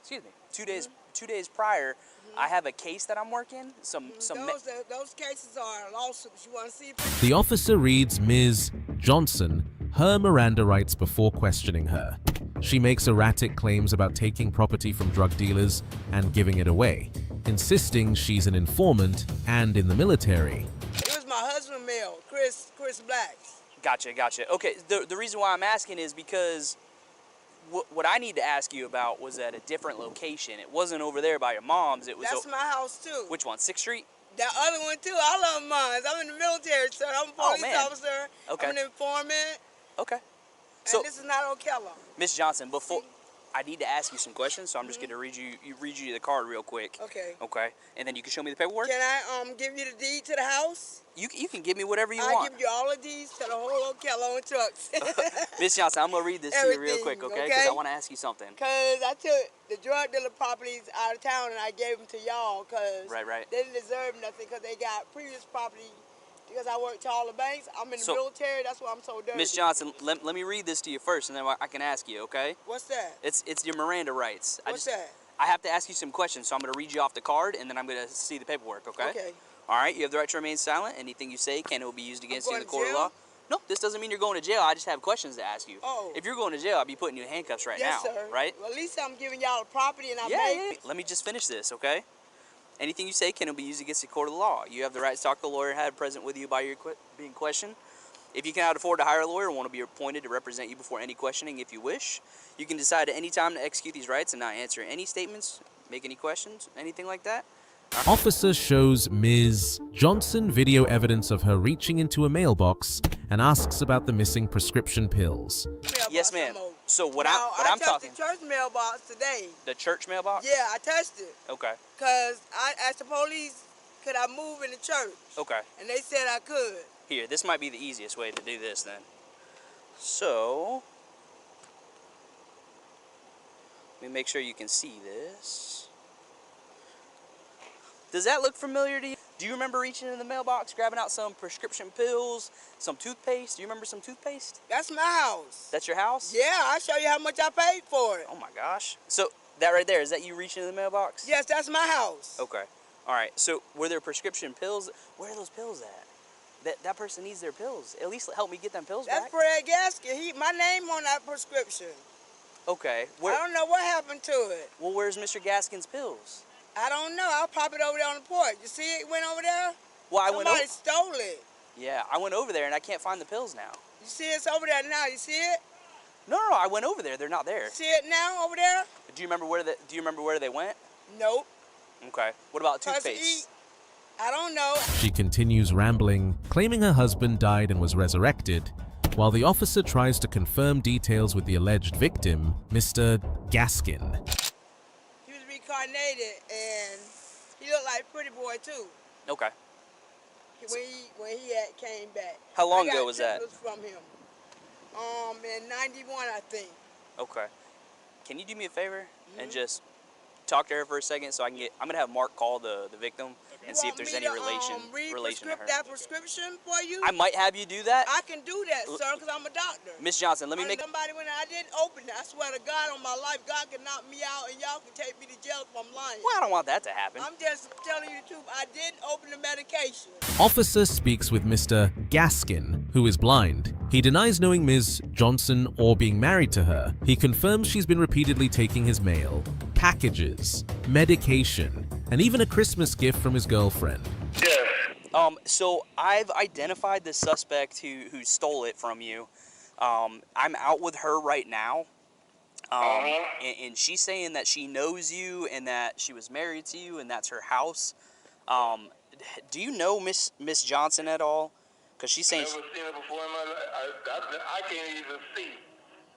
Speaker 22: excuse me, 2 days prior, I have a case that I'm working.
Speaker 2: Those cases are lawsuits. You want to see?
Speaker 3: The officer reads Ms. Johnson her Miranda rights before questioning her. She makes erratic claims about taking property from drug dealers and giving it away, insisting she's an informant and in the military.
Speaker 2: It was my husband's mail, Chris Black's.
Speaker 22: Gotcha. Okay, the reason why I'm asking is because what I need to ask you about was at a different location. It wasn't over there by your mom's. It was.
Speaker 2: That's my house too.
Speaker 22: Which one? 6th Street?
Speaker 2: That other one too. I love mine. I'm in the military, sir. I'm a police officer.
Speaker 22: Okay.
Speaker 2: I'm an informant.
Speaker 22: Okay.
Speaker 2: So this is not Ocala.
Speaker 22: Miss Johnson, before I need to ask you some questions, so I'm just going to read you the card real quick.
Speaker 2: Okay.
Speaker 22: Okay. And then you can show me the paperwork.
Speaker 2: Can I give you the deed to the house?
Speaker 22: You can give me whatever you want.
Speaker 2: I'll give you all the deeds to the whole Ocala on trucks.
Speaker 22: Miss Johnson, I'm going to read this to you real quick, okay? Because I want to ask you something.
Speaker 2: Because I took the drug dealer properties out of town and I gave them to y'all because they didn't deserve nothing because they got previous property. Because I work to all the banks, I'm in the military, that's why I'm so dirty.
Speaker 22: Miss Johnson, let me read this to you first, and then I can ask you, okay?
Speaker 2: What's that?
Speaker 22: It's your Miranda rights.
Speaker 2: What's that?
Speaker 22: I have to ask you some questions, so I'm going to read you off the card, and then I'm going to see the paperwork, okay?
Speaker 2: Okay.
Speaker 22: All right, you have the right to remain silent. Anything you say can it will be used against you in the court of law. No, this doesn't mean you're going to jail. I just have questions to ask you.
Speaker 2: Oh.
Speaker 22: If you're going to jail, I'll be putting you in handcuffs right now.
Speaker 2: Yes, sir.
Speaker 22: Right?
Speaker 2: Well, at least I'm giving y'all the property and
Speaker 22: Yeah. Let me just finish this, okay? Anything you say can be used against the court of the law. You have the right to talk to a lawyer and have it present with you by your being questioned. If you cannot afford to hire a lawyer or want to be appointed to represent you before any questioning if you wish, you can decide at any time to execute these rights and not answer any statements, make any questions, anything like that.
Speaker 3: Officer shows Ms. Johnson video evidence of her reaching into a mailbox and asks about the missing prescription pills.
Speaker 22: Yes, ma'am. So what
Speaker 2: now,
Speaker 22: I'm talking.
Speaker 2: I touched the church mailbox today.
Speaker 22: The church mailbox?
Speaker 2: Yeah, I touched it.
Speaker 22: Okay.
Speaker 2: Cause I asked the police, could I move in the church?
Speaker 22: Okay.
Speaker 2: And they said I could.
Speaker 22: Here, this might be the easiest way to do this then. So, let me make sure you can see this. Does that look familiar to you? Do you remember reaching in the mailbox, grabbing out some prescription pills, some toothpaste? Do you remember some toothpaste?
Speaker 2: That's my house.
Speaker 22: That's your house?
Speaker 2: Yeah, I'll show you how much I paid for it.
Speaker 22: Oh my gosh. So, that right there, is that you reaching in the mailbox?
Speaker 2: Yes, that's my house.
Speaker 22: Okay. All right. So, were there prescription pills? Where are those pills at? That person needs their pills. At least help me get them pills back.
Speaker 2: That's Fred Gaskin. My name on that prescription.
Speaker 22: Okay.
Speaker 2: I don't know what happened to it.
Speaker 22: Well, where's Mr. Gaskin's pills?
Speaker 2: I don't know. I'll pop it over there on the porch. You see it went over there?
Speaker 22: Well,
Speaker 2: Somebody stole it.
Speaker 22: Yeah, I went over there and I can't find the pills now.
Speaker 2: You see it's over there now. You see it?
Speaker 22: No, I went over there. They're not there.
Speaker 2: You see it now over there?
Speaker 22: Do you remember where they went?
Speaker 2: Nope.
Speaker 22: Okay. What about toothpaste?
Speaker 2: I don't know.
Speaker 3: She continues rambling, claiming her husband died and was resurrected, while the officer tries to confirm details with the alleged victim, Mr. Gaskin.
Speaker 2: He was reincarnated and he looked like a pretty boy too.
Speaker 22: Okay.
Speaker 2: When he came back.
Speaker 22: How long ago was that?
Speaker 2: From him. In 91, I think.
Speaker 22: Okay. Can you do me a favor and just talk to her for a second so I can I'm gonna have Mark call the victim and see if there's any relation to her.
Speaker 2: That prescription for you?
Speaker 22: I might have you do that.
Speaker 2: I can do that, sir, because I'm a doctor.
Speaker 22: Miss Johnson, let me make.
Speaker 2: Somebody when I didn't open it. I swear to God on my life, God can knock me out and y'all can take me to jail if I'm lying.
Speaker 22: Well, I don't want that to happen.
Speaker 2: I'm just telling you the truth. I didn't open the medication.
Speaker 3: Officer speaks with Mr. Gaskin, who is blind. He denies knowing Ms. Johnson or being married to her. He confirms she's been repeatedly taking his mail, packages, medication, and even a Christmas gift from his girlfriend.
Speaker 22: So I've identified the suspect who stole it from you. I'm out with her right now. And she's saying that she knows you and that she was married to you and that's her house. Do you know Miss Johnson at all? Because she's saying.
Speaker 5: I've never seen her before in my life. I can't even see.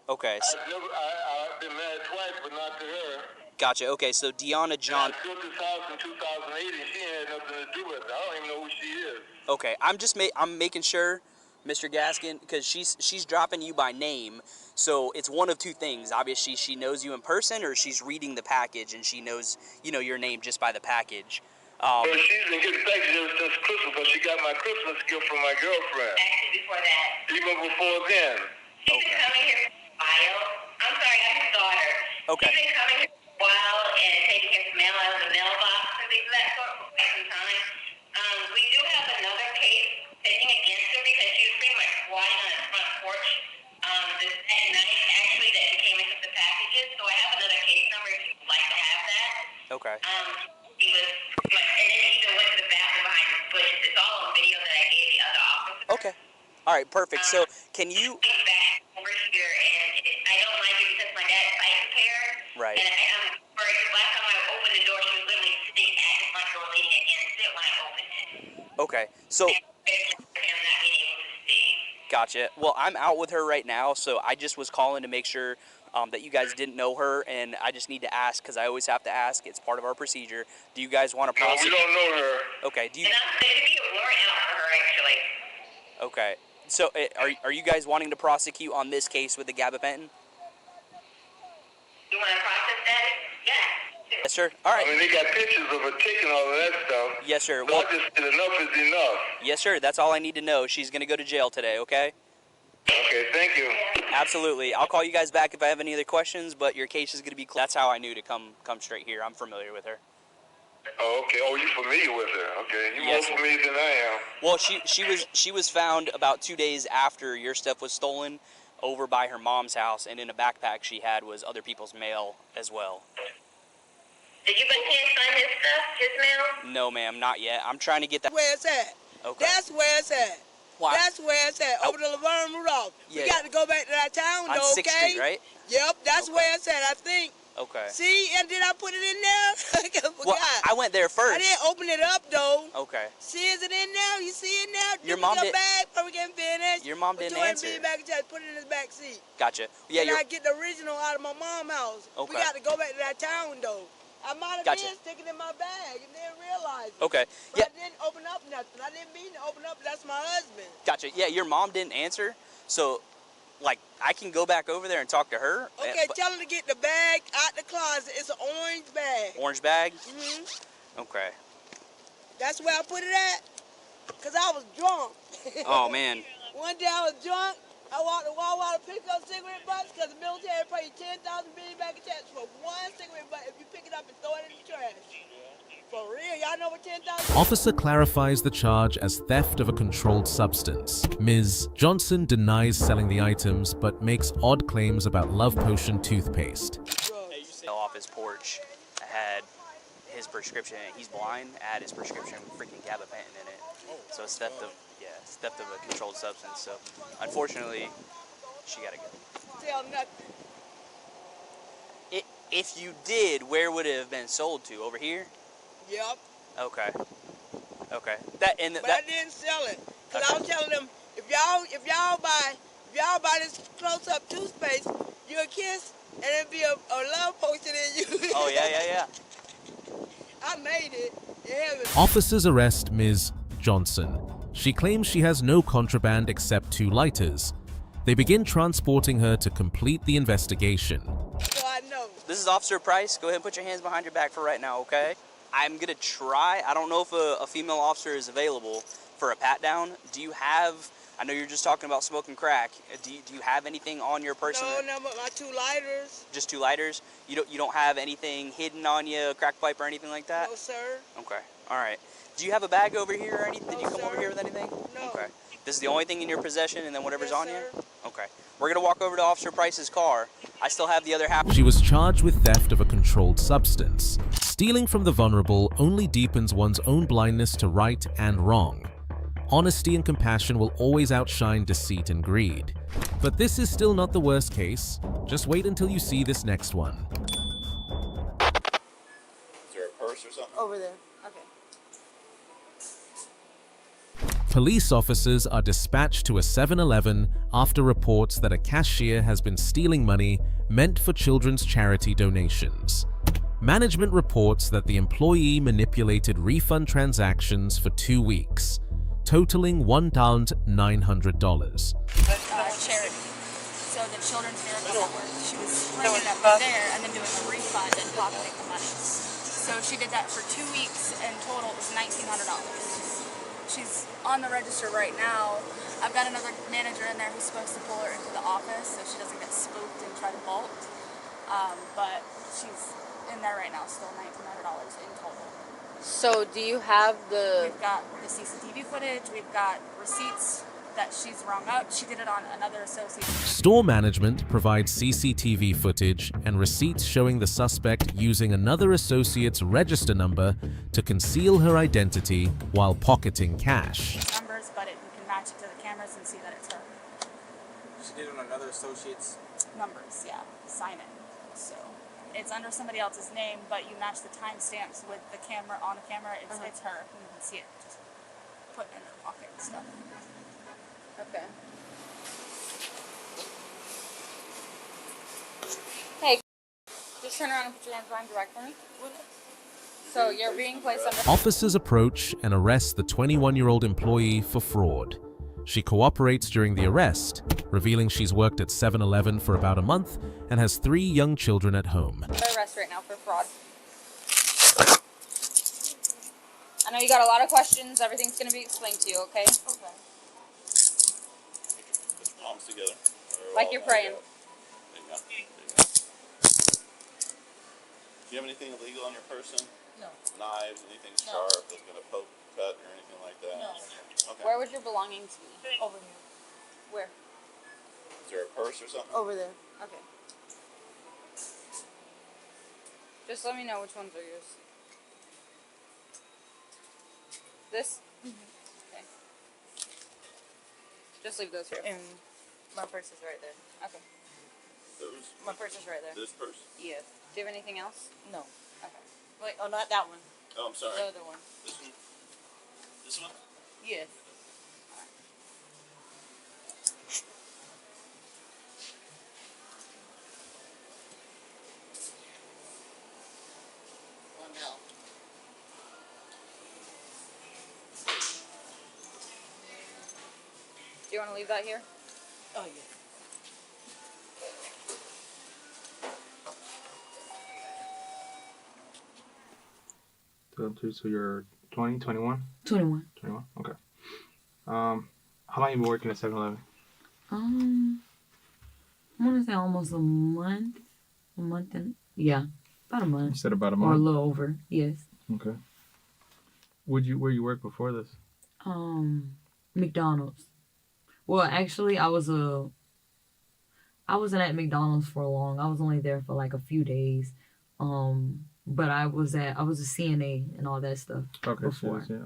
Speaker 22: Okay.
Speaker 5: I've been married twice, but not to her.
Speaker 22: Gotcha. Okay, so Deanna John.
Speaker 5: I built this house in 2008, and she had nothing to do with it. I don't even know who she is.
Speaker 22: Okay, I'm making sure, Mr. Gaskin, because she's dropping you by name. So it's one of two things. Obviously, she knows you in person, or she's reading the package and she knows your name just by the package.
Speaker 5: Well, she's been getting packages ever since Christmas, because she got my Christmas gift from my girlfriend.
Speaker 11: Actually, before that.
Speaker 5: Even before then.
Speaker 11: She's been coming here for a while. I'm sorry, I'm his daughter.
Speaker 22: Okay.
Speaker 11: She's been coming here for a while and taking his mail out of the mailbox and things of that sort for quite some time. We do have another case pending against her because she was pretty much squatting on his front porch that night, actually, that he came and took the packages. So I have another case number if you'd like to have that.
Speaker 22: Okay.
Speaker 11: He was pretty much, and then he even went to the bathroom behind the bushes. It's all on video that I gave the other officer.
Speaker 22: Okay. All right, perfect. So can you?
Speaker 11: Back over here, and I don't like it because my dad's sight impaired.
Speaker 22: Right.
Speaker 11: And I'm worried. Last time I opened the door, she was literally sitting at the front door, leaning against it when I opened it.
Speaker 22: Okay. So. Gotcha. Well, I'm out with her right now, so I just was calling to make sure that you guys didn't know her, and I just need to ask because I always have to ask. It's part of our procedure. Do you guys want to prosecute?
Speaker 5: No, we don't know her.
Speaker 22: Okay. Do you?
Speaker 11: And there could be a warrant out for her, actually.
Speaker 22: Okay. So, are you guys wanting to prosecute on this case with the gabapentin?
Speaker 11: You want to process that? Yeah.
Speaker 22: Yes, sir. All right.
Speaker 5: I mean, they got pictures of her taking all of that stuff.
Speaker 22: Yes, sir.
Speaker 5: So I just said enough is enough.
Speaker 22: Yes, sir. That's all I need to know. She's going to go to jail today, okay?
Speaker 5: Okay, thank you.
Speaker 22: Absolutely. I'll call you guys back if I have any other questions, but your case is going to be closed. That's how I knew to come straight here. I'm familiar with her.
Speaker 5: Oh, okay. Oh, you familiar with her? Okay, you
Speaker 22: Yes,
Speaker 5: more familiar than I am.
Speaker 22: Well, she was found about 2 days after your stuff was stolen, over by her mom's house, and in a backpack she had was other people's mail as well.
Speaker 11: Did you by chance find his stuff, his mail?
Speaker 22: No, ma'am, not yet. I'm trying to get that.
Speaker 2: Where it's at.
Speaker 22: Okay.
Speaker 2: That's where it's at.
Speaker 22: Why?
Speaker 2: That's where it's at. Over to Laverne Rudolph.
Speaker 22: Yeah,
Speaker 2: We got to go back to that town,
Speaker 22: on
Speaker 2: though,
Speaker 22: 6th
Speaker 2: okay?
Speaker 22: Street, right?
Speaker 2: Yep, that's where it's at, I think.
Speaker 22: Okay.
Speaker 2: See, and did I put it in there? I forgot.
Speaker 22: Well, I went there first.
Speaker 2: I didn't open it up, though.
Speaker 22: Okay.
Speaker 2: See, is it in there? You see it now?
Speaker 22: Your mom did.
Speaker 2: Bag before we get finished.
Speaker 22: Your mom didn't answer.
Speaker 2: Put it in his back seat.
Speaker 22: Gotcha. Yeah,
Speaker 2: I get the original out of my mom's house.
Speaker 22: Okay.
Speaker 2: We got to go back to that town, though. I might have
Speaker 22: Gotcha.
Speaker 2: been sticking it in my bag and didn't realize it.
Speaker 22: Okay.
Speaker 2: But
Speaker 22: Yeah.
Speaker 2: I didn't open up nothing. I didn't mean to open up. That's my husband.
Speaker 22: Gotcha. Yeah, your mom didn't answer, so like I can go back over there and talk to her.
Speaker 2: Okay, tell her to get the bag out the closet. It's an orange bag.
Speaker 22: Orange bag.
Speaker 2: Mm-hmm.
Speaker 22: Okay.
Speaker 2: That's where I put it at. Cause I was drunk.
Speaker 22: Oh man.
Speaker 2: One day I was drunk. I walked to Walmart to pick up cigarette butts because the military paid 10,000 billion back in tax for one cigarette butt if you pick it up and throw it in the trash. For real, y'all know what 10,000?
Speaker 3: Officer clarifies the charge as theft of a controlled substance. Ms. Johnson denies selling the items but makes odd claims about Love Potion toothpaste.
Speaker 22: Off his porch, I had his prescription. He's blind. I had his prescription freaking gabapentin in it. So it's theft of a controlled substance. So unfortunately, she gotta go.
Speaker 2: Tell nothing.
Speaker 22: If you did, where would it have been sold to? Over here?
Speaker 2: Yep.
Speaker 22: Okay. Okay.
Speaker 2: But I didn't sell it. Cause I was telling them, if y'all buy this close-up toothpaste, you'll kiss and it'll be a love potion in you.
Speaker 22: Oh yeah.
Speaker 2: I made it. In heaven.
Speaker 3: Officers arrest Ms. Johnson. She claims she has no contraband except 2 lighters. They begin transporting her to complete the investigation.
Speaker 2: So I know.
Speaker 22: This is Officer Price. Go ahead and put your hands behind your back for right now, okay? I'm gonna try. I don't know if a female officer is available for a pat down. Do you have? I know you're just talking about smoking crack. Do you have anything on your person?
Speaker 2: No, but my 2 lighters.
Speaker 22: Just 2 lighters. You don't have anything hidden on you, a crack pipe or anything like that?
Speaker 2: No, sir.
Speaker 22: Okay. All right. Do you have a bag over here or anything?
Speaker 2: No,
Speaker 22: Did you come
Speaker 2: sir.
Speaker 22: over here with anything?
Speaker 2: No.
Speaker 22: Okay. This is the only thing in your possession, and then whatever's on
Speaker 2: sir.
Speaker 22: you? Okay. We're gonna walk over to Officer Price's car. I still have the other half.
Speaker 3: She was charged with theft of a controlled substance. Stealing from the vulnerable only deepens one's own blindness to right and wrong. Honesty and compassion will always outshine deceit and greed. But this is still not the worst case. Just wait until you see this next one.
Speaker 9: Is there a purse or something?
Speaker 2: Over there. Okay.
Speaker 3: Police officers are dispatched to a 7-Eleven after reports that a cashier has been stealing money meant for children's charity donations. Management reports that the employee manipulated refund transactions for 2 weeks, totaling $1,900.
Speaker 4: Charity. So the Children's Miracle Network. She was bringing it up there and then doing a refund and pocketing the money. So she did that for 2 weeks, and total it was $1,900. She's on the register right now. I've got another manager in there who's supposed to pull her into the office so she doesn't get spooked and try to bolt. But she's in there right now, still $1,900 in total.
Speaker 19: So do you have the...
Speaker 4: We've got the CCTV footage, we've got receipts that she's rung up. She did it on another associate.
Speaker 3: Store management provides CCTV footage and receipts showing the suspect using another associate's register number to conceal her identity while pocketing cash.
Speaker 4: Numbers, but you can match it to the cameras and see that it's her.
Speaker 8: She did it on another associate's
Speaker 4: Numbers, yeah. Sign it. So it's under somebody else's name, but you match the timestamps with the camera on the camera. It's her. You can see it just put in her pocket and stuff.
Speaker 19: Okay. Hey, just turn around and put your hands behind your back for me. So you're being placed under...
Speaker 3: Officers approach and arrest the 21-year-old employee for fraud. She cooperates during the arrest, revealing she's worked at 7-Eleven for about a month and has 3 young children at home.
Speaker 19: Under arrest right now for fraud. I know you got a lot of questions. Everything's going to be explained to you, okay?
Speaker 4: Okay.
Speaker 9: Put your palms together.
Speaker 19: Like you're praying.
Speaker 9: There you go. There you go. Do you have anything illegal on your person?
Speaker 19: No.
Speaker 9: Knives, anything sharp that's gonna poke, cut, or anything like that?
Speaker 19: No.
Speaker 9: Okay.
Speaker 19: Where would your belongings be? Over here. Where?
Speaker 9: Is there a purse or something?
Speaker 19: Over there. Okay. Just let me know which ones are yours. This? Okay. Just leave those here.
Speaker 12: And my purse is right there.
Speaker 19: Okay.
Speaker 9: Those?
Speaker 12: My purse is right there.
Speaker 9: This purse?
Speaker 19: Yes. Do you have anything else?
Speaker 12: No.
Speaker 19: Okay.
Speaker 12: Wait, oh, not that one.
Speaker 9: Oh, I'm sorry.
Speaker 12: The other one.
Speaker 9: This one? This one?
Speaker 12: Yes. One now.
Speaker 19: Do you want to leave that here?
Speaker 12: Oh, yeah.
Speaker 16: So you're 20, 21?
Speaker 23: 21.
Speaker 16: 21, okay. How long have you been working at 7-Eleven?
Speaker 23: I want to say almost a month. A month and, yeah, about a month.
Speaker 16: You said about a month?
Speaker 23: Or a little over, yes.
Speaker 16: Okay. Where you work before this?
Speaker 23: McDonald's. Well, actually, I wasn't at McDonald's for long. I was only there for like a few days. But I was a CNA and all that stuff before.
Speaker 16: Okay.